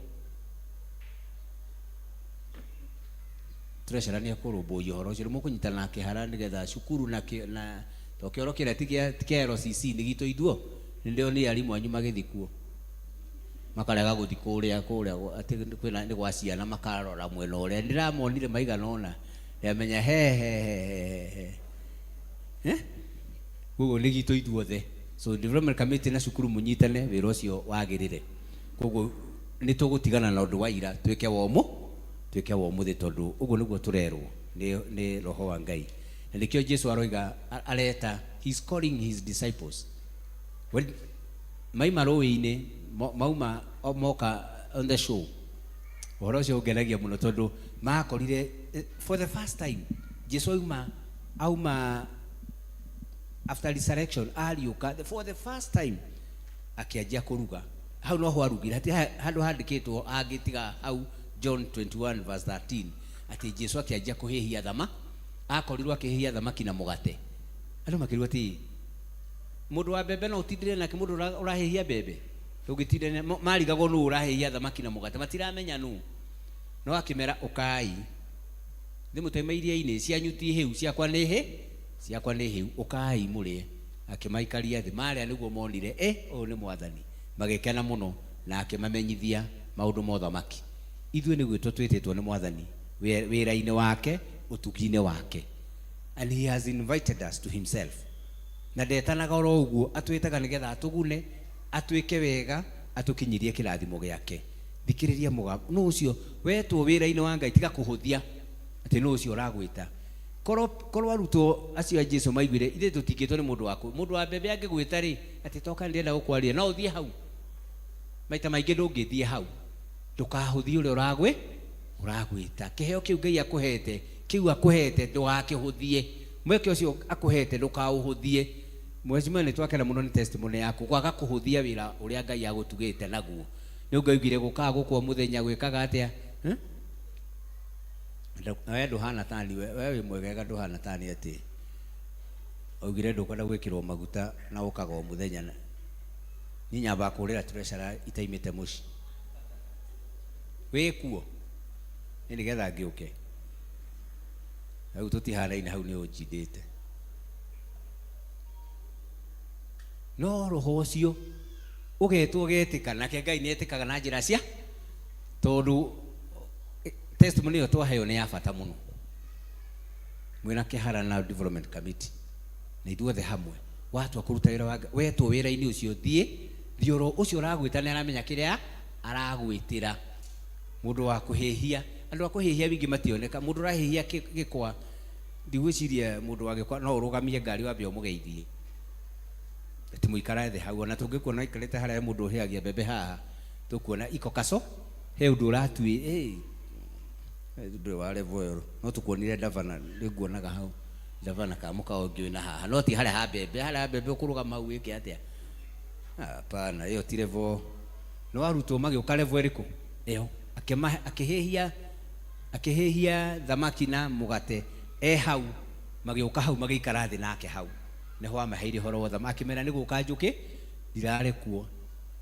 S7: treasurer ni akorumbuyo horo ucio mukunyitana nake hara nigetha cukuru na tokioro kira tikia RCC ni gitu ithuo ndio ni arimu anyu magithikuo makarega guthi kuria ati kwina ni gwa ciana makarora mwena uria ndiramonire maigana ona yamenya he gugu ni gitu ithuothe. So development committee na cukuru munyitane wira ucio wagirire koguo ni tugutigana na undu wa ira twike womu thi tondu uguo niguo turerwo ni roho wa Ngai na nikio Jesu aroiga areta he's calling his disciples when maima rowi-ini mauma moka on the show uhoro ucio ungenagia muno tondu makorire for the first time Jesu auma after resurrection aliuka for the first time akianjia kuruga hau no ho arugire ati handu handikitwo agitiga hau John 21 verse 13 ati Jesu akianjia kuhihia thama akorirwo akihihia thamaki na mugate andu makirwa ati mundu wa bebe no utindire nake mundu urahihia bebe ugitindire marigago nu urahihia thamaki na mugate matiramenya nu no akimera ukai thimutemairiaini cianyuti hiu ciakwa ni hiu ukai murie akimaikaria thi maria niguo monire o ni mwathani magekena muno na akimamenyithia maundu mothamaki ithuĩ nĩ gwĩtwo twĩtĩtwo nĩ mwathani wĩra-inĩ wake ũtugi-inĩ wake and he has invited us to himself na ndetanaga oro ũguo atwĩtaga nĩgetha atũgune atwĩke wega atũkinyirie kĩrathimo gĩake. Thikĩrĩria mũgambo no ũcio wetwo wĩra-inĩ wa Ngai tiga kũhũthia atĩ no ũcio ũragwĩta korwo arutwo acio a Jesu maiguire ithe tũtingĩtwo nĩ mũndũ wa mbembe angĩgwĩta rĩ atĩ toka ndĩrenda gũkwarĩria no ũthiĩ hau maita maingĩ ndũngĩthiĩ hau ndukahuthie uria uragwita kiheo kiu Ngai akuhete kiu akuhete ndugakĩhuthie mweke ucio akuhete ndukauhuthie. Mwecimu ni twakena muno ni testimony yaku kwaga kuhuthia wira uria Ngai agutugite naguo ni ungaigire guka gukwo muthenya gwikaga atia wewe nduhana tani wewe mwegega nduhana tani ati ugire ndukwenda gwikirwo maguta na ukaga o muthenya ni nyamba kurira treasurer itaimite muci wekuo ni getha ngiuke au tutihana-ini hau ni unjindite no roho ucio ugetwo getika nake Ngai ni etikaga na njira cia tondu testimony yo twaheo ni ya bata muno mwina kihara na development committee na ithuothe hamwe watu akuruta wira wa wetwo wira-ini ucio thioro ucio uragwita ni aramenya kiria aragwitira mundu wa kuhihia andu akuhihia wingi mationeka mundu rahihia gikwa ndigwiciria mundu wa gikwa no urugamie ngari wa bio mugeithie ati muikara the hau na tungikuona ikarete haria mundu uhiagia bebe haha tukuona iko kaso he undu uratui ndu wa level no tukuonire davana niguonaga hau davana ka muka ongi na haha no ti haria bebe ukuruga mau iki atia hapana hiyo ti level no arutwo magiuka level iriku eho akihehia thamaki na mugate hau magiuka hau magiikara thi nake hau neho amaheire horo wa thamaki mena ni guka njuki ndirare kuo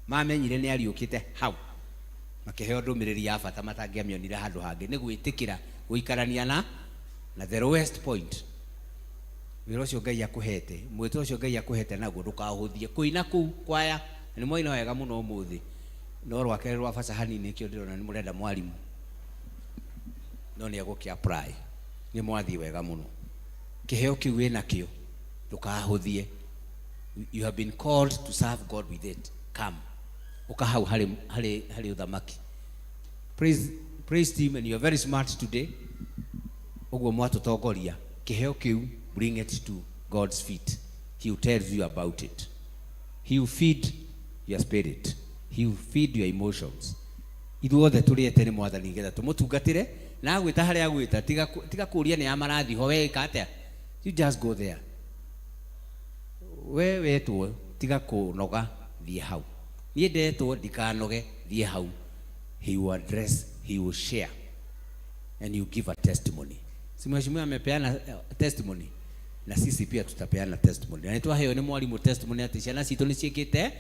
S7: mamenyire ni ariukite hau makiheo ndumiriri ya bata matangiamionire handu hangi ni gwitikira guikarania na the lowest point wira ucio Ngai akuhete mwito ucio Ngai akuhete naguo ndukahuthie kuina kuu kwaya ni moina wega muno umuthi no rwake rwa basa hanini kio ndirona ni murenda mwalimu no ni agukia apply ni mwathi wega muno kiheo kiu wina kio ndukahuthie you have been called to serve God with it come ukahau hali uthamaki praise team and you are very smart today uguo mwatutongoria kiheo kiu bring it to God's feet he will tell you about it he will feed your spirit he will feed your emotions ithuothe turiete ni mwathani getha tumutungatire na agwita haria agwita tiga kuria ni amarathi ho weka atia you just go there wewe tu tiga kunoga thie hau nie ndetwo ndikanoge thie hau he will address he will share and you give a testimony si mheshimiwa amepeana testimony na sisi pia tutapeana testimony na twaheo ni mwalimu testimony ati ciana citu ni ciikite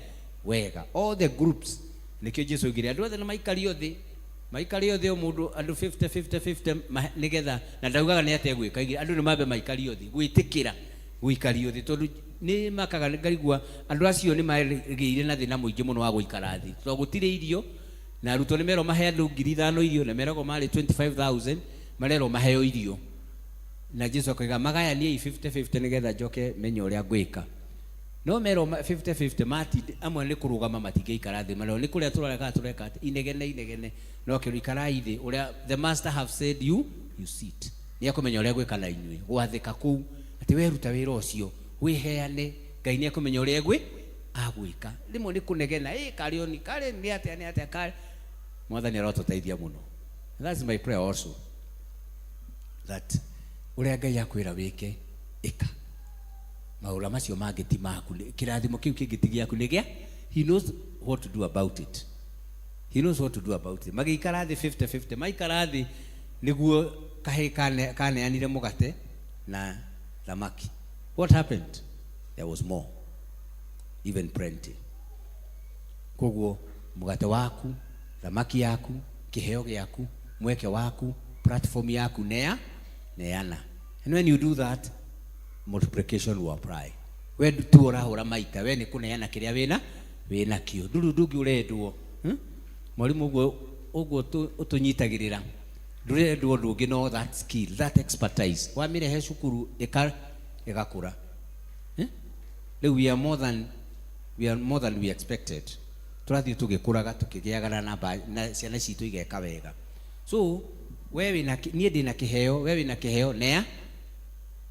S7: wega all the groups nikio Jesu igire andu othe na maikario thi maikari othe mundu andu 50 nigetha na ndaugaga ni ate gwika andu ni mabe maikari othe gwitikira guikari othe tondu ni makaga ngarigwa andu acio ni magire na thina muingi muno wa guikara thi to gutire irio na ruto ni mero mahe andu 5,000 irio na mero mari 25,000 marero maheo irio na Jesu akaiga magaya ni 50 nigetha njoke menye uria gwika no mero 50 mati amwe ni kurugama matingeikara thi maro ni kuria tureka inegene no kirikara ithi uria the master have said you sit ni akumenya uria gwika na inyui gwathika ku ati weruta wira ucio wiheane Ngai ni akumenya uria agwika rimwe ni kunegena karioni kare ni ate kare mwathani arotuteithia muno. That's my prayer also, that uria Ngai akwira wike ika maura macio mangiti maku kirathimo kiu kingiti giaku nigia he knows what to do about it. He knows what to do about it. Magikara thi 50 maikara thi niguo kahe kane anire mugate na thamaki. What happened? There was more, even plenty. Koguo mugate waku, thamaki yaku, kiheo giaku, mweke waku, platform yaku neana. And when you do that, multiplication will apply. We tu urahura maita we ni kuneana kiria wina kio ndungi urendwo mwalimu uguo utunyitagirira ndurendwo ndungi no that skill, that expertise wamire he cukuru igakura. We are more than we expected. Turathi tugikuraga tukigiagana na ciana citu igeka wega. So wewe nie ndina kiheo, wewe na kiheo nea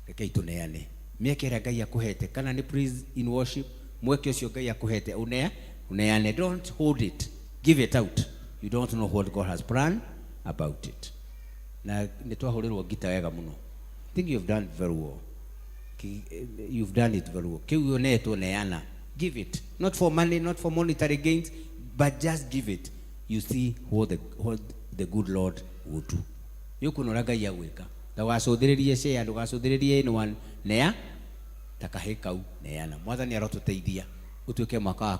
S7: rekei tuneane miekera Ngai akuhete kana ni praise in worship mweke ucio Ngai akuhete uneane. Don't hold it, give it out. You don't know what God has planned about it. Na nitwahurirwo gita wega muno. I think you've done very well. You've done it very well. Kiu neto neana, give it, not for money, not for monetary gains, but just give it. You see what the good Lord will do. Yukunora Ngai agwika ndagacũthĩrĩrie share ndũgacũthĩrĩrie anyone nea takahekau neana. Mwathani arotuteithia utuike mwaka wa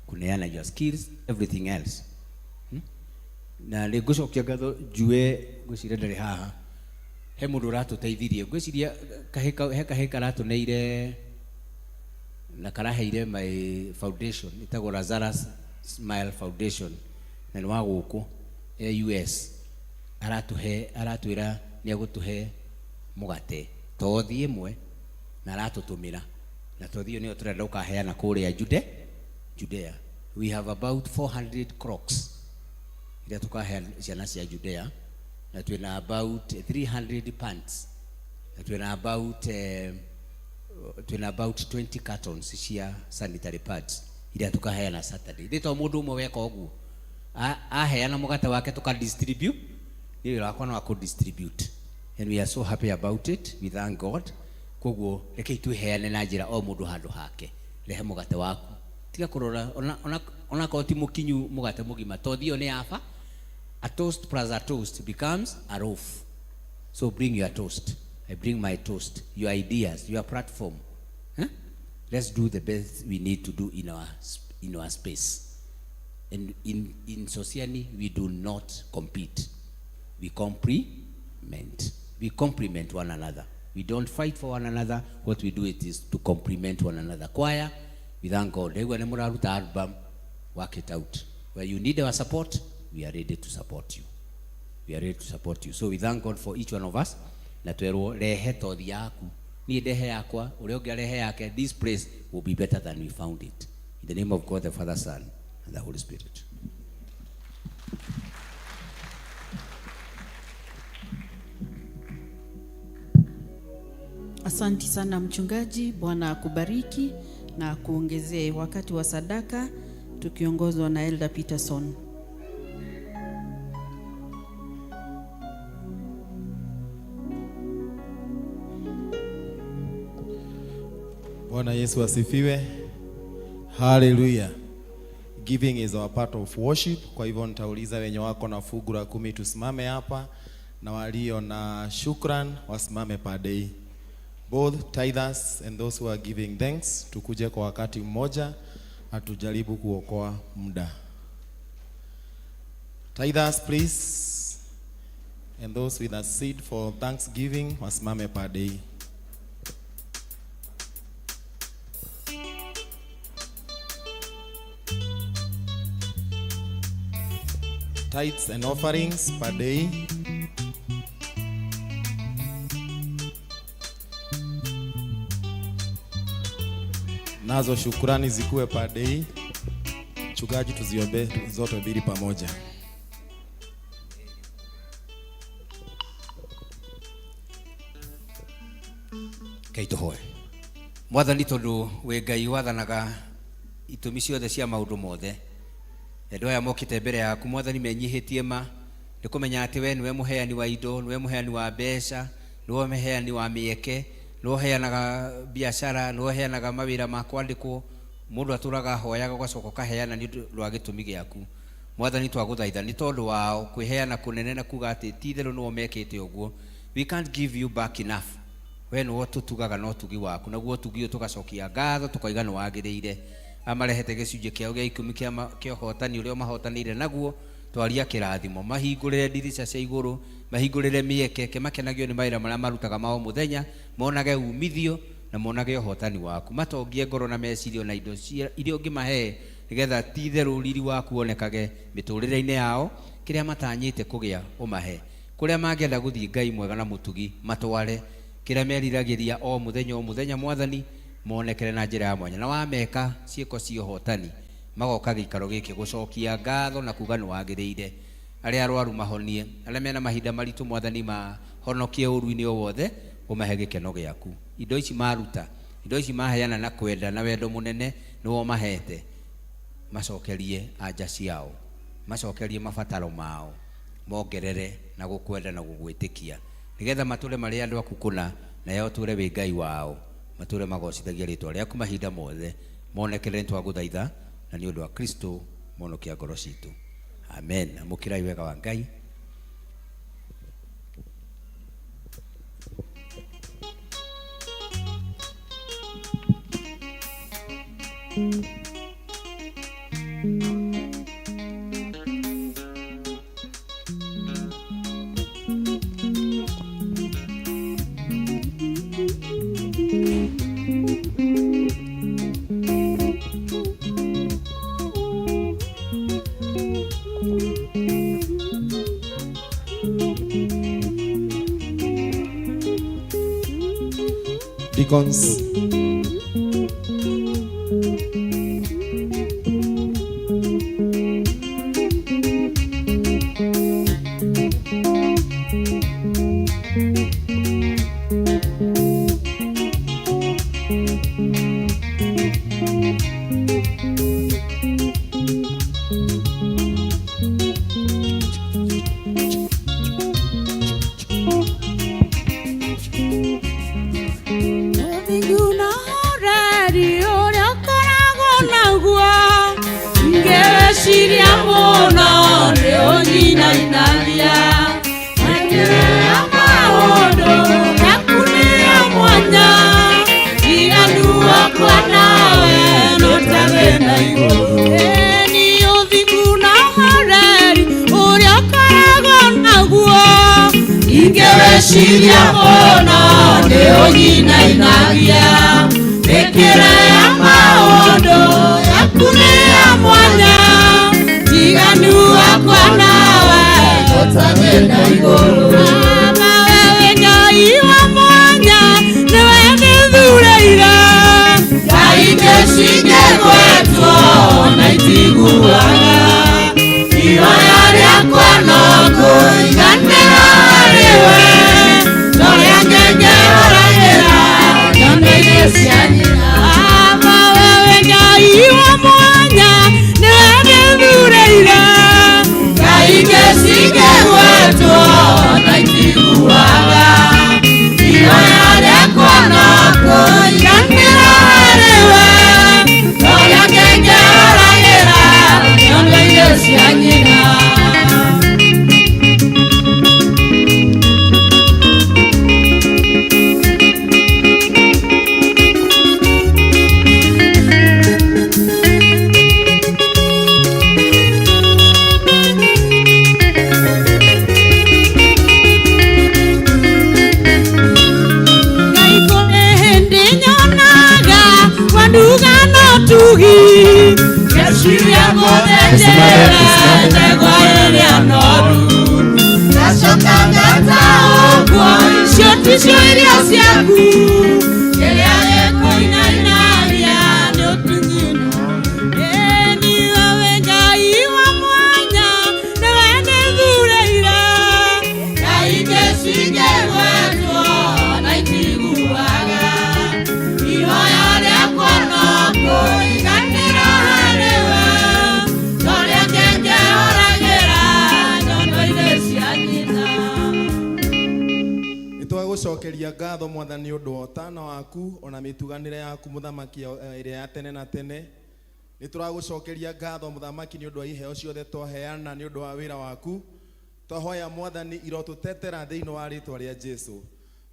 S7: kuneana your skills, everything else. Na nigucokia ngatho njue ngwiciria ndari haha he mundu ratuteithirie ngwiciria kaheka ratuneire na karaheire my foundation itagwo Lazarus Smile Foundation na ni wa guku US aratwira ni agutuhe mugate tothi imwe na aratutumira na tothi ni turenda ukaheana kuria Judea. We have about 400 crocks ila tukaheana ciana cia Judea na twina about 300 pants na twina about 20 cartons cia sanitary pads ila tukaheana Saturday. Thito mundu umwe weka oguo aheana mugate wake tukadistribute ni wakwa no distribute, and we are so happy about it. We thank God. Koguo rekei tuheane na njira o mundu handu hake rehe mugate waku tiga kurora ona ko ti mukinyu mugate mugima tothio ni afa. A toast plus a toast becomes a loaf. So bring your toast, I bring my toast, your ideas, your platform. Let's do the best we need to do in our space. And in society we do not compete, we complement. We complement one another. We don't fight for one another. What we do is to complement one another. Choir, we thank God. Album, work it out. Where you need our support, we are ready to support you. We are ready to support you. So we thank God for each one of us. Na twero rehe tothi yaku. Ni ndehe yakwa, uria ungi rehe yake. This place will be better than we found it. In the name of God, the Father, Son, and the Holy Spirit.
S1: Asanti sana mchungaji, Bwana akubariki na kuongezee wakati wa sadaka tukiongozwa na Elder Peterson.
S2: Bwana Yesu asifiwe. Hallelujah. Giving is our part of worship. Kwa hivyo nitauliza wenye wako na fungu la 10 tusimame hapa, na walio na shukran wasimame pade. Both tithers and those who are giving thanks, tukuje kwa wakati mmoja, atujaribu kuokoa muda. Tithers, please. And those with a seed for Thanksgiving, wasimame per day. Tithes and offerings per day. Nazo shukrani zikuwe per day. Mchungaji, tuziombe zote mbili pamoja.
S7: Kaitohoe. Mwathani tondu we Ngai wathanaga itumi ciothe cia maundu mothe. Andũ aya mokite mbere yaku Mwathani menyihitie ma nĩ kũmenya atĩ we nĩwe mũheani wa indo, nĩwe mũheani wa mbeca, nĩwe mũheani wa mĩeke, nĩwe ũheanaga biacara, nĩwe ũheanaga mawĩra ma kwandĩkwo. Mũndũ atũraga hoyaga ũgacoka ũkaheana nĩ ũndũ wa gĩtũmi gĩaku. Mwathani twagũthaitha nĩ tondũ wao kwĩheana kũnene na kuga atĩ ti-itherũ nĩwe mekĩte ũguo. We can't give you back enough. We nĩwe tũtugaga no ũtugi waku, naguo ũtugi ũyũ tũgacokia ngatho tũkoiga nĩ wagĩrĩire. Amarehete gĩcunjĩ kĩao gĩa ikũmi kĩa ũhotani ũrĩa mahotanĩire naguo, twaria kĩrathimo, mahingũrĩre ndirica cia igũrũ, mahingũrĩre mĩeke, kĩmakenagio nĩ mawĩra marĩa marutaga mao mũthenya, monage umithio na monage ũhotani waku, matongie ngoro na meciria na indo iria ũngĩmahe nĩgetha ti-itherũ riri waku wonekage mĩtũrĩre-inĩ yao, kĩrĩa matanyĩte kũgĩa ũmahe, kũrĩa mangĩenda gũthiĩ Ngai mwega na mũtugi matware, kĩrĩa meriragĩria o mũthenya Mwathani monekere na njĩra ya mwanya, na wameka ciĩko cia ũhotani magoka gĩikaro gĩkĩ gũcokia ngatho na kuga nĩ wagĩrĩire. Arĩa arwaru mahonie, arĩa mena mahinda maritũ Mwathani mahonokie ũru-inĩ o wothe, ũmahe gĩkeno gĩaku. Indo ici maruta, indo ici maheana na kwenda na wendo mũnene nĩwo mahete, macokerie anja ciao, macokerie mabataro mao, mongerere na gũkwenda na gũgwĩtĩkia, nĩgetha matũre marĩ andũ aku kũna, nayo tũre wĩ Ngai wao, matũre magocithagia rĩtwa rĩaku mahinda mothe, monekere nĩ twagũthaitha na nĩ ũndũ wa Kristo mũhonokia ngoro citũ. Amen. Amũkĩrai wega wa Ngai.
S2: Deacons.
S11: Ingeweciria ona nĩ ũnyinainagia mĩkĩre ya maũndũ yaku nĩ ya mwanya tiganu wakwa nawe gũtarĩ na igũrũ nawe wĩ Ngai wa mwanya nĩwe ndĩthuurĩire Ngai ndĩcingĩgwetwo na itiguaga ihoya rĩakwa no kũiganĩra rĩwe no rĩangĩngĩhoragĩra nyone-inĩ
S2: gucokeria ngatho mwathani undu otana waku ona mituganire yaku muthamaki iria ya tene na tene. Ni turagucokeria ngatho muthamaki ni undu wa iheo ciothe twaheana ni undu wa wira waku. Twahoya mwathani irotutetera thiini wa ritwa ria Jesu.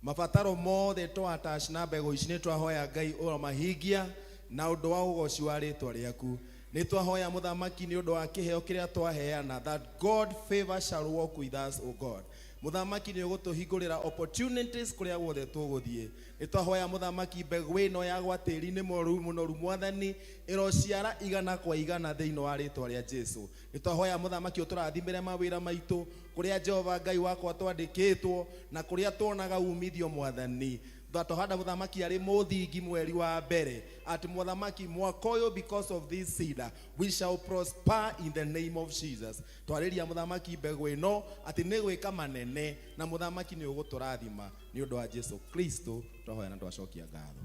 S2: Mabataro mothe twatash na mbego ici ni twahoya Ngai ora mahingia na undu wa ugoci wa ritwa riaku. Ni twahoya muthamaki ni undu wa kiheo kiria twaheana, that God favor shall walk with us, O God. Muthamaki ni ugutuhingurira opportunities kuria guothe tuguthie. Ni twahoya muthamaki mbegu ino ya gwatiri ni moru munoru mwathani irociara igana kwa igana thiini wa ritwa ria Jesu. Ni twahoya muthamaki uturathimire mawira maitu kuria Jehova Ngai wakwa twandikitwo na kuria tuonaga umithio mwathani. Twatohanda muthamaki ari muthingi mweri wa mbere ati muthamaki mwaka uyu, because of this seed we shall prosper in the name of Jesus. Twariria muthamaki mbegu ino ati ni gwika manene na muthamaki ni uguturathima ni undu wa Jesu Kristo twahoya na twacokia ngatho.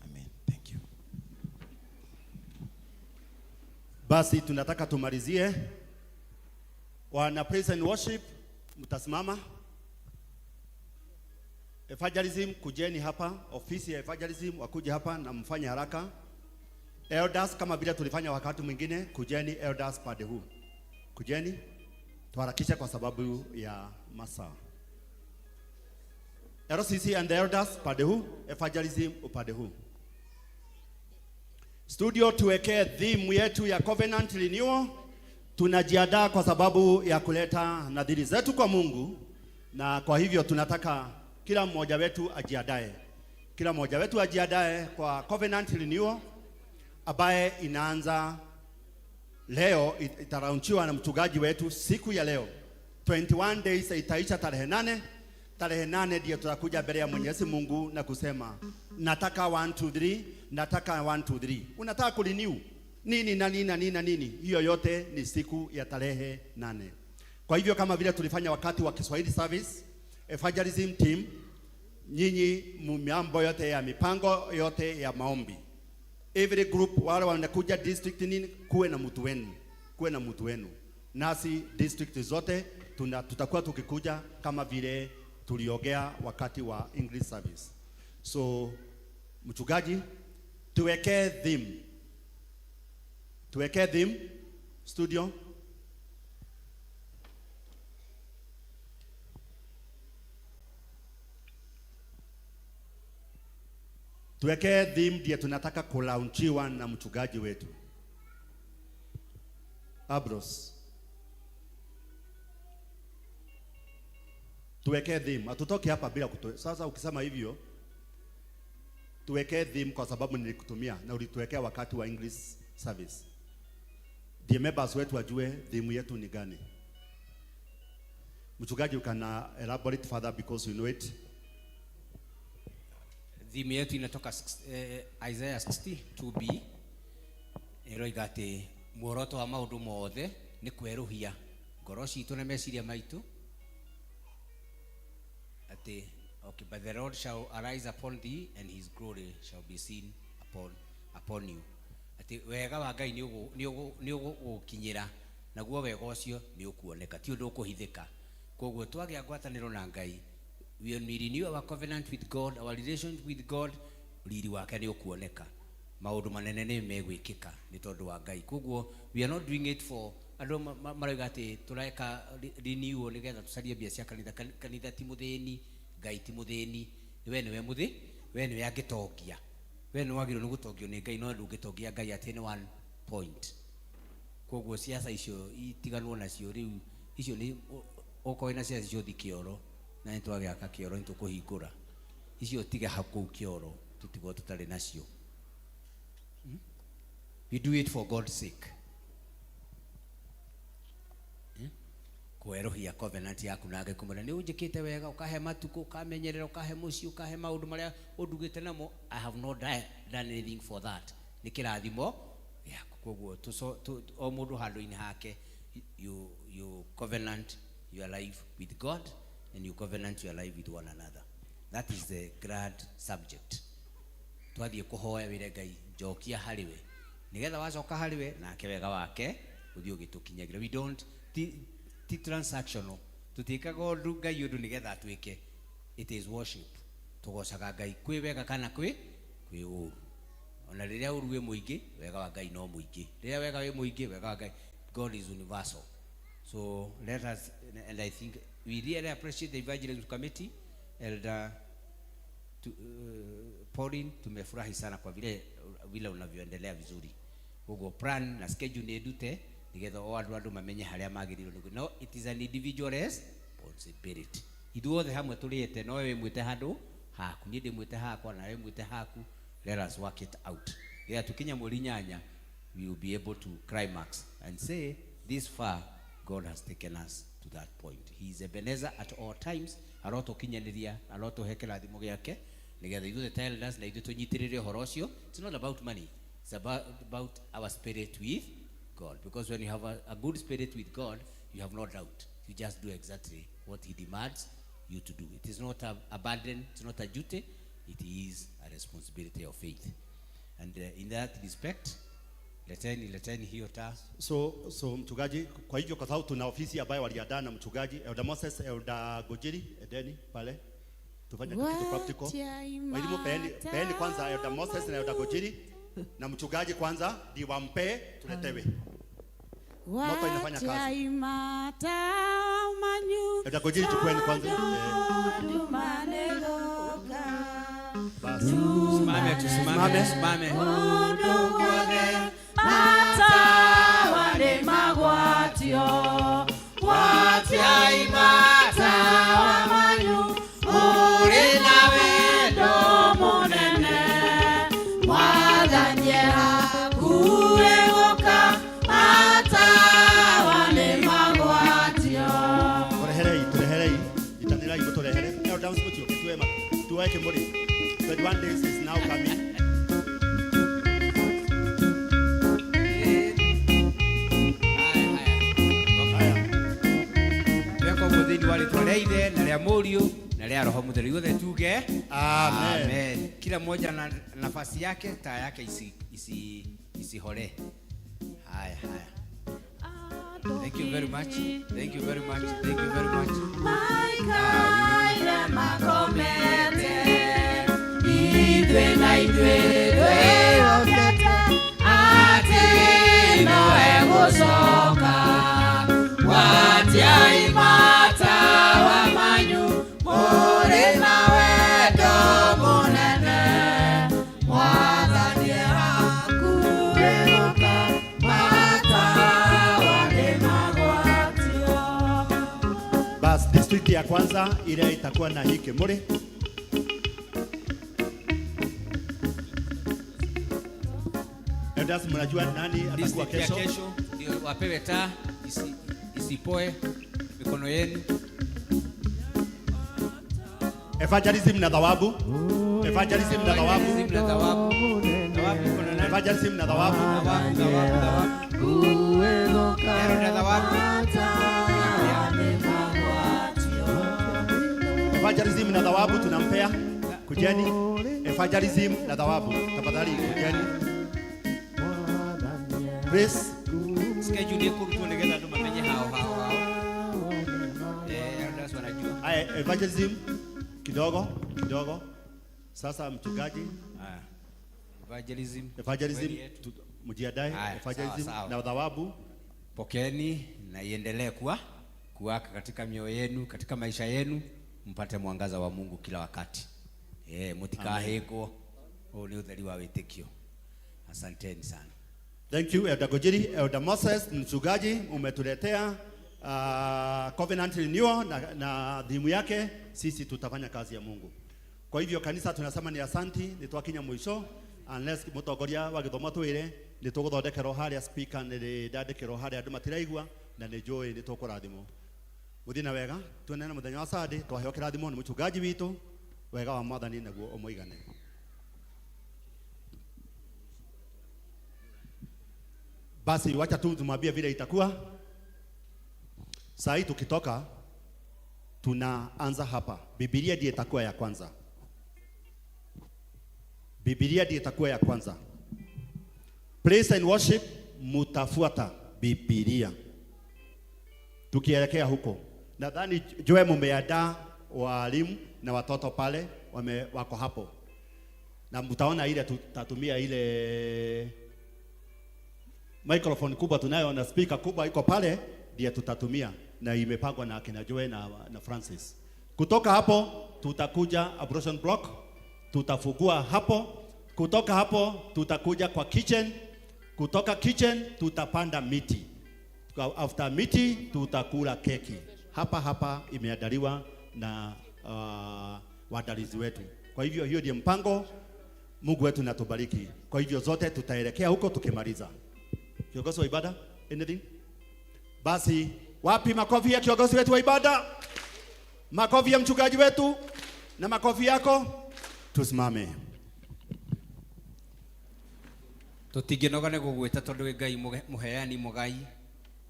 S2: Amen. Thank you.
S13: Basi tunataka tumalizie. Wana praise and worship mtasimama. Evangelism kujeni hapa, ofisi ya evangelism wakuje hapa na mfanye haraka. Elders kama vile tulifanya wakati mwingine, kujeni elders pande huu. Kujeni tuharakisha kwa sababu ya masaa. RCC and the elders pande huu, evangelism upande huu. Studio tuweke theme yetu ya covenant renewal. Tunajiandaa kwa sababu ya kuleta nadhiri zetu kwa Mungu, na kwa hivyo tunataka kila mmoja wetu ajiandae. Kila mmoja wetu ajiandae kwa covenant renewal ambaye inaanza leo, itaraunchiwa na mchungaji wetu siku ya leo. 21 days itaisha tarehe 8. Tarehe 8 ndio tutakuja mbele ya Mwenyezi Mungu na kusema nataka 1 2 3, nataka 1 2 3. Unataka kurenew nini na nini na nini na nini? Hiyo yote ni siku ya tarehe 8. Kwa hivyo kama vile tulifanya wakati wa Kiswahili service, evangelism team, nyinyi mambo yote ya mipango yote ya maombi, every group wale wanakuja district nini, kuwe na mtu wenu, kuwe na mtu wenu. Nasi district zote tutakuwa tukikuja kama vile tuliongea wakati wa English service. So mchungaji, tuweke theme studio. Tuweke theme ndio tunataka kulaunchiwa na mchungaji wetu Abros. Tuweke theme, hatutoki hapa bila kutoa. Sasa ukisema hivyo, tuweke theme kwa sababu nilikutumia na ulituwekea wakati wa English service. The members wetu wajue theme yetu ni gani. Mchungaji, you can elaborate further because you know it.
S7: Theme yetu inatoka Isaiah 62b. Eroigate muoroto wa maundu mothe ni kweruhia ngoro citu na meciria maitu. Ati okay, but the Lord shall arise upon thee and his glory shall be seen upon you. Ati wega wa Ngai ni ugukinyira naguo wega ucio ni ukuoneka, ti undu ukuhithika. Koguo twagia ngwataniro na Ngai, we renew our covenant with God, our relationship with God, riri wake ni ukuoneka, maundu manene ni megwikika ni tondu wa Ngai. Koguo we are not doing it for andu marauga ati tureka renew ni getha tucarie mbia cia kanitha ti muthini, Ngai ti muthini, we niwe muthi, we niwe angitongia, we ni wagiro ni gutongio ni Ngai, no ndungitongia Ngai ati ni 1 point. Koguo siasa icio itiganwo nacio riu, icio ni okoe na siasa icio thikioro na nitwagiaka kioro nitukuhingura icio tiga haku kioro tutigo tutari nacio. We do it for God's sake. Kwerohia covenant yaku na Ngai kumana ni unjikite wega, ukahe matuko, ukamenyerera, ukahe muci, ukahe maundu maria undugite namo. I have not done anything for that. Ni kirathimo yaku. Koguo o mundu handu-ini hake, you covenant your life with God and you covenant your life with one another. That is the grand subject. Twathie kuhoya wire Ngai njokia hariwe nigetha wacoka hariwe nake wega wake uthio gitukinyagira. We don't ti transactional, tutikaga undu Ngai undu nigetha atwike it is worship. Tugocaga Ngai kwi wega kana kwi uru. Ona riria uru wi muingi wega wa Ngai no muingi. Riria wega wi muingi wega wa Ngai. God is universal. So let us, and I think we really appreciate the evangelism committee. Elder Pauline, tumefurahi sana kwa vile unavyoendelea vizuri. Ugo plan na schedule ni edute nigetha o andu mamenye haria magiriro. No, it is an individual responsibility. Ithuothe hamwe turiete no wewe mwite handu haku ni ndi mwite hakwa na wewe mwite haku. Let us work it out. Yeah, tukinya muri nyanya we will be able to climax and say this far God has taken us to that point. He is Ebenezer at all times. Aroto kinyaniria, aroto hekela thimo giake. Nigetha ithuothe ta elders na ithuothe tunyitirire horo ucio. It's not about money. It's about our spirit with God. Because when you have a good spirit with God, you have no doubt. You just do exactly what He demands you to do. It is not a burden. It's not a duty. It is a responsibility of faith. And in that respect, leteni hiyo task.
S13: So mchungaji, kwa hivyo kwa sababu tuna ofisi ambayo waliandaa na mchungaji Elder Moses, Elder Gojiri, edeni pale tufanye kitu practical. Walimu peeni kwanza Elder Moses na Elder Gojiri na mchungaji kwanza ndi wampe tuletewe. Moto inafanya kazi. Elder Gojiri chukueni kwanza.
S7: Simame.
S11: Mata wale magwatio watia imata wamanyu uri na wendo munene mwadhanyera kuegoka mata wale magwatio.
S13: Tureherei itanira igo turehere eo dance mutio tuema tuweke muri 21 days is now coming.
S7: Wali toleide na ria murio na ria roho mutheru yothe tuge amen. Kila mmoja na nafasi yake, taa yake isihore. Haya. Thank you very much. Thank you very much. Thank you very much.
S11: Maikaira makomete idwe na idwe okete ati no egosoka watia imata wamanyu muri na wendo munene mwathaniera kuegoka mata wale magwatio.
S13: Bas district ya kwanza ile itakuwa na hiki muri. Elders, mnajua nani atakuwa kesho?
S7: Ndio wapewe taa isipoe mikono yenu.
S13: Evangelism na thawabu. Evangelism na thawabu. Evangelism na thawabu. Evangelism na thawabu tunampea. Kujeni. Evangelism na thawabu. Tafadhali kujeni. Praise.
S7: Schedule yako tuonekana ndo mamenye hao. Elders wanajua.
S13: Aya, evangelism kidogo. Sasa mchungaji. Evangelism mjiandae. Evangelism na thawabu
S7: pokeeni na iendelee kuwaka katika mioyo yenu, katika maisha yenu, mpate mwangaza wa Mungu kila wakati. Mutikaheko ni utheri wa witikio. Asanteni sana.
S13: Thank you Elder Gojiri. Elder Moses, mchungaji, umetuletea covenant renewal na dhimu yake. Sisi tutafanya kazi ya Mungu. Kwa hivyo kanisa tunasema ni asanti, nitwakinya mwisho unless mutongoria wa githomo twire ni tuguthondekero haria speaker ni ndandikiro haria andu matiraigua na ni joy ni tukurathimo. Muthina wega tuonane muthenya wa Sunday twaheo kirathimo ni mchungaji witu wega wa Mwathani naguo umuigane. Basi wacha tu tumwambie vile itakuwa. Saa hii tukitoka tunaanza hapa. Biblia ndiyo itakuwa ya kwanza. Biblia ndiyo itakuwa ya kwanza. Praise and worship mutafuata Biblia. Tukielekea huko. Nadhani Joe mumeandaa walimu na watoto pale wako hapo, na mtaona ile tutatumia ile microphone kubwa tunayo na speaker kubwa iko pale, ndiye tutatumia, na imepangwa na akina Joe na Francis. Kutoka hapo tutakuja abortion block, tutafungua hapo. Kutoka hapo tutakuja kwa kitchen, kutoka kitchen tutapanda miti, after miti tutakula keki. Hapa imeandaliwa na waandalizi wetu. Kwa hivyo hiyo ndiyo mpango. Mungu wetu natubariki. Kwa hivyo zote tutaelekea huko tukimaliza. Kiongozi wa ibada, anything? Basi wapi makofi ya kiongozi wetu wa ibada? Makofi ya mchungaji wetu na makofi yako. Tusimame.
S7: Tutingĩnoga gũgwĩta tondũ wĩ Ngai mũheani mũgai.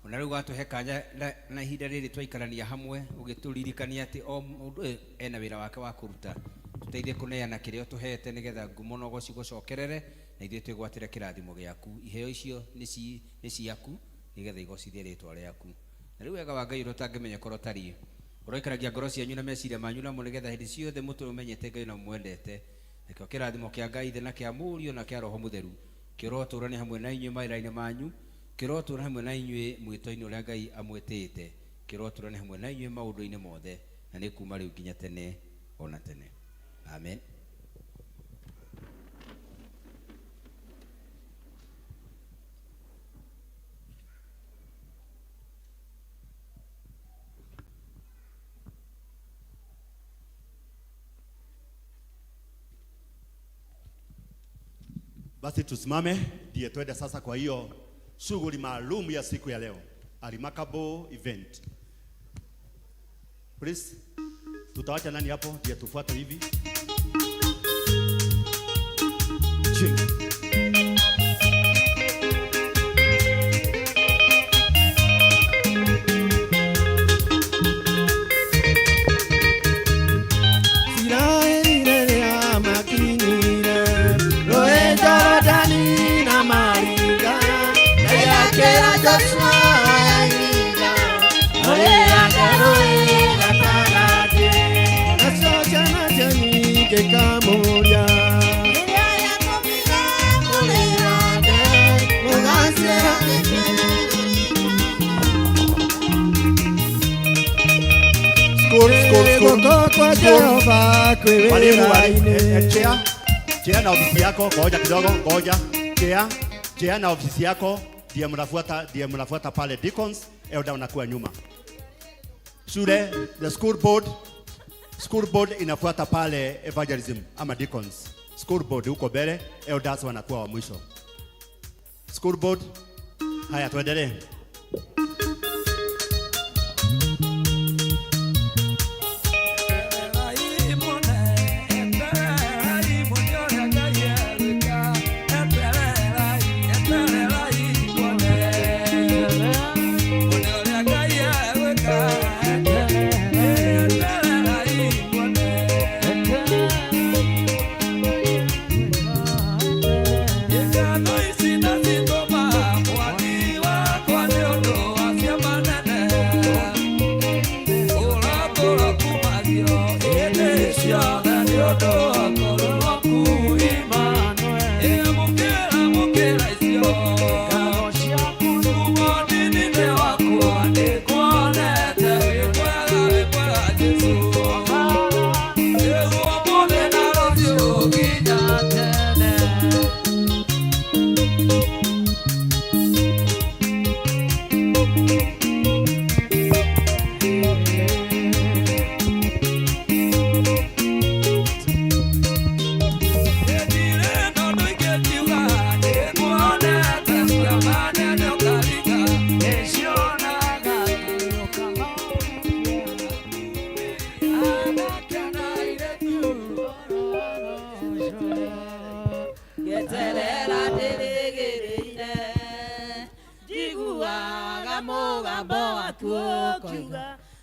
S7: Ona rĩu gatũhe kanya na ihinda rĩrĩ twaikarania hamwe ũgĩtũririkania atĩ o mũndũ ena wĩra wake wa kũruta. Tũteithie kũneana kĩrĩa ũtũhete nĩgetha ngumo no gũcicokerere na ithuĩ twĩgwatĩre kĩrathimo gĩaku. Iheo icio nĩ ciaku nĩgetha igocithie rĩĩtwa rĩaku. Na rĩu wega wa Ngai ũtangĩmenya korwo tariĩ. Ũroikaragia ngoro cianyu na meciria manyu namo nĩgetha hĩndĩ ciothe mũtũmenyete Ngai na mwendete. Nakĩo kĩrathimo kĩa Ngai Ithe na kĩa Mũriũ na kĩa Roho Mũtheru kĩrotũũrane hamwe na inyuĩ mawĩra-inĩ manyu, kĩrotũũrane hamwe na inyuĩ mwĩto-inĩ ũrĩa Ngai amwĩtĩte, kĩrotũũrane hamwe na inyuĩ maũndũ-inĩ mothe, na nĩ kuuma rĩu nginya tene ona tene. Amen.
S13: Basi tusimame ndiye twende sasa kwa hiyo shughuli maalum ya siku ya leo. A remarkable event. Please, tutawacha nani hapo ndiye tufuate hivi. Chea na ofisi yako, ngoja kidogo, ngoja. Chea na ofisi yako, ndiye mnafuata pale deacons, elder unakuwa nyuma. Shule, the school board inafuata pale evangelism ama deacons. School board huko mbele, elders wanakuwa wa mwisho. School board, haya tuendelee.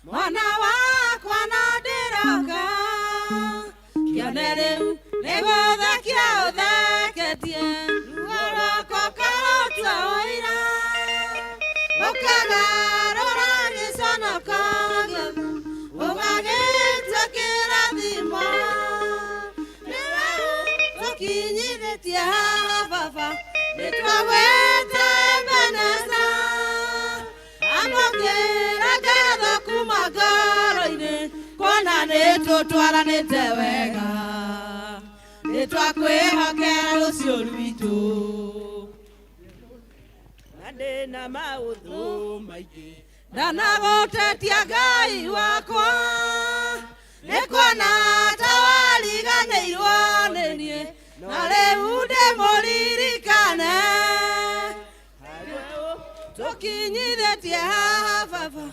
S11: Mwana wakwa no ndĩroka kĩone rĩu nĩgũthekia ũtheketie ruo rwakwa ũkarũtua ũira ũkagarũra gĩconoko gĩaku ũgagĩtua kĩrathimo tũtwaranĩte wega nĩtwakwĩhokera rũciũ rwitũ
S12: na ndĩna maũndũ maingĩ
S11: ndanagũtetia Ngai wakwa nĩkuona ta wariganĩirwo nĩ niĩ na rĩu ndĩmũririkane tũkinyithĩtie haha baba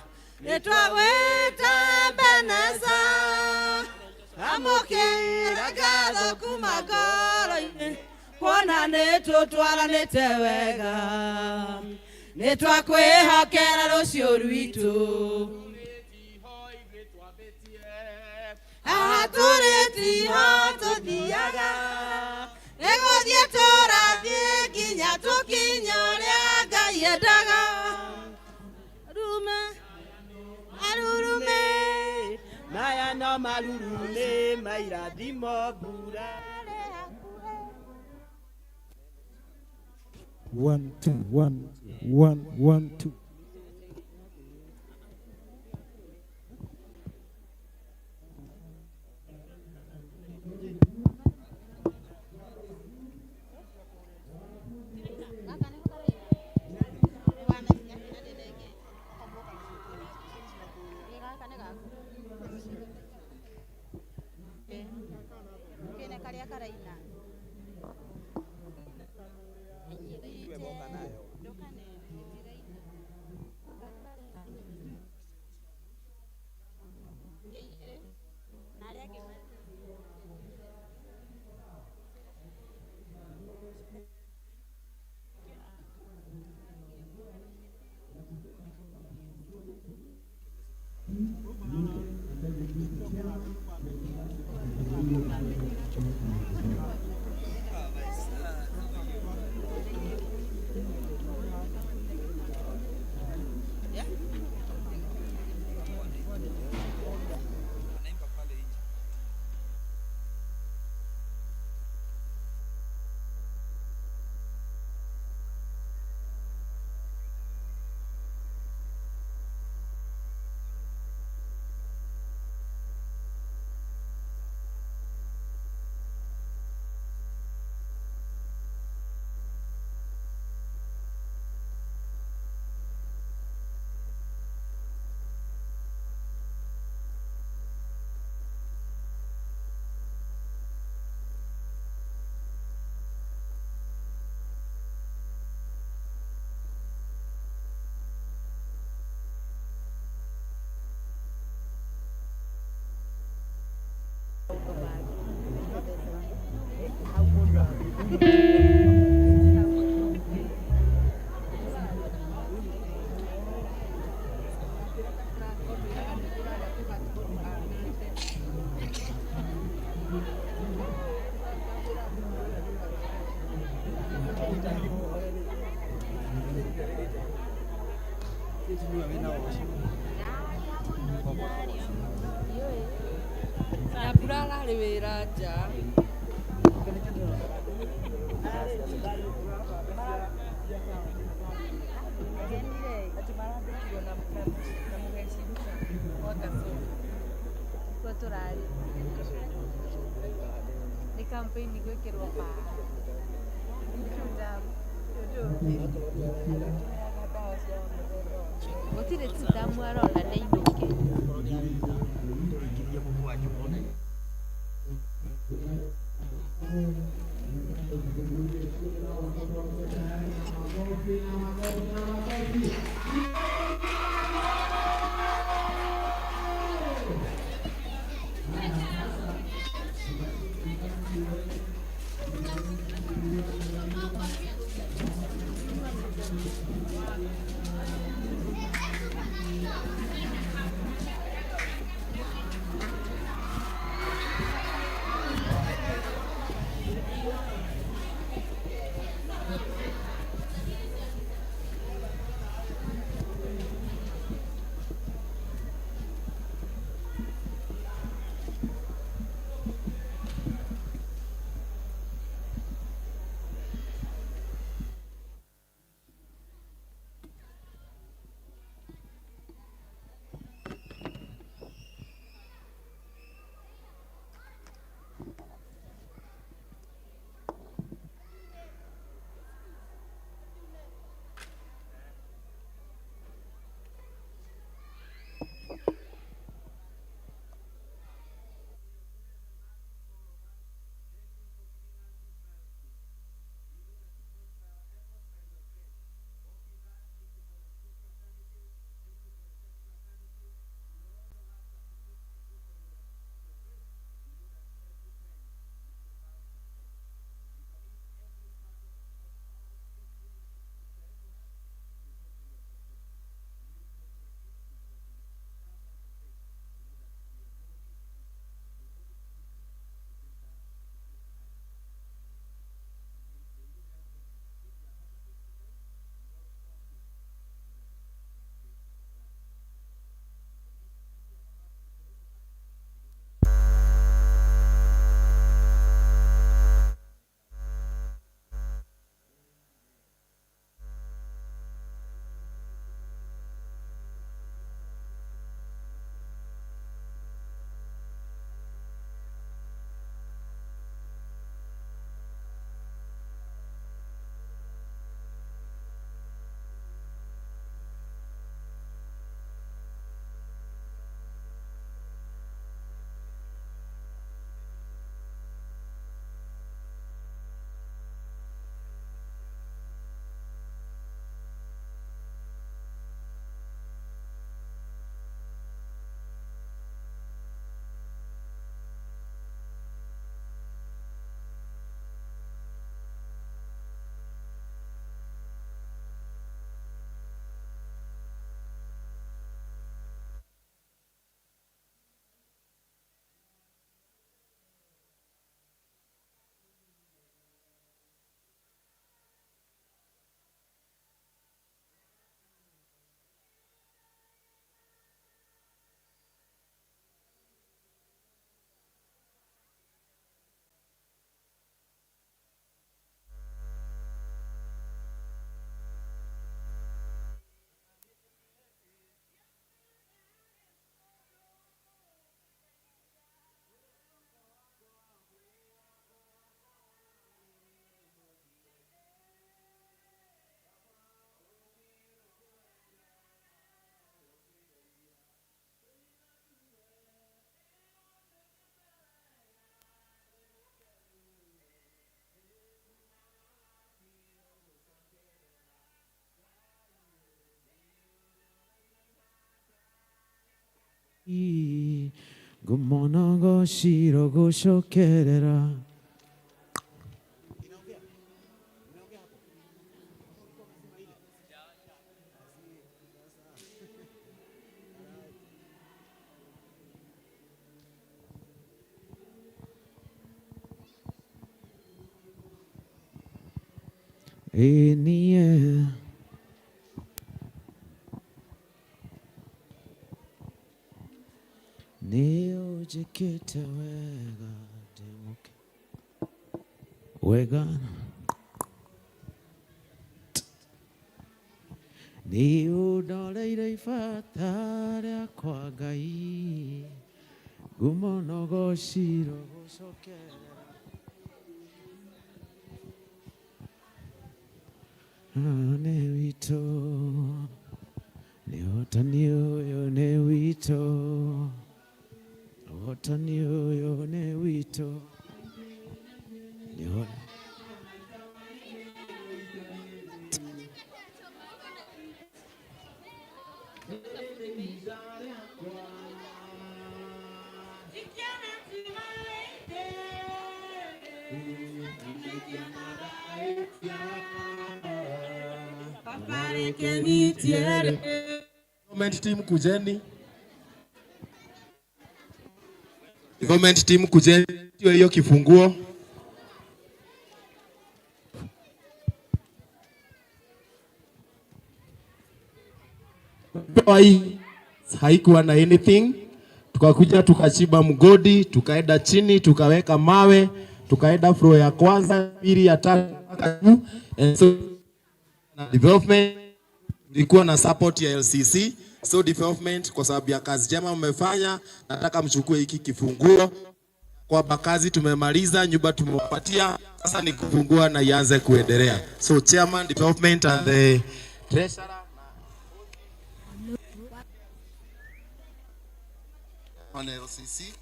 S11: nĩtwagwĩta Ebeneza amũkĩra ngatho kuma ngoro-inĩ kuona nĩtũtwaranĩte wega nĩtwakwĩhokera rũciũ rwitũ haha tũrĩ tiho tũthiaga nĩgũthiĩ tũrathiĩ nginya tũkinye ũrĩa Ngai endaga
S12: arurume maya no marurume mairathimo mbura
S4: 1 2 1 1 1 2
S11: ararĩ wĩra nja
S22: turari ni campaign gwikirwo pa gutire tutamu arona ndeithũke
S4: Gumonogo shiro gushokerera. Enie Neo jikita wega demuke wega Neo doleire ifatare kwa Ngai gumonogo shiro gusokera ne wito Otani oyo ne wito Otani oyo ne wito
S3: Government team kujeni. Government team kujeni hiyo kifunguo. Hii haikuwa na anything. Tukakuja tukachimba mgodi, tukaenda chini, tukaweka mawe, tukaenda floor ya kwanza, pili, ya tatu mpaka juu. And so development ilikuwa na support ya LCC. So development, kwa sababu ya kazi njema mmefanya, nataka mchukue hiki kifunguo kwa kazi tumemaliza, nyumba tumewapatia, sasa ni kufungua na ianze kuendelea. So chairman, development and the treasurer
S17: on LCC,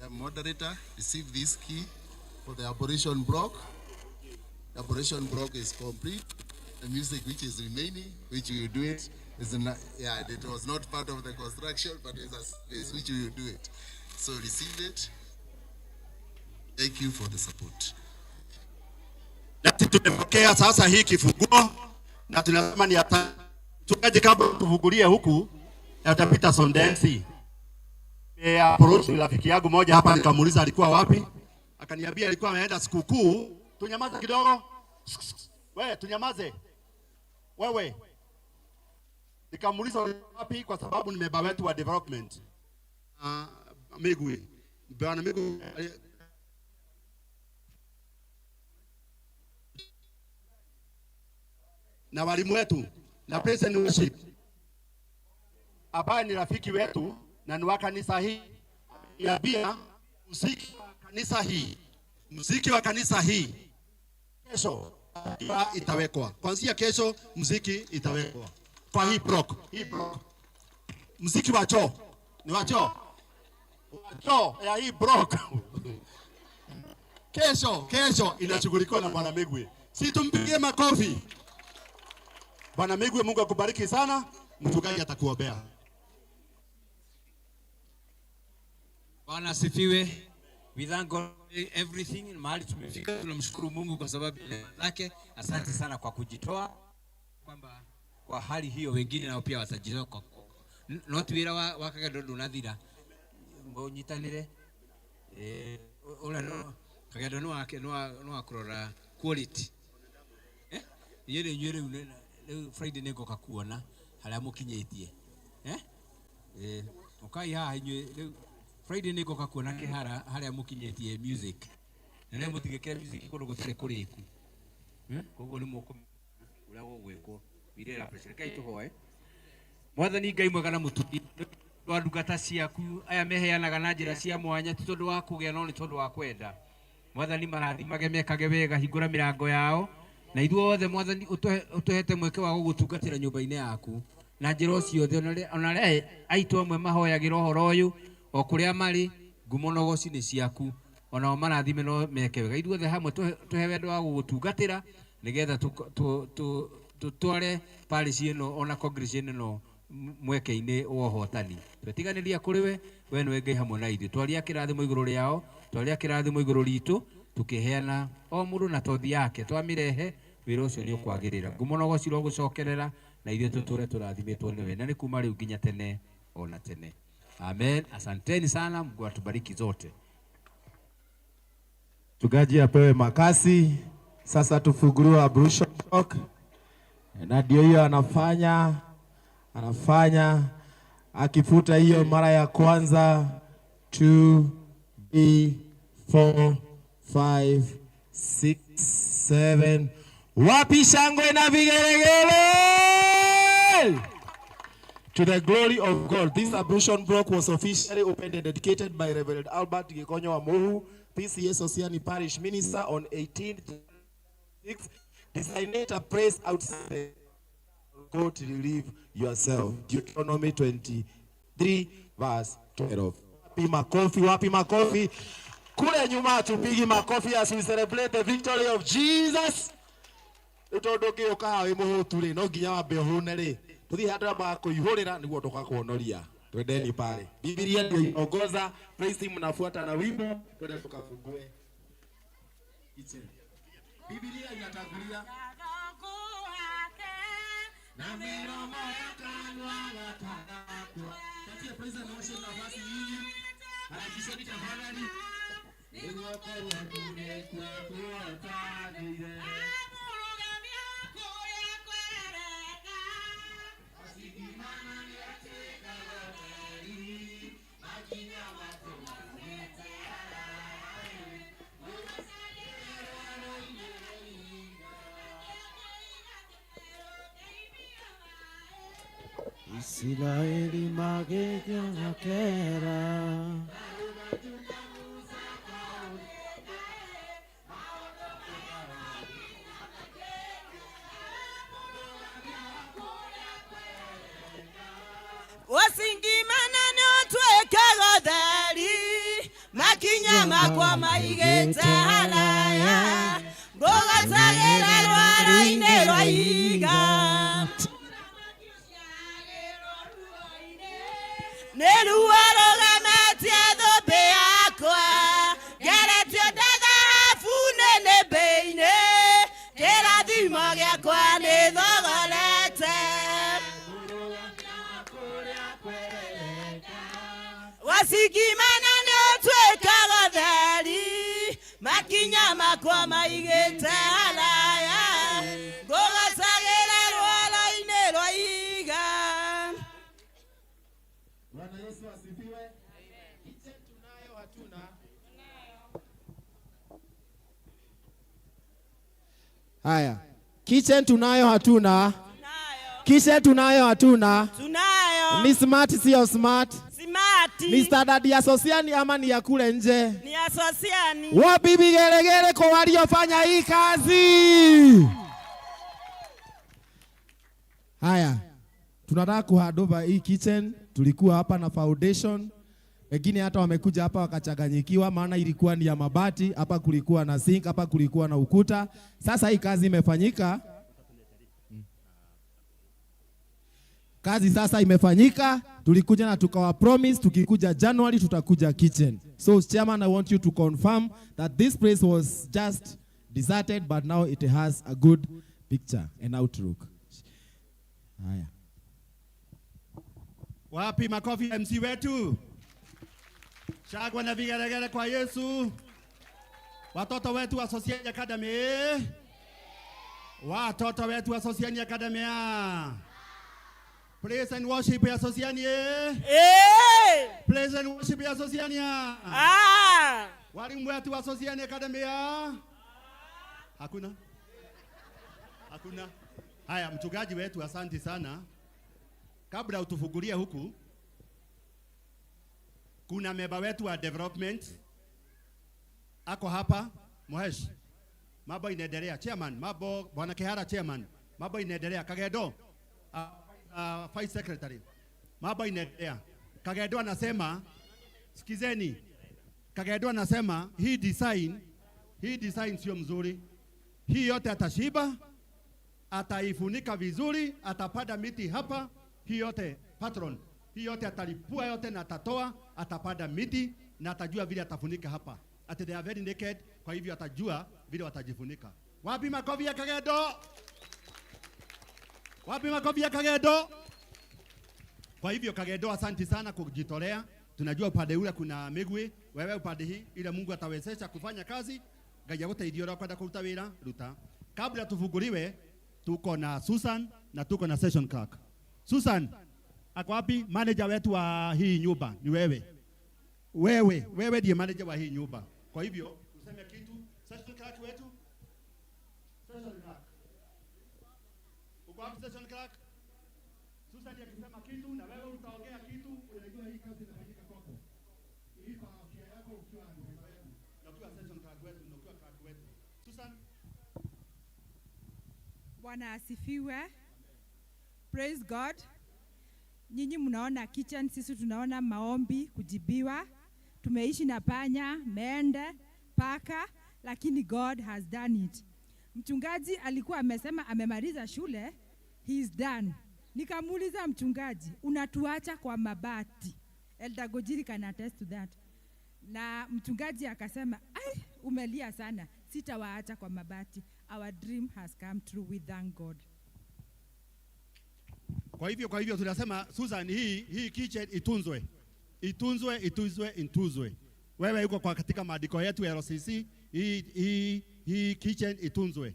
S17: the moderator, receive this key for the operation block. The operation block is complete. The music which is remaining, which you do it, is not, yeah, it was not part of the construction, but it's a space which you do it. So receive it. Thank you for the support.
S13: Nasi tumepokea sasa hii kifunguo na tunasema ni tukaje kabla tufungulie huku atapita Sondensi. Approach rafiki yangu moja hapa nikamuuliza alikuwa wapi? Akaniambia alikuwa ameenda sikukuu. Tunyamaza kidogo. Wewe tunyamaze. Wewe. Nikamuuliza wapi kwa sababu ni member wetu wa development. Migwi. Bwana Migwi na walimu wetu na present worship ambaye ni rafiki wetu na ni wa kanisa hii ya bia muziki wa kanisa hii, muziki wa kanisa hii kesho itawekwa. Kuanzia kesho muziki itawekwa kwa hii block. Muziki wa choo ni wa choo ya hii block. Kesho inashughulikiwa na Bwana Migwi. Si tumpigie makofi. Bwana Migwi, Mungu akubariki sana. Mchungaji atakuombea.
S7: Bwana asifiwe. We thank God everything. Mahali tumefika tunamshukuru Mungu kwa sababu yake. Asante sana kwa kujitoa, kwamba kwa hali hiyo wengine nao pia watajitoa kwa not wira wa Kagedo nathira nyitanire no Kagedo no wake no akurora quality yere nyere Friday nego kakuona haria mukinyitie ukai ha nywe Friday nego kakuona ke haria mukinyitie music nene mutigekera music kundu gutire kuriku koguo ni muko uria gugwikwo birera pressure kai tuhoe Mwathani Ngai mwega na mutuki twa ndungata ciaku aya meheanaga na njira cia mwanya ti tondu wa kugia no ni tondu wa kwenda. Mwathani marathimage mekage wega hingura mirango yao na ithuothe Mwathani utuhete mweke wa gugutungatira nyumba-ini yaku na njira ciothe onaria aitu amwe mahoyagira horo uyu o kuria mari ngumonogoci ni ciaku onao marathime no meke wega ithuothe hamwe tuhe wendo wa gugutungatira nigetha tutware parish ino ona congregation ino mweke-inĩ wa ũhotani. Twetiganĩria kũrĩ we nĩwe Ngai hamwe na ithuĩ. Twaria kĩrathimo igũrũ rĩao, twaria kĩrathimo igũrũ ritũ, tũkĩheana o mũndũ na tothi yake. Twamĩrehe wĩra ũcio nĩ ũkwagĩrĩra. Ngũmũnogoci rwa gũcokerera na ithuĩ tũtũre tũrathimĩtwo nĩwe. Na nĩ kuma rĩu nginya tene ona tene. Amen. Asanteni sana, Mungu atubariki zote.
S2: Mchungaji apewe makasi. Sasa tufunguliwe ablution talk. Na ndio hiyo anafanya akifuta hiyo mara ya kwanza 2 3 4 5 6 7. Wapi shangwe na vigelegele? To the glory of God. This ablution block was officially opened and dedicated by Reverend Albert Gikonyo Wamohu, PCA Sosiani Parish Minister on 18th. Designate a praise outside. Go to relieve yourself. Deuteronomy 23 verse 12. Wapi makofi. Kule nyuma tupigi makofi as we celebrate the victory of Jesus. Utondoke ukawe muhuturi no nginya wambe hune ri. Tuthi handra ba kuihurira niguo tukakuonoria. Twendeni pale. Biblia ndio inaongoza, praise team mnafuata na wimbo, twende tukafungue. Biblia inatangulia. Na miromo ya kanwa watakatwa. Katia praise and worship nafasi hii. Harakisheni tafadhali. Niguo kwa kune kwa kuwatanire.
S4: Israeli magegana kera.
S12: Wasingimana notwekaga thari makinya kwa maigeta halaya ngoga sagera rwara-inĩ rwa iga neruarogametie thũmbĩ yakwa ngeretio ndagabu nĩnĩmbĩ-inĩ kĩrathimo gĩakwa nĩ thogorete wasigimana nĩũtuĩkaga theri makinya makwa maigĩte halaya ngũgacagĩra rwara-inĩ rwa iga.
S2: Bwana Yesu asifiwe. Kitchen tunayo hatuna. Haya. Kitchen tunayo hatuna. Kitchen tunayo hatuna.
S12: Tunayo.
S2: Ni smart sio smart?
S12: Smart.
S2: Ni standard ya Sosiani ama ni ya kule nje?
S12: Ni ya Sosiani.
S2: Wapi vigelegele kwa waliofanya hii kazi? Haya. Tunataka kuhandover hii kitchen. Tulikuwa hapa na foundation. Wengine hata wamekuja hapa wakachanganyikiwa maana ilikuwa ni ya mabati, hapa kulikuwa na sink, hapa kulikuwa na ukuta. Sasa hii kazi imefanyika. Kazi sasa imefanyika. Tulikuja na tukawa promise tukikuja January tutakuja kitchen. So chairman, I want you to confirm that this place was just deserted but now it has a good picture and outlook. Haya.
S13: Wapi makofi MC wetu? Shagwa na vigelegele kwa Yesu. Watoto wetu wa Sosiani Academy. Watoto wetu wa Sosiani Academy. Praise and worship ya Sosiani. Praise and worship ya Sosiani. Walimu wetu wa Sosiani Academy. Hakuna? Hakuna. Haya, mchungaji wetu asante sana. Kabla utufungulie huku, kuna member wetu wa development ako hapa. Mohesh, mambo inaendelea. Chairman, mambo bwana Kihara chairman, mambo inaendelea. Kagedo, vice secretary, mambo inaendelea. Kagedo anasema, sikizeni, Kagedo anasema hii design sio mzuri. Hii yote atashiba, ataifunika vizuri, atapanda miti hapa
S3: hii yote patron, hii yote atalipua yote na atatoa, atapanda miti na atajua vile atafunika hapa. Ati they are very naked, kwa hivyo atajua vile watajifunika. Wapi makofi ya Kagedo? Wapi makofi ya Kagedo? Kwa hivyo Kagedo, asante sana kujitolea. Tunajua upande ule kuna Migwi, wewe upande hii, ile Mungu atawezesha kufanya kazi. Ngai aguteirie ora kwenda kuruta wira ruta. Kabla tufunguliwe, tuko na Susan na tuko na session clerk. Susan, ako wapi? Manager wetu wa hii nyumba ni wewe. Wewe ndiye manager wa hii nyumba. Kwa hivyo useme kitu. Session clerk wetu. Session clerk. Uko wapi session clerk? Susan ndiye akisema kitu na wewe utaongea kitu, unajua hii kazi inafanyika kwako. Hii kwa afya yako ukiwa na wewe. Na ukiwa session clerk wetu, na ukiwa clerk wetu. Susan.
S5: Bwana asifiwe. Praise God. Nyinyi mnaona kitchen, sisi tunaona maombi kujibiwa. Tumeishi na panya, mende, paka, lakini God has done it. Mchungaji alikuwa amesema amemaliza shule, he is done. Nikamuuliza mchungaji, unatuacha kwa mabati? Elder Gojiri can attest to that. Na mchungaji akasema, ai, umelia sana, sitawaacha kwa mabati. Our dream has come true, we thank God.
S3: Kwa hivyo tunasema Susan, hii kitchen itunzwe. Itunzwe. Wewe uko kwa katika maandiko yetu ya RCC, hii kitchen itunzwe.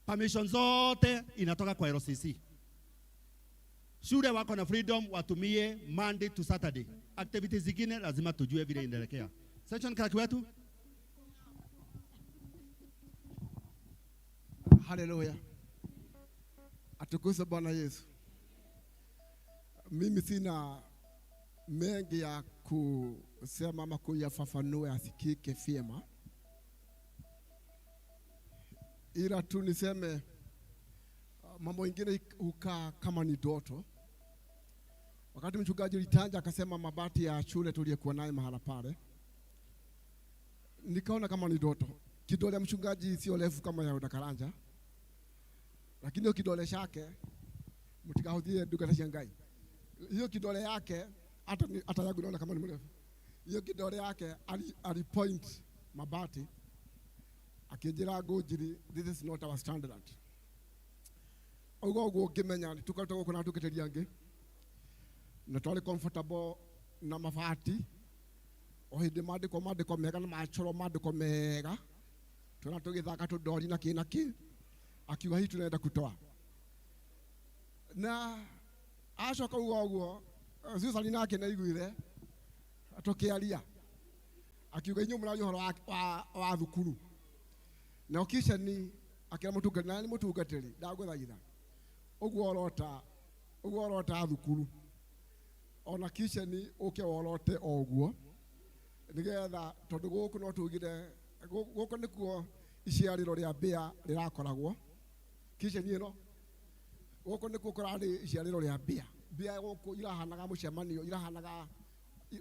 S3: Permission zote inatoka kwa RCC. Shule wako na freedom watumie Monday to Saturday. Activities zingine lazima tujue vile inaelekea. Section clerk wetu.
S8: Hallelujah. Atukuzwe Bwana Yesu. Mimi sina mengi ya kusema ama kuyafafanua asikike vyema, ila tu niseme mambo mengine hukaa kama ni ndoto. Wakati mchungaji Litanja akasema mabati ya shule tuliyokuwa nayo mahala pale, nikaona kama ni ndoto. Kidole ya mchungaji sio refu kama ya Udakaranja, lakini hiyo kidole chake mtikahudhie duka la Shangai. Hiyo kidole yake hata yangu naona kama ni mrefu. Hiyo kidole yake alipoint mabati akijira Gojiri, this is not our standard. Ogo ngimenya tukatoka kuna tuketeria ngi na twali comfortable na mafati ohinde mandiko mega na machoro mandiko mega tunatugithaka tudori na kinaki akiwa hii tunaenda kutoa na acoka uguo Susan nake na iguire atokiaria akiuga inyu mura uhoro wa thukuru na okisha ni akira mutungatiri ni mutungatiri ndaguthaitha uguo orota thukuru ona kisha ni uke worote oguo nigetha tondu guku no tugire guku nikuo iciariro ria mbia rirakoragwo kisha ni no guku nikuo kurari iciariro ria mbia guku irahanaga mucemanio irahanaga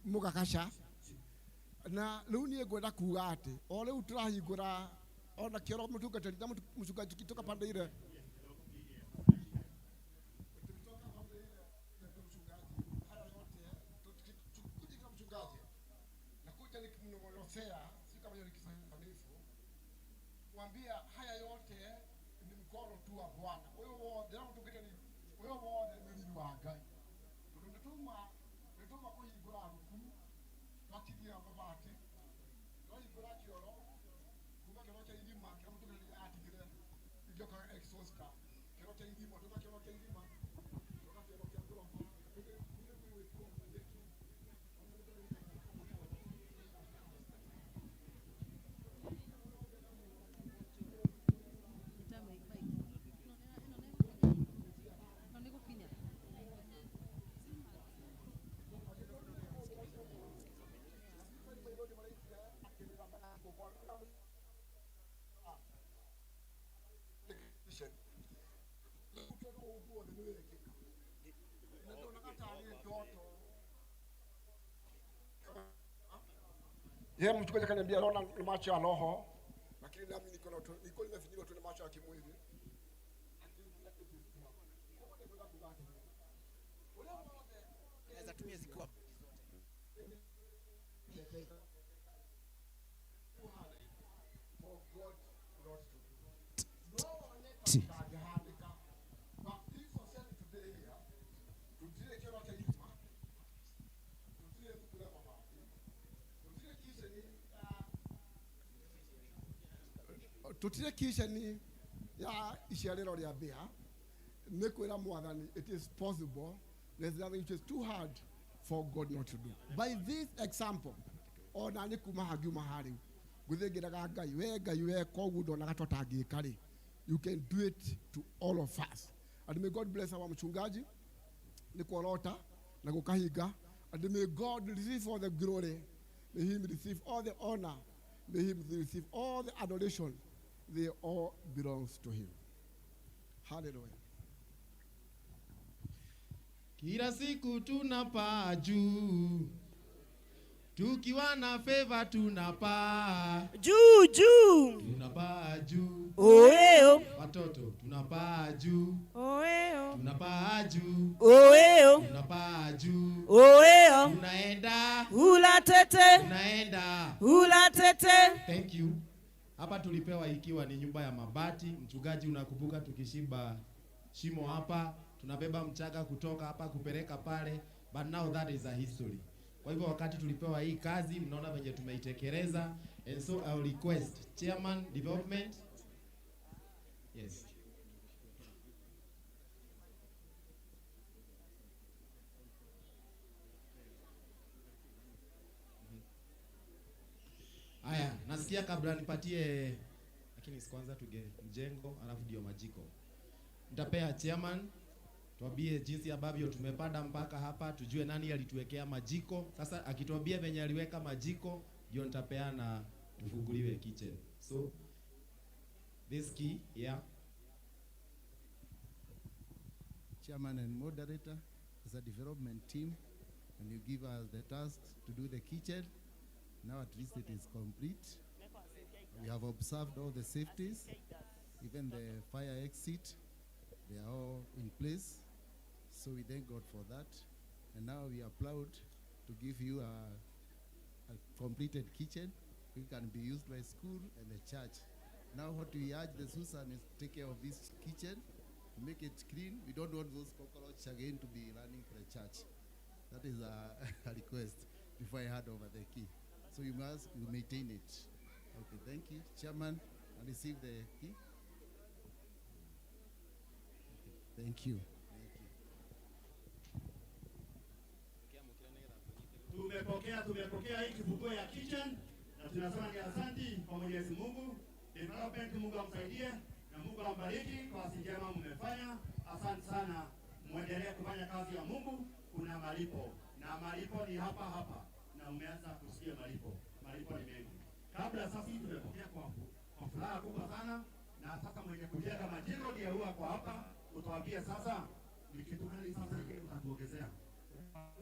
S8: mugakasha na riu nie ngwenda kuga ati o riu turahingura ona kioro mutungatiri na mutungatiri kitoka pande ile kuambia haya yote ni mkono tu wa Bwana. Wewe wote ndio tukite ni wewe wote ni wa Ngai. Tutuma kuhingura ruku wakigia mabati. Kuhingura kioro kuma kioro cha ilima kama mtu atigire ndio kwa exhausta. Kioro cha ilima toka kioro cha ilima. Toka kioro cha ngoro. Yeye mtu kaniambia anaona ni macho ya roho, lakini nami niko nimefinywa tu na macho ya kimwili. tutire kisheni ya ishiarero ria bia nekwira mwathani it is possible. There's nothing which is too hard for God not to do. By this example, ona ni kuma hagiuma hari guthingiraga ngai we kogu ndona gatota ngikari, you can do it to all of us. And may God bless our mchungaji ni kuorota na gukahinga, and may God receive all the glory, may him receive all the honor, may him receive all the adoration. They all belongs to him. Hallelujah.
S2: Kila siku tunapaa juu, tukiwa na favor tunapaa
S12: juu,
S2: tunapaa juu,
S12: oeo,
S2: watoto tunapaa juu,
S12: oeo,
S2: tunapaa juu,
S12: oeo,
S2: tunapaa juu,
S12: oeo,
S2: tunaenda
S12: hula tete,
S2: tunaenda
S12: hula tete.
S2: Thank you. Hapa tulipewa ikiwa ni nyumba ya mabati. Mchungaji, unakumbuka tukishiba shimo hapa, tunabeba mchanga kutoka hapa kupeleka pale, but now that is a history. Kwa hivyo wakati tulipewa hii kazi, mnaona venye tumeitekeleza, and so I will request Chairman Development. Yes. Aya, nasikia kabla nipatie, lakini kwanza tuge mjengo alafu ndio majiko. Nitapea chairman tuambie jinsi ambavyo tumepanda mpaka hapa, tujue nani alituwekea majiko. Sasa akituambia venye aliweka majiko, ndio nitapeana tufunguliwe kitchen. So this key, yeah.
S17: Chairman and moderator, as a development team, and you give us the task to do the kitchen. Now at least it is complete. We have observed all the safeties, even the fire exit, they are all in place. So we thank God for that. And now we are proud to give you a completed kitchen which can be used by school and the church. Now what we urge the Susan is to take care of this kitchen, make it clean. We don't want those cockroaches again to be running for the church. That is a request before I hand over the key. So you maintain it. Okay, thank you. Chairman, I receive the key. Okay, thank you.
S13: Tumepokea hii kifunguo ya kitchen na tunasema ni asante kwa Mwenyezi Mungu. Development, Mungu amsaidie na Mungu ambariki kwa kazi njema mmefanya. Asante sana. Muendelee kufanya kazi ya Mungu, kuna malipo. Na malipo ni hapa hapa. Na umeanza kusikia malipo. Malipo ni mengi. Kabla sasa tumepokea kwa furaha kubwa sana, na sasa mwenye kujenga majiro ndio huwa kwa hapa, utawaambia sasa ni kitu gani sasa kile utatuongezea.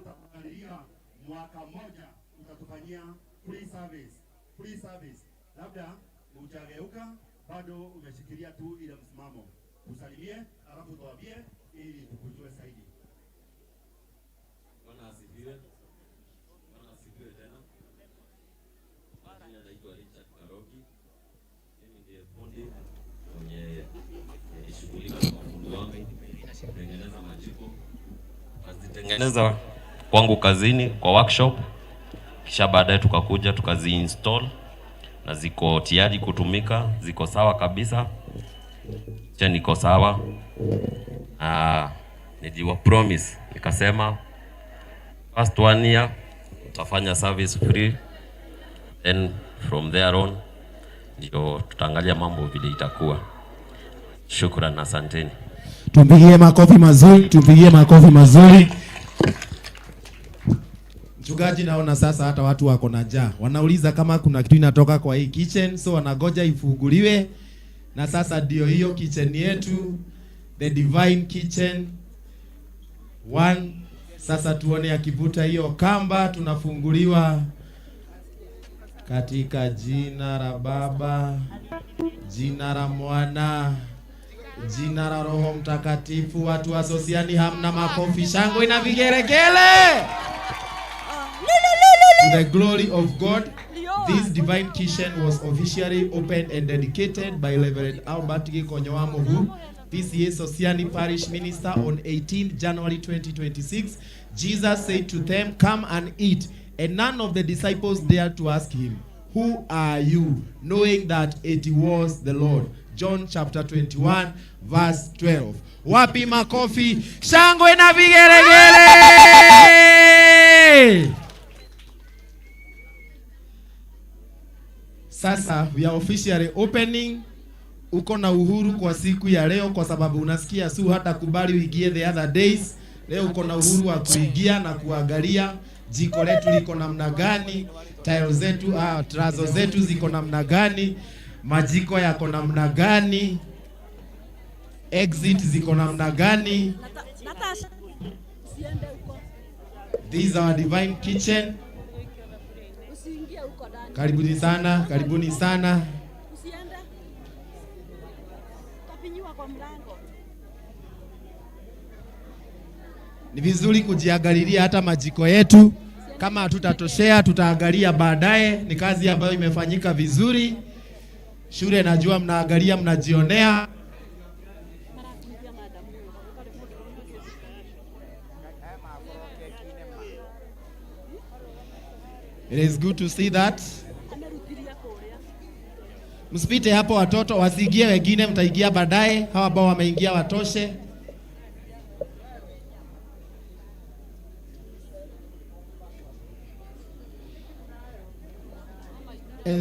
S13: Utakuangalia mwaka mmoja utatufanyia free service. Free service. Labda hujageuka bado umeshikilia tu ile msimamo. Usalimie alafu tuwaambie ili tukujue zaidi.
S6: Bwana asifiwe. Bwana asifiwe tena. Jina naitwa Richard Karoki. Mimi ndiye fundi mwenye shughulika na mafundi wangu kutengeneza majiko. Kazitengeneza kwangu kazini kwa workshop. Kisha baadaye tukakuja tukazi-install na ziko tayari kutumika, ziko sawa kabisa. Cha niko sawa. Nijiwa promise nikasema first 1 year tutafanya service free, then from there on ndio tutaangalia mambo vile itakuwa. Shukrani na asanteni.
S2: Tumpigie makofi mazuri, tumpigie makofi mazuri. Mchungaji, naona sasa hata watu wako na njaa. Wanauliza kama kuna kitu inatoka kwa hii kitchen, so wanagoja ifunguliwe. Na sasa ndio hiyo kitchen yetu, the divine kitchen 1. Sasa tuone akivuta hiyo kamba, tunafunguliwa katika jina la Baba, jina la Mwana, jina la Roho Mtakatifu. Watu wa Sosiani hamna makofi, shangwe na vigelegele. To the glory of God, this divine kitchen was officially opened and dedicated by Reverend Albert Gikonyowa Mohu, PCA Sosiani Parish Minister, on 18 January 2026. Jesus said to them, "Come and eat." And none of the disciples dared to ask him, "Who are you?" knowing that it was the Lord. John chapter 21 verse 12. Wapi makofi, shangwe na vigelegele. Sasa we are officially opening. Uko na uhuru kwa siku ya leo kwa sababu unasikia su hata kubali uingie the other days. Leo uko na uhuru wa kuingia na kuangalia jiko letu liko namna gani, tiles zetu, trazo zetu ziko namna gani, majiko yako namna gani, exit ziko namna gani. These are divine kitchen. Karibuni sana, karibuni sana. Ni vizuri kujiangalilia hata majiko yetu. Kama hatutatoshea tutaangalia baadaye. Ni kazi ambayo imefanyika vizuri. Shule najua mnaangalia, mnajionea. It is good to see that. Msipite hapo watoto, wasiingie wengine, mtaingia baadaye. Hawa ambao wameingia watoshe.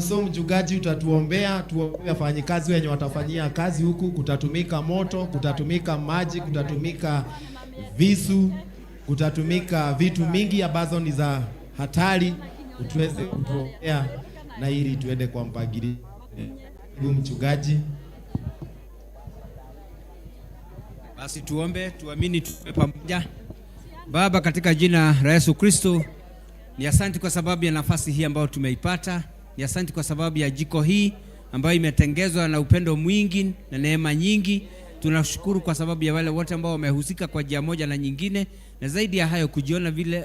S2: So mchungaji utatuombea, tuombee wafanyikazi wenye watafanyia kazi huku. Kutatumika moto, kutatumika maji, kutatumika visu, kutatumika vitu mingi ambazo ni za hatari. Tuweze kutuombea na ili tuende kwa mpangilio. Mchungaji.
S7: Basi tuombe, tuamini, tuwe pamoja. Baba, katika jina la Yesu Kristo, ni asante kwa sababu ya nafasi hii ambayo tumeipata. Ni asante kwa sababu ya jiko hii ambayo imetengezwa na upendo mwingi na neema nyingi. Tunashukuru kwa sababu ya wale wote ambao wamehusika kwa njia moja na nyingine, na zaidi ya hayo kujiona vile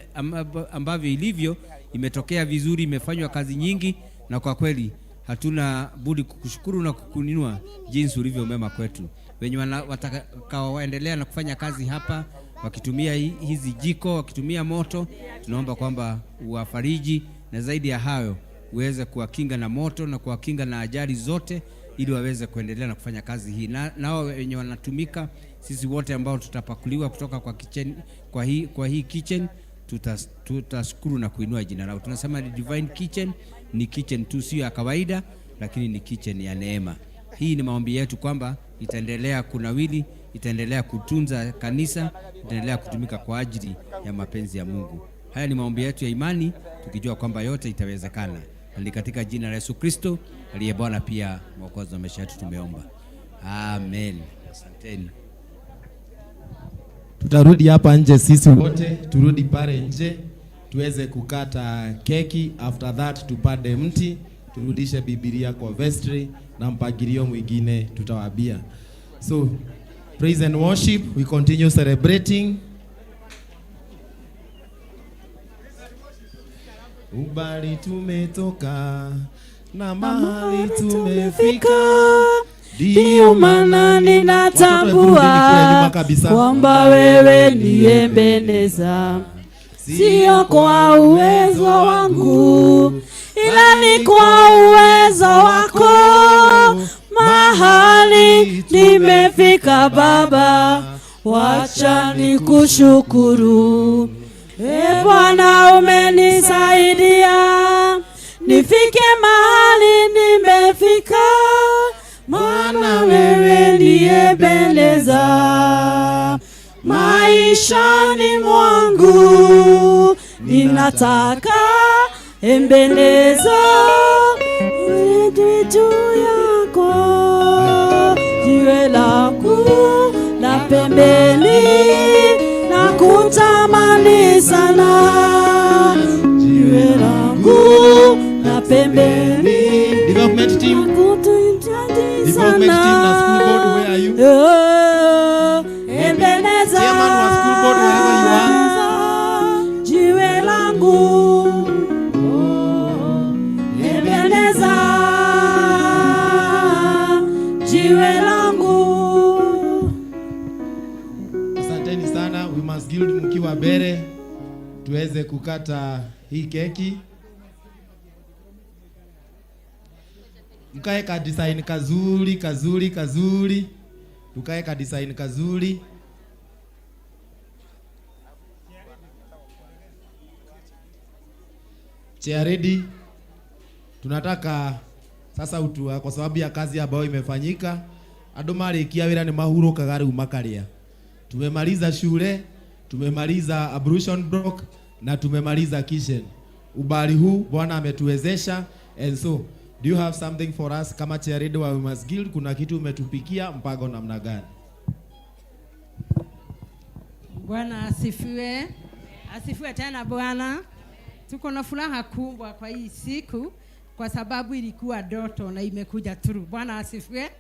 S7: ambavyo ilivyo imetokea vizuri, imefanywa kazi nyingi, na kwa kweli hatuna budi kukushukuru na kukuinua jinsi ulivyo mema kwetu. Wenye watakaoendelea na kufanya kazi hapa wakitumia hizi jiko, wakitumia moto, tunaomba kwamba uwafariji, na zaidi ya hayo uweze kuwakinga na moto na kuwakinga na ajali zote, ili waweze kuendelea na kufanya kazi hii. Nao wenye wanatumika, sisi wote ambao tutapakuliwa kutoka kwa kitchen, kwa hii kitchen, tutashukuru na kuinua jina lao. Tunasema divine kitchen ni kitchen tu, sio ya kawaida, lakini ni kitchen ya neema. Hii ni maombi yetu kwamba itaendelea kunawili, itaendelea kutunza kanisa, itaendelea kutumika kwa ajili ya mapenzi ya Mungu. Haya ni maombi yetu ya imani, tukijua kwamba yote itawezekana. Ni katika jina la Yesu Kristo aliye Bwana pia Mwokozi wa maisha yetu tumeomba. Amen. Asanteni.
S2: Tutarudi hapa nje sisi wote, turudi pale nje tuweze kukata keki. After that tupande mti, turudishe Biblia kwa vestry na mpangilio mwingine tutawaambia. So praise and worship, we continue celebrating. Ubali tumetoka na mahali tumefika,
S12: ndio maana ninatambua kwamba wewe ni Ebeneza. Sio kwa uwezo wangu, ila ni kwa uwezo wako. Mahali nimefika Baba, wacha nikushukuru. Bwana umenisaidia nifike mahali nimefika, maana wewe ni Ebeneza. Maishani mwangu ninataka Ebeneza, wewe juu yako, jiwe langu la pembeni na kutamani sana, jiwe langu la pembeni.
S2: Development team, na school board, where are you?
S12: Ebeneza,
S2: chairman wa school board, wherever you are.
S12: Jiwe langu,
S2: Guild mkiwa mbele tuweze kukata hii keki. Mkae ka design kazuri kazuri kazuri. Tukae ka design kazuri. Chair ready. Tunataka sasa utua kwa sababu ya kazi ambayo imefanyika. Andũ marĩkia wĩra nĩ mahurũkaga rĩu makarĩa. Tumemaliza shule, tumemaliza ablution block na tumemaliza kitchen. Ubali huu Bwana ametuwezesha, and so do you have something for us kama chair ready wa Women's Guild? Kuna kitu umetupikia, mpango namna gani?
S9: Bwana asifiwe. Asifiwe tena Bwana. Tuko na furaha kubwa kwa hii siku kwa sababu ilikuwa ndoto na imekuja true. Bwana asifiwe.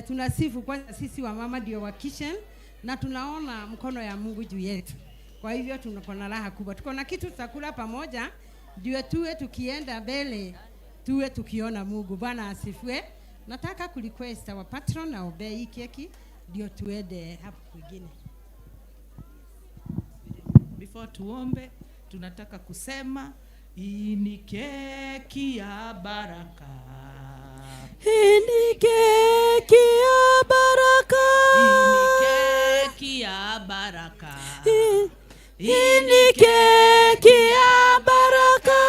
S9: Tunasifu kwanza sisi wa mama ndio wa kitchen na tunaona mkono ya Mungu juu yetu. Kwa hivyo tuko na raha kubwa. Tuko na kitu tutakula pamoja ndio tuwe tukienda mbele tuwe tukiona Mungu. Bwana asifiwe. Nataka kurequest wa patron na obey hii keki ndio tuende hapo kwingine.
S10: Before tuombe, tunataka kusema hii ni keki ya baraka.
S12: Hii ni keki ya baraka.
S10: Hii ni keki ya baraka.
S12: Hii ni keki ya baraka.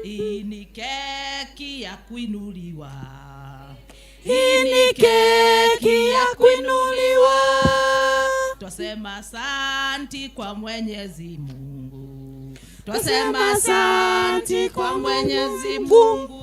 S10: Hii ni keki ya kuinuliwa.
S12: Hii ni keki ya kuinuliwa.
S10: Twasema asanti kwa Mwenyezi Mungu.
S12: Twasema asanti kwa Mwenyezi Mungu.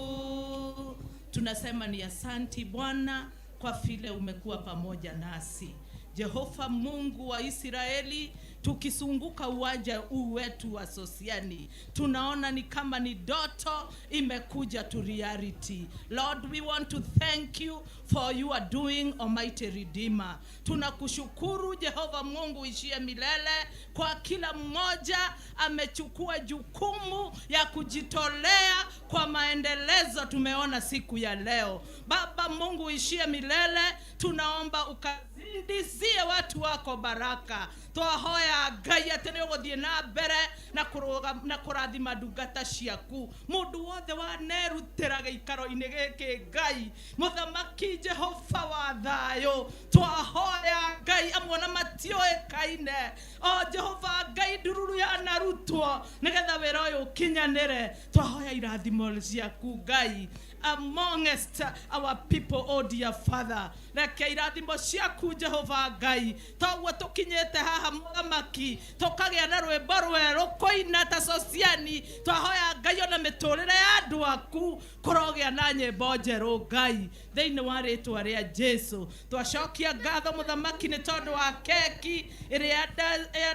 S10: Tunasema ni asanti Bwana kwa vile umekuwa pamoja nasi. Jehova Mungu wa Israeli, tukisunguka uwanja huu wetu wa Sosiani, tunaona ni kama ni ndoto imekuja to reality. Lord, we want to thank you for you are doing, Almighty Redeemer. Tunakushukuru Jehova Mungu ishie milele kwa kila mmoja amechukua jukumu ya kujitolea kwa maendelezo tumeona siku ya leo. Baba Mungu ishie milele, tunaomba ukazindizie watu wako baraka. Twahoya Ngai atĩ nĩ ũgũthiĩ na mbere na kũrathima ndungata ciaku. Mũndũ wothe wanerutĩra gĩikaro-inĩ gĩkĩ Ngai, Mũthamaki Jehova wa thayũ, twahoya Ngai amwe na matiũĩkaine. O Jehova Ngai ndururu yanarutwo nĩgetha wĩra ũyũ ũkinyanĩre. Twahoya irathimo ciaku Ngai amongst our people, oh dear Father. Reke irathimo ciaku Jehova Ngai toguo tukinyete haha Mũthamaki tukagĩa na rwĩmbo rwerũ kũina ta Sosiani. Twahoya Ngai ona mĩtũrĩre ya andũ aku kũrogĩa na nyĩmbo njerũ Ngai thĩinĩ wa rĩtwa rĩa Jesu. Twacokia ngatho Mũthamaki nĩ tondũ wa keki ĩrĩa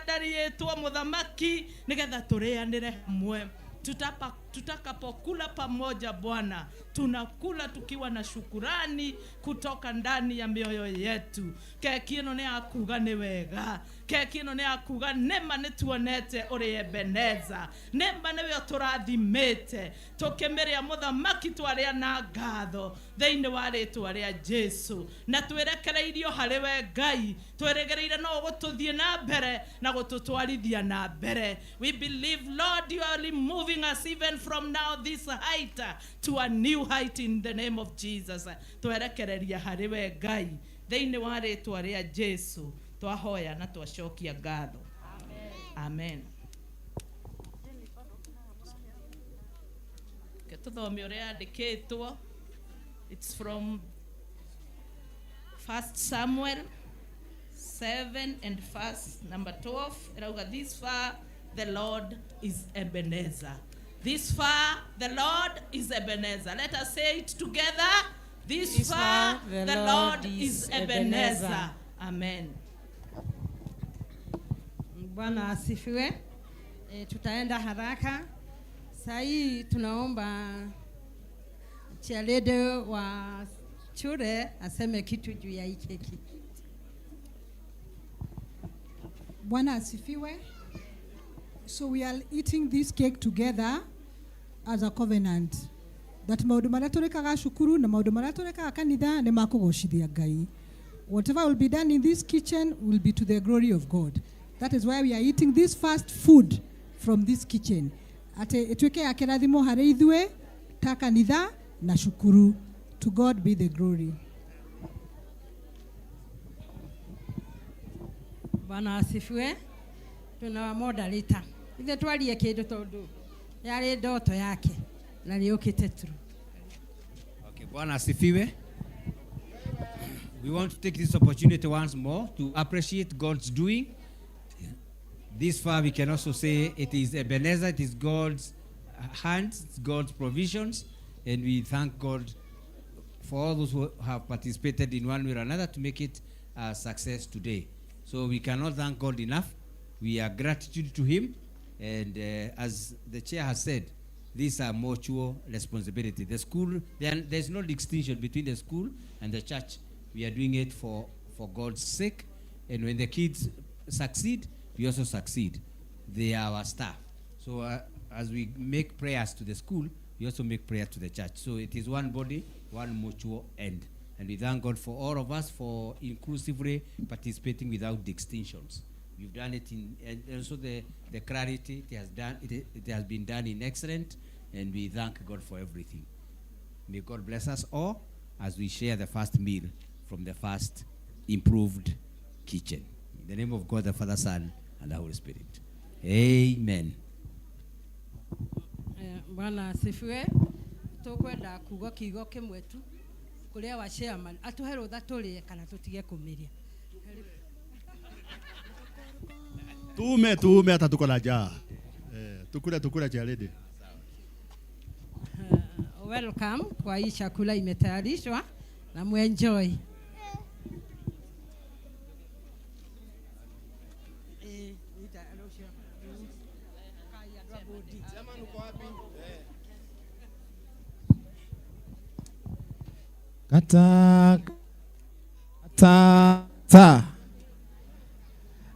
S10: ndarĩtwo Mũthamaki nĩgetha tũrĩanĩre hamwe. Tutakapokula pamoja Bwana, tunakula tukiwa na shukurani kutoka ndani ya mioyo yetu. Keki ĩno nĩ yakuga nĩ wega. Keki ĩno nĩ yakuga nema nĩ tuonete ũrĩ Ebeneza. Nema nĩwe tũrathimĩte. Tũkĩmĩrĩa Mũthamaki twarĩa na ngatho thĩinĩ wa rĩtwa rĩa Jesu. Na twĩrekereirio harĩ we Ngai. Twĩrĩgĩrĩire no gũtũthiĩ na mbere na gũtũtwarithia na mbere. We believe Lord you are moving us even from now this height to a new height in the name of Jesus. Twerekereria harĩ we Ngai thĩinĩ wa rĩtwa rĩa Jesu. Twahoya na twacokia ngatho. Amen. Ketũthome ũrĩa andĩkĩtwo. It's from 1 Samuel 7 and verse number 12. Irauga, this far the Lord is Ebenezer. This far the Lord is Ebenezer. Let us say it together. This far the Lord is Ebenezer. Amen.
S9: Bwana asifiwe. Tutaenda haraka. Sai tunaomba cheerleader wa chure aseme kitu juu ya hii keki.
S18: Bwana asifiwe. So we are eating this cake together as a covenant. That maũndũ marĩa tũrĩkaga cukuru na maũndũ marĩa tũrĩkaga kanitha nĩ makũgocithia Ngai. Whatever will be done in this kitchen will be to the glory of God. That is why we are eating this fast food from this kitchen. Ate etweke ya kerathimo harĩ ithuĩ ta kanitha na shukuru. To God be the glory.
S9: Bwana asifiwe. Tuna moderator. Ithe twarie kindu tondu yari ndoto yake na niukite through.
S7: Okay, Bwana asifiwe. We want to take this opportunity once more to appreciate God's doing. This far we can also say it is Ebenezer, it is God's hands, it's God's provisions, and we thank God for all those who have participated in one way or another to make it a success today. So we cannot thank God enough. We are gratitude to him, and as the chair has said, these are mutual responsibility. The school, there's no distinction between the school and the church. We are doing it for God's sake, and when the kids succeed, we also succeed. They are our staff. So as we make prayers to the school, we also make prayer to the church. So it is one body, one mutual end. And we thank God for all of us for inclusively participating without distinctions. We've done it and also the clarity it has been done in excellent, and we thank God for everything. May God bless us all as we share the first meal from the first improved kitchen. In the name of God, the Father, Son, and the Holy Spirit. Amen.
S9: Bwana asifiwe. Tukwenda kugo kigo kimwe tu kuria wa chairman atuhe rutha turie kana tutige kumiria.
S3: Tume hata tuko na njaa. Tukula cha ready.
S9: Welcome kwa hii chakula imetayarishwa na muenjoy.
S2: Kata.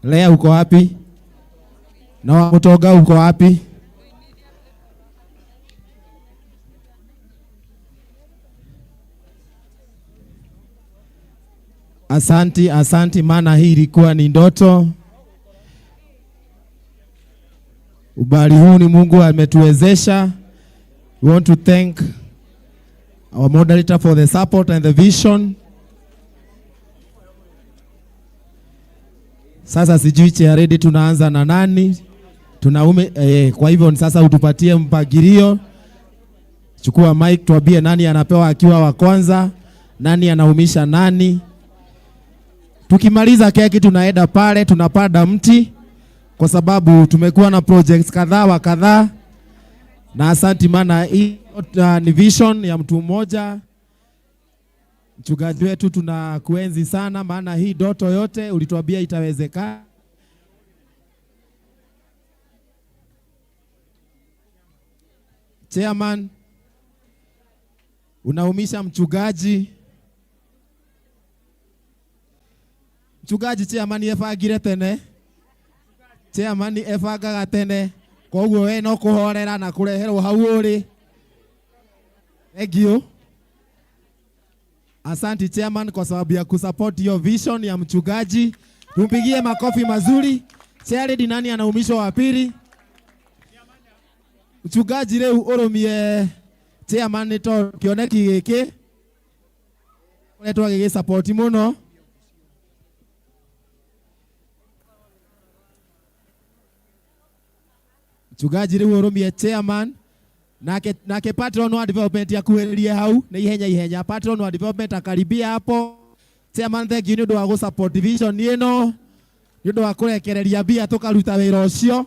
S2: Lea uko wapi? Na Mutoga uko wapi? Asanti, maana hii ilikuwa ni ndoto. Ubali huu ni Mungu ametuwezesha. We want to thank our moderator for the support and the vision. Sasa sijui cha ready tunaanza na nani? Kwa hivyo sasa utupatie mpangilio. Chukua mic tuambie nani anapewa akiwa wa kwanza, nani anaumisha nani. Tukimaliza keki tunaenda pale tunapanda mti kwa sababu tumekuwa na projects kadhaa. Na asanti maana hii ni vision ya mtu mmoja. Mchungaji wetu tunakuenzi sana maana hii ndoto yote ulituambia itawezekana. Chairman, unaumisha mchungaji. Mchungaji chairman yefagire tene. Chairman efagaga tene. Kwa uguo we no kuhorera na kureherwo hau uri. Thank you. Asante chairman kwa sababu ya kusupport your vision ya mchungaji. Tumpigie makofi mazuri. Charity nani anaumishwa wa pili? Mchungaji leo urumie chairman nito kioneki giki. Uletwa gigi support muno. Mchungaji leo urumie chairman. Nake patron wa development ya kuheririe hau na ihenya patron wa development akaribia hapo. Chairman thank you ni ndo wa support division ino. Ni ndo wa kurekereria bia tukaruta wira ucio.